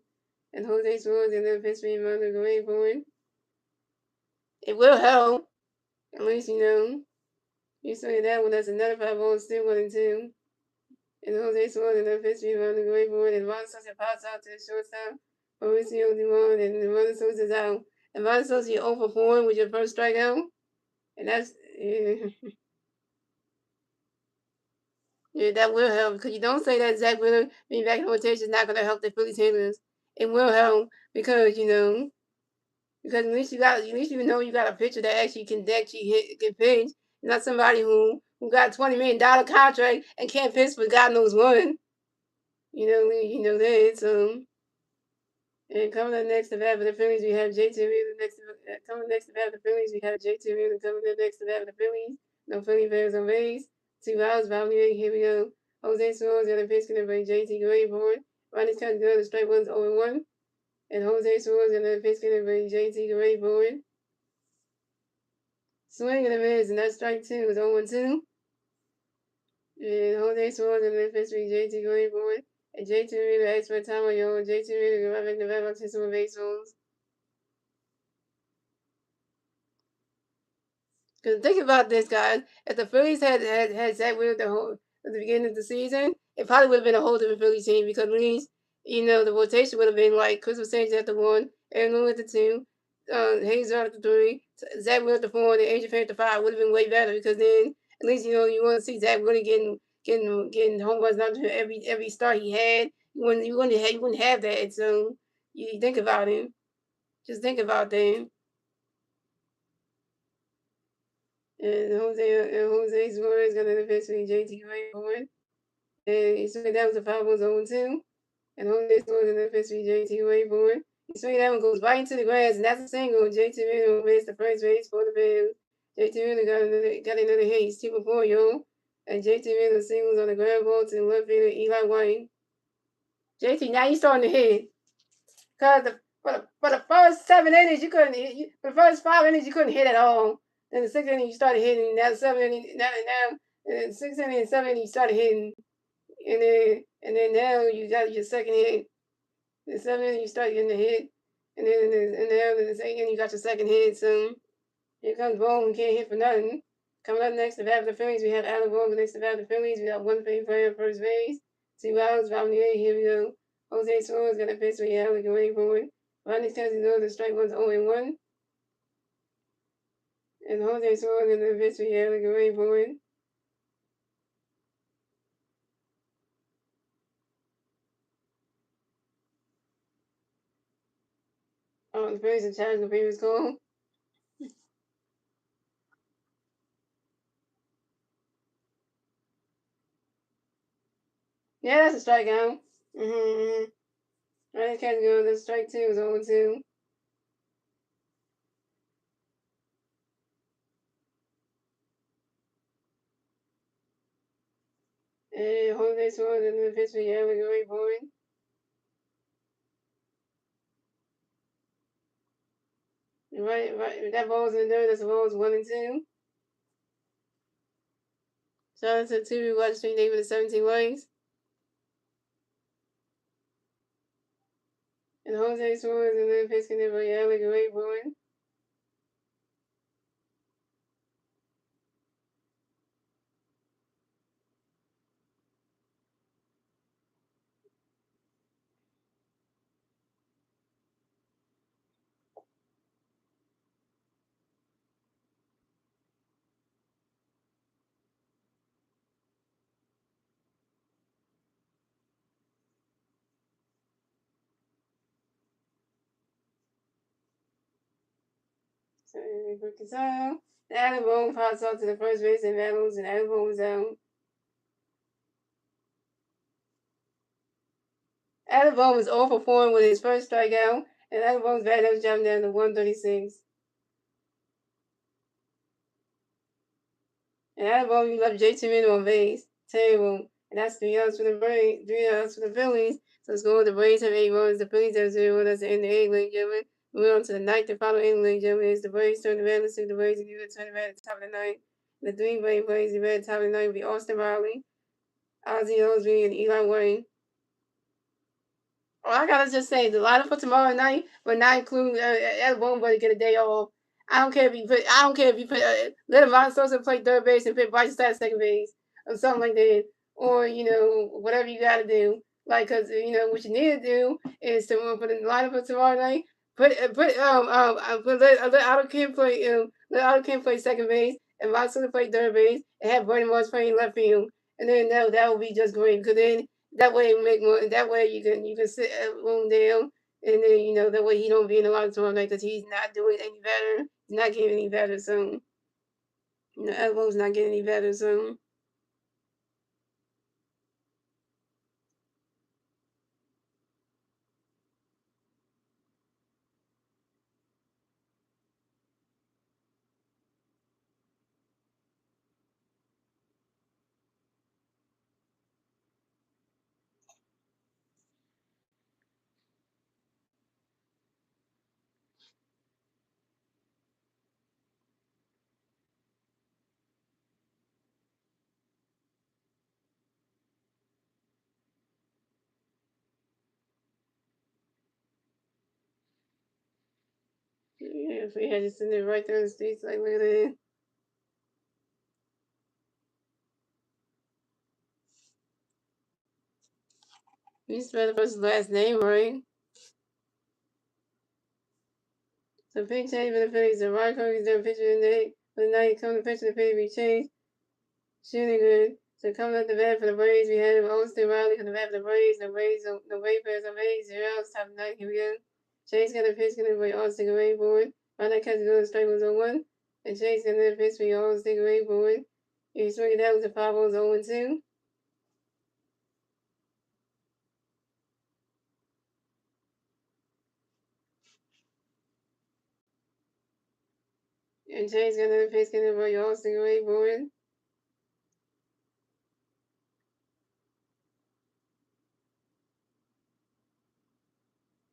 And Jose Suarez got another pitch around the way board. It will help. At least you swinging that one. That's another 5-0 still 1-2. And Jose Suarez and their pitch around the great board, and Ron Sosa pops out to the shortstop. Mauricio Dumont, and Ron Sosa's out. And Ron Sosa, you're 0 for 4 with your first strikeout. And that's, yeah, that will help. Because you don't say that Zach Wheeler being back in rotation is not going to help the Phillies hitters. It will help because, because at least you got a pitcher that actually can can pitch. Not somebody who got $20 million contract and can't pitch for God knows what. That. So, and coming up next to bat for the Phillies, we have JT Realmuto coming next to bat for the Phillies, we have JT Realmuto coming up next to bat for the Phillies. No Philly fans on base. 2 outs, Valier, here we go. Jose Suarez got a pitch going to bring JT Gray board. Ronnie's cut good, the strike one's 0-1. And Jose Suarez got a pitch going to bring JT Gray board. Swing and a miss, and that strike 2 is 0-2. And Jose Suarez got a pitch bring JT Gray board. And JT Realmuto asked for time on your JT Realmuto right back the back to some base holes. Because think about this, guys. If the Phillies had Zach Wheeler at the beginning of the season, it probably would have been a whole different Phillies team, because at least the rotation would have been like Chris Sanchez at the 1, Aaron Nola at the 2, Hayes at the 3, Zach Wheeler at the 4, and Adrian Payne at the 5 would have been way better, because then at least you want to see Zach Wheeler getting home runs out to every start he had. You wouldn't have that. So you think about it. Just think about that. And Jose Suarez got an eventually JT Gray board. And he swung that was a 5-1-0-2. And Jose Suarez got an eventually JT Gray board. He swung that one goes right into the grass, and that's a single. JT Gray makes the first base for the Braves. JT Gray got another hit. He's 2 for 4, yo. And JT Gray singles on the ground ball to the left fielder Eli White. JT, now you starting to hit. Cause for the first 7 innings you couldn't hit. For the first 5 innings you couldn't hit at all. Then the 6th inning you started hitting. Now the 7th inning, now and the 6th inning and 7th inning you started hitting. And then now you got your second hit. The 7th inning you started getting the hit. And now in the 8th inning you got your second hit. So here comes Bohm, who can't hit for nothing. Coming up next to bat for the Phillies, we have Adam Bohm next to bat for the Phillies. We got one player at first base. 2 outs, bottom of the 8th. Here we go. Jose Suarez got a pitch, so yeah, we can wait for it. Ronnie Stanton goes, the strike was 0-1. And Jose Suarez got a pitch, so yeah, we can wait for it. The Phillies are charging the previous call. Yeah, that's a strikeout. Mm-hmm. Ronnie Stanton goes, the strike 2 is 0-2. And Jose Suarez got a pitch, so yeah, we can wait for it. Right. That ball's in there. That's the ball's 1-2. Shout out to two watch stream day with the 17 likes. And Jose Suarez and then Piskin and Royale can wait for it. So we put Casal. Adam Bone pops up to the first base and battles, and Adam Bone was out. Adam Bone was 0 for 4 with his first strikeout, and Adam Bone's batting was jumping down to 136. And Adam Bone, you left JT Minute on base. Terrible. And that's 3 outs for the Braves, 3 outs for the Phillies. So it's going the Braves have 8 runs, the Phillies have 0. That's the end of the 8th, ladies and gentlemen. Moving on to the 9th and final inning, ladies and gentlemen. It's the Braves turn the bat. Let's see the Braves again. Turn the bat at the top of the 9th. The 3 Braves plays the bat at the top of the 9th will be Austin Riley, Ozzie Osbourne, and Eli Wayne. Oh, I gotta just say, the lineup for tomorrow night will not include everyone get a day off. I don't care if you put. I don't care if you put. Let Ron Sosa play third base and put Bryce Stott second base or something like that, or whatever you gotta do. Like, cause what you need to do is to put in the lineup for tomorrow night. Let Otto Kim play. Let Otto Kim play second base and Ron Sosa play third base and have Brandon Moss playing left field, and then that would be just great. Cause then that way make more. That way you can sit room down, and then that way he don't be in a lot of time because he's not doing any better. He's not getting any better. So elbow's not getting any better. So yeah, if we had just sitting there right there in the streets, like look at that. You spell the person's last name right. So pick change for the Phillies. The Ron Cody's their pitcher in for the night. Come to pitch the Phillies be changed. Shooting good. So coming up the bat for the Braves, we had Austin Riley on the bat for the Braves. The Braves players are Braves. 0 outs, top of the 9th. Here we go. Chase got a pitch, gonna be Austin away for it. Ron that catch the strike was 0-1. And Chase got another pitch for Austin away for it. He swung it out with the 5 balls 0-2. And Chase got another pitch, gonna be Austin away for it.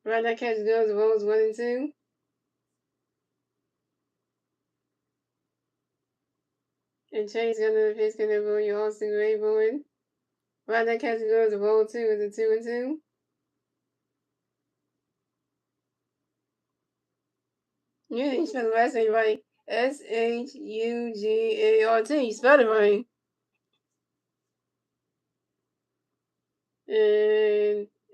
Right now, catch goes the Bulls 1-2. And Chase gonna face gonna go your Austin Gray Bowen. Right now, catch goes the Bulls 2 is a 2-2. You didn't spell the last name right. Shugart. You spelled it right.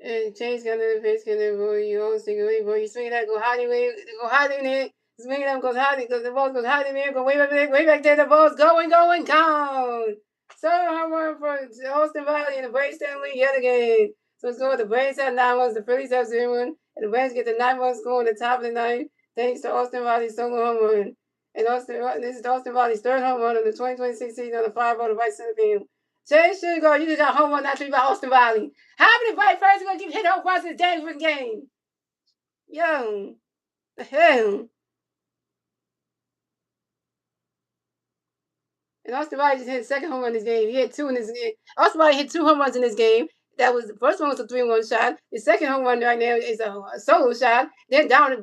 And Chase got another face got another boy. You always think away, boy. You swing that, go hide in there. Swing it up, goes hiding, because the ball goes hiding there, go way back there. The ball's going, gone. So home run for Austin Valley and the Braves stand lead yet again. So it's going. The Braves have 9 runs, the Phillies have 0-1, and the Braves get the 9 runs score in the top of the ninth, thanks to Austin Valley's solo home run. And this is Austin Valley's third home run of the 2026 season on the 5 on the right center field. Jay Sugar, you just got home run not to be by Austin Valley. How many right first are gonna keep hitting home runs in this damn game? Yo, the hell. And Austin Valley just hit his second home run in this game. He hit 2 in this game. Austin Valley hit 2 home runs in this game. That was the first one was a 3-1 shot. The second home run right now is a solo shot. Then Dominic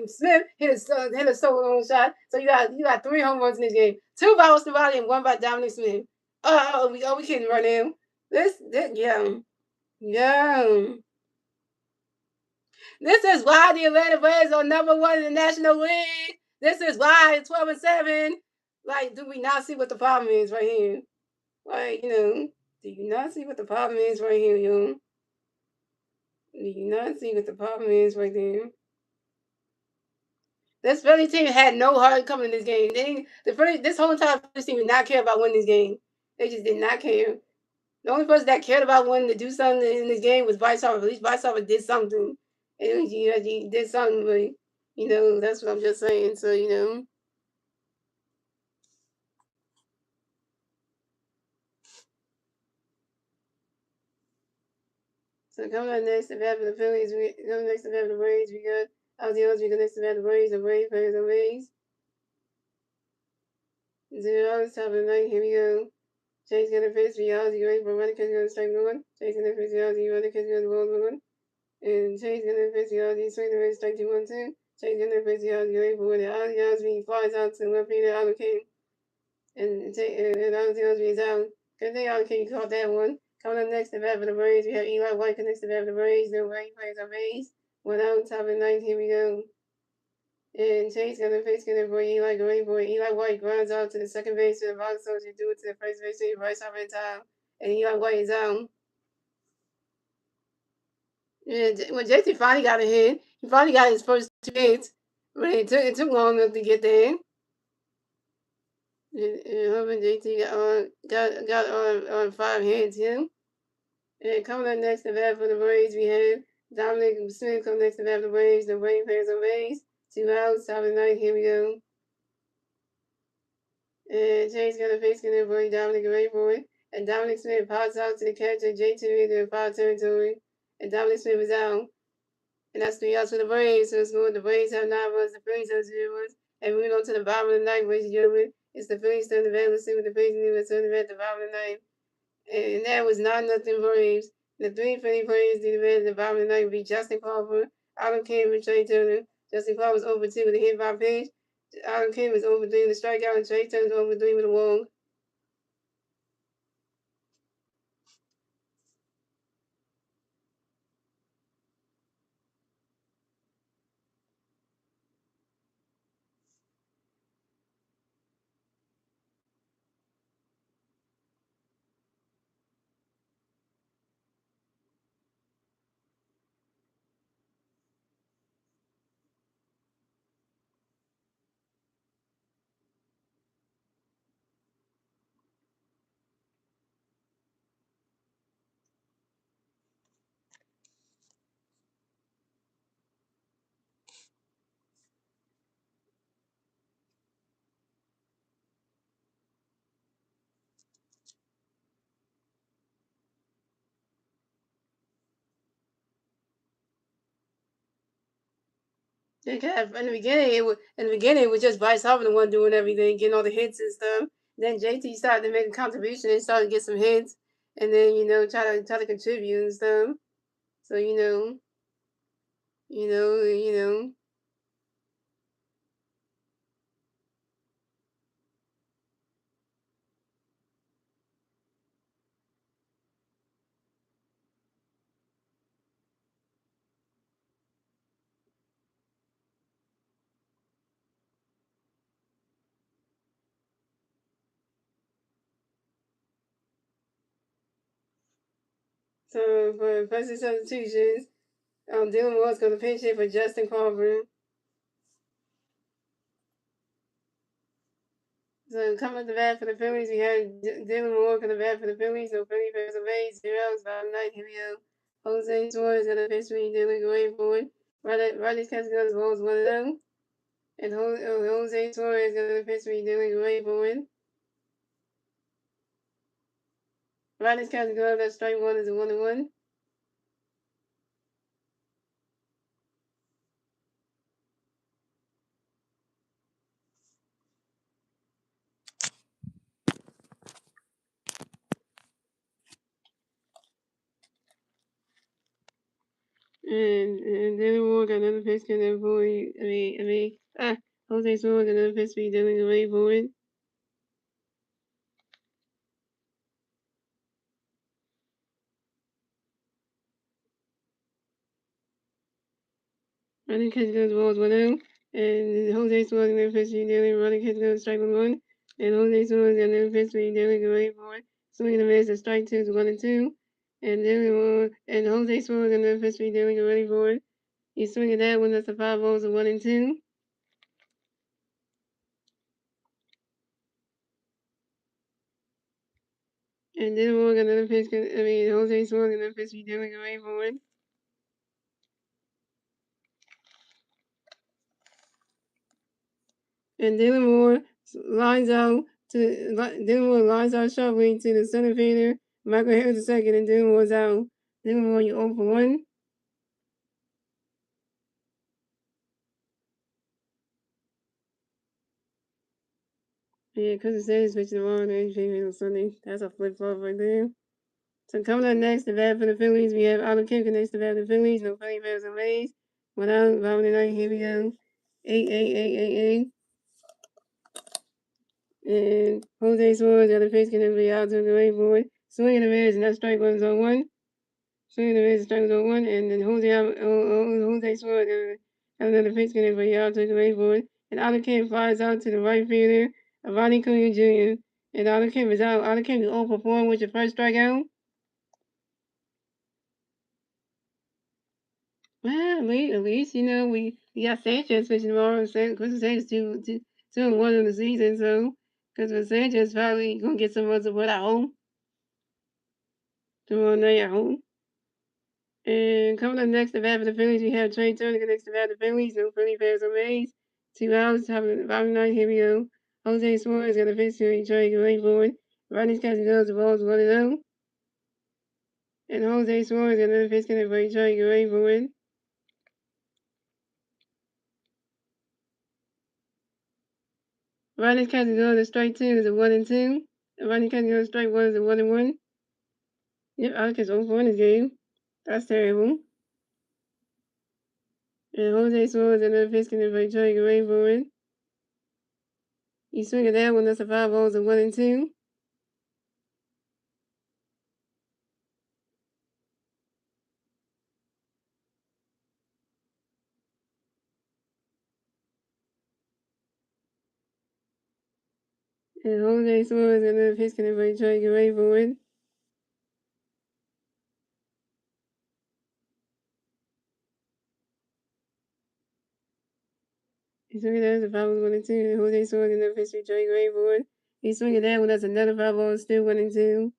Smith hit a solo shot. So you got 3 home runs in this game. 2 by Austin Valley and 1 by Dominic Smith. We kidding right now. Yeah. This is why the Atlanta Braves are #1 in the National League. This is why it's 12-7. Like, do we not see what the problem is right here? Like, do you not see what the problem is right here, yo? Do you not see what the problem is right there? This Philly team had no heart coming in this game. This whole entire Philly team did not care about winning this game. They just did not care. The only person that cared about wanting to do something in this game was Bryce Harper. At least Bryce Harper did something. And he did something, but that's what I'm just saying. So, So coming up next to bat for the Phillies, coming next to bat for the Braves, we got Aldios, we got next to bat the Braves, players the Braves. 0 top of the ninth, here we go. Chase gonna face the Ozzy, right? But running catch gonna strike 1. Chase gonna face the Ozzy, running catch gonna ball 1. And Chase gonna face the Ozzy, swing the race, strike 2-1-2. Chase gonna face the Ozzy, right? But when the Ozzy flies out to the left field, out of King. And Ozzy is out. Good thing out of King caught that one. Coming up next to bat for the Braves, we have Eli White connects to bat for the Braves. The Braves plays on base. 1 out, top of the ninth, here we go. And Chase got a face gunner for Eli going for Eli White grounds out to the second base to the box, so you do it to the first base to Bryce Harper in time. And Eli White is out. And when JT finally got a hit, he finally got his first 2 hits. But it took long enough to get there. And hoping JT got on 5 hits, And coming up next to bat for the Braves, we have Dominic Smith coming next to bat for the Braves. The Braves players on base. 2 outs, top of the ninth, here we go. And Chase got a face gunner for Dominic Ray boy. And Dominic Smith pops out to the catcher, J2 into the foul territory. And Dominic Smith is out. And that's 3 outs for the Braves. So it's going. The Braves have 9 runs, the Phillies have 0 runs. And moving on to the bottom of the ninth, ladies and gentlemen. It's the Phillies turn the bat. Let's see what the Phillies do at turn the bat at the bottom of the ninth. And that was 9-0 Braves. The 3 Philly players did the bat at the bottom of the ninth would be Justin Crawford, Adam Kim, and Trey Turner. Justin Crawford was over 2 with a hit by pitch. Adam Kim was over 3 with a strikeout, and Trey Turner was over 3 with a walk. In the beginning, it was just Bryce Harper the one doing everything, getting all the hits and stuff. Then JT started to make a contribution and started to get some hits, and then try to contribute and stuff. So You know. So for first substitutions, Dylan Moore's going to pinch hit for Justin Carver. So coming to the bat for the Phillies, we have Dylan Moore going to bat for the Phillies. So Phillies versus Rays, 0 bottom night. Here we go. Jose Suarez going to pitch for Dylan going forward. Riley's catching goes balls 1-0. And Jose Suarez going to pitch for Dylan going forward. Riley's catching goes, that strike one is a 1-1. And Dylan Moore got another pitch going forward. Jose Suarez got another pitch for Dylan going forward. Running catch goes balls 1-0. And Jose Suarez got another pitch for Dylan. Running catch goes strike 1. And Jose Suarez got another pitch for Dylan going forward. Swinging a miss, a strike 2 is 1-2. And Dylan Moore and Jose Suarez got another pitch for Dylan going forward. He's swinging that one. That's the 5 balls of 1-2. And then we're gonna pitch. Jose Suarez gonna pitch. Be doing away forward. And Dylan Moore lines out sharply to the center fielder. Michael Harris the second, and Dylan Moore's out. Dylan Moore, you 0 for 1. Yeah, because the Saints pitching tomorrow on Sunday. That's a flip flop right there. So coming up next, the bat for the Phillies, we have Otto Kemp next to bat for the Phillies. No Philly Bears and Rays. Without bottom of the night, here we go. 8. And Jose Suarez got a pitch can be out to the right for it. Swinging the Reds, and that strike was on 1. Swinging the Reds, strike was on 1. And then Jose Suarez got another pitch can be out to the right for it. And Otto Kemp flies out to the right fielder, Ronnie Cunha Jr. And Otto Kemp is out. Otto Kemp is 0 for 4 with your first strikeout. Well, at least we got Sanchez pitching tomorrow. Because Sanchez 2-1 in the season, so because Sanchez probably gonna get some runs at home tomorrow night at home. And coming up next, the bat for the Phillies, we have Trey Turner next to bat for the Phillies. No Philly Bears or Rays. 2 hours, top of the bottom night. Here we go. Jose Suarez got a pitch to Trey going forward. Rodney's catching goes, the ball's 1-0. And Jose Suarez got another pitch to Trey going forward. Rodney's catching goes, the strike 2 is a 1-2. Rodney's catching goes, strike 1 is a 1-1. Yep, Alex is 0 for 1 this game. That's terrible. And Jose Suarez got another pitch to Trey going forward. You swing at that one, that's a 5 balls, a 1-2. And Jose Suarez got another pitch to Trey going forward. He's swinging that as a 5-1-2. And Jose Suarez got another pitch to Trey going forward. He's swinging that one, that's another 5 balls, still 1-2.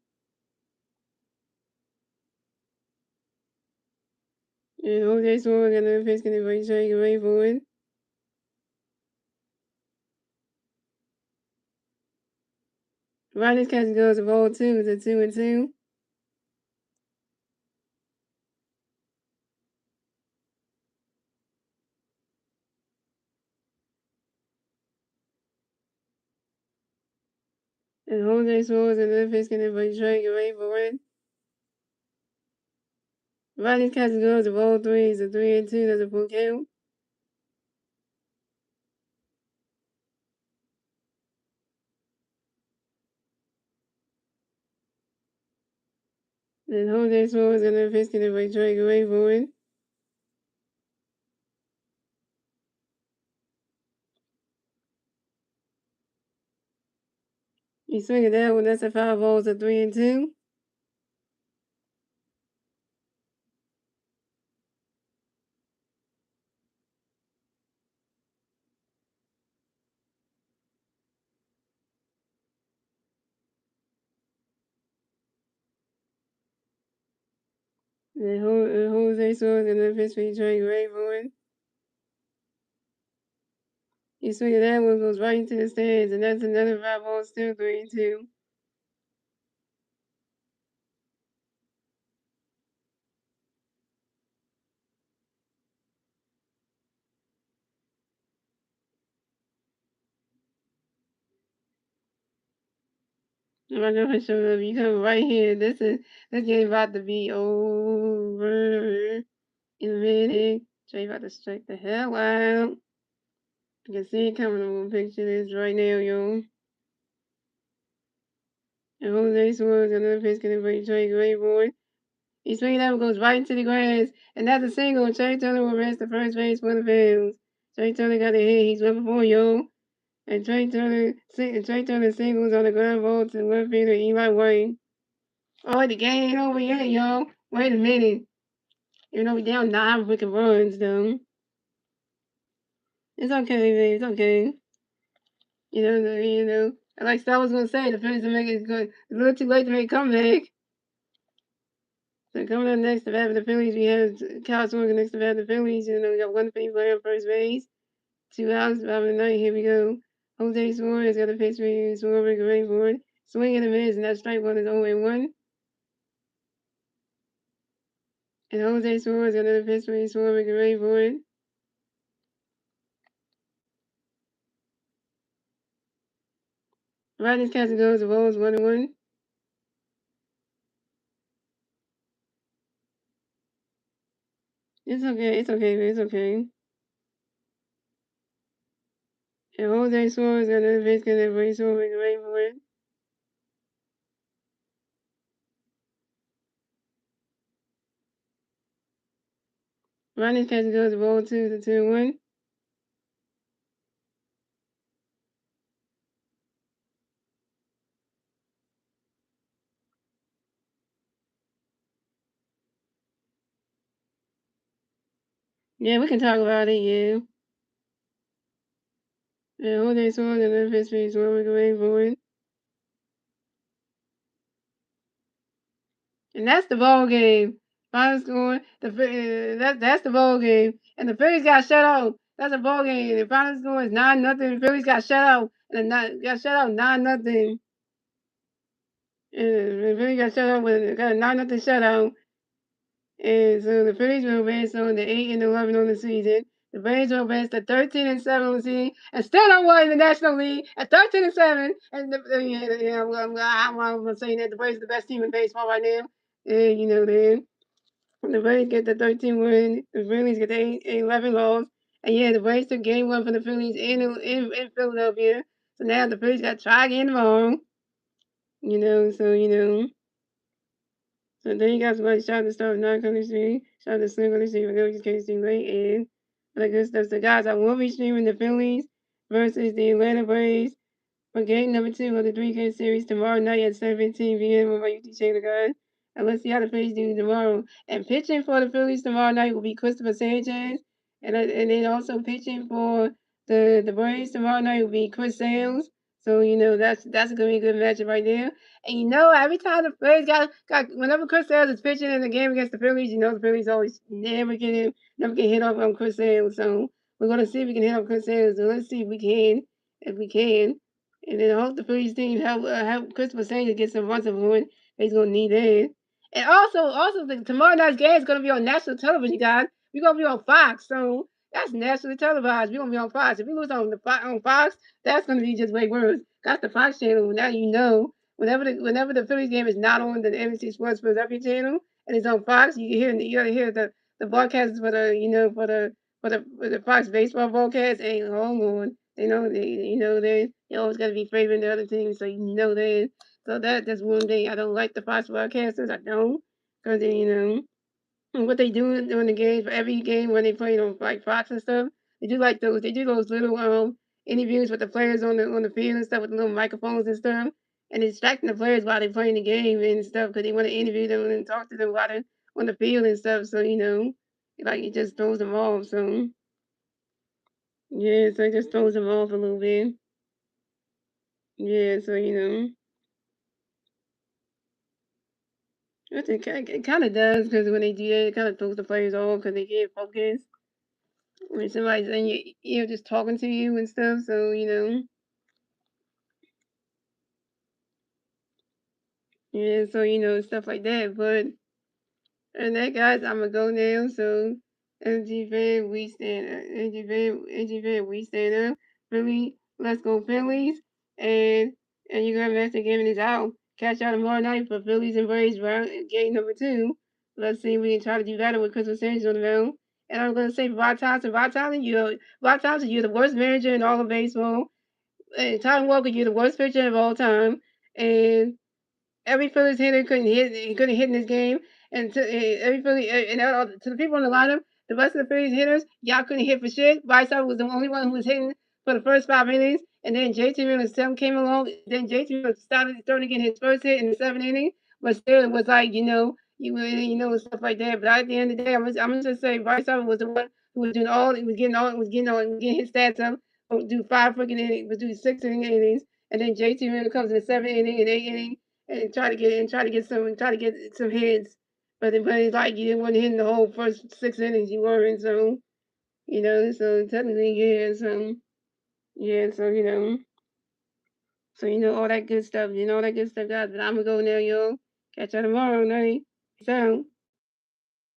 And Jose Suarez got another pitch to Trey going forward. Rodney's catching goes to ball 2 is a 2-2. And Jose Suarez got another pitch to Trey going forward. Riding catches goes to roll 3 is a 3-2. That's a full count. Then Jose Suarez and then pitch to by Trey Grayboard. He swinging that one. That's a foul ball. It's a 3-2. Then Jose Suarez and then pitch to Trey Grayboard. He swinging that one, goes right into the stands, and that's another foul ball. Still 3-2. If I know for sure if you come right here, this game about to be over in a minute. Trey about to strike the hell out. You can see it coming. I'm gonna picture this right now, yo. And Jose Suarez, another pitch gonna bring Trey Grayboard. He swings out and goes right into the grass, and that's a single. Trey Turner will rest the first base for the Phillies. Trey Turner got a hit. He's 1-for-4, yo. And Trey Turner singles on the ground ball to left fielder Eli White. Oh, the game ain't over yet, yo. Wait a minute. Even though we down 9 freaking runs, though. It's okay, baby. It's okay. You know. Like Star was gonna say, the Phillies are making it good. It's a little too late to make a comeback. So coming up next to bat for the Phillies, we have Kyle Swing next to bat the Phillies. You know, we got one Philly player on first base. 2 outs, bottom of the ninth. Here we go. Jose Suarez got a pitch for Suarez, great for it. Swing and a miss, and that strike one is 0-1. And Jose Suarez got another pitch for Suarez, great for it. Riding catch goes the balls 1-1. It's okay, man. It's okay. And Jose Suarez got another pitch for Suarez, great for it. Riding catch goes the ball 2-1. Yeah, we can talk about it, yeah. And Jose Suarez got another pitch for Suarez, great for it. And that's the ball game. Final score. That's the ball game. And the Phillies got shut out. That's a ball game. The final score is 9-0. The Phillies got shut out. And got shut out 9-0. And the Phillies got shut out got a 9-0 shutout. And so the Phillies will advance on the 8-11 on the season. The Braves will advance to 13-7 on the season, and still don't win the National League at 13-7. And I'm saying that the Braves are the best team in baseball right now. And then the Braves get the 13 win, the Phillies get the 11 loss, and yeah, the Braves took game 1 for the Phillies in Philadelphia. So now the Phillies got to try again tomorrow. So then you guys like shout out to stuff not coming to stream. Shout out to Slim on the stream. I know you just can't stream late and all that good stuff. So guys, I will be streaming the Phillies versus the Atlanta Braves for game number 2 of the 3-game series tomorrow night at 7:15 p.m. on my YouTube channel, guys. And let's see how the Phillies do tomorrow. And pitching for the Phillies tomorrow night will be Christopher Sanchez. And then also pitching for the Braves tomorrow night will be Chris Sales. So that's gonna be a good matchup right there. And every time the Phillies got whenever Chris Sales is pitching in the game against the Phillies, the Phillies always never get hit off on Chris Sales. So we're gonna see if we can hit off Chris Sales. So let's see if we can. And then I hope the Phillies team help Christopher Sanchez get some runs of one. He's gonna need that. And also tomorrow night's game is gonna be on national television, guys. We're gonna be on Fox, so that's nationally televised. We're gonna be on Fox. If we lose on Fox, that's gonna be just way worse. That's the Fox channel. Now whenever the Phillies game is not on the NBC Sports Philadelphia channel, and it's on Fox. You gotta hear the broadcasts for the for the Fox baseball broadcast. And oh Lord, they always gotta be favoring the other team, so that. So that's one thing I don't like the Fox broadcasters. I don't, because and what they do during the games, for every game when they play on like Fox and stuff, they do those little interviews with the players on the field and stuff with the little microphones and stuff, and distracting the players while they're playing the game and stuff because they want to interview them and talk to them while they're on the field and stuff. So like it just throws them off. So yeah, so it just throws them off a little bit. Yeah, so it kind of does because when they do that, it kind of throws the players off because they can't focus when somebody's in your ear just talking to you and stuff. So yeah, so stuff like that. But and that guys, I'm gonna go now. So MG fan, we stand up. MG fan, we stand up. Philly, let's go Phillies. And you're gonna have to game is out. Catch out tomorrow night for Phillies and Braves round game number 2. Let's see if we can try to do better with Christmas Sanchez on the mound. And I'm gonna say Rod Thompson, you're the worst manager in all of baseball. And Tom Walker, you're the worst pitcher of all time. And every Phillies hitter couldn't hit in this game, and every to the people in the lineup, the rest of the Phillies hitters, y'all couldn't hit for shit. Whiteside was the only one who was hitting for the first 5 innings, and then JT Realmuto came along. Then JT Realmuto started starting to get his first hit in the 7th inning, but still it was like and stuff like that. But at the end of the day, I'm gonna just say Whiteside was the one who was doing all, he was getting his stats up, do 5 freaking innings, do 6 innings, and then JT Realmuto comes in the 7th inning and 8th inning and try to get some hits. But it's like you didn't want to hit in the whole first 6 innings you were in, so so technically so all that good stuff, all that good stuff, guys. But I'm gonna go now, y'all. Catch you tomorrow night. So.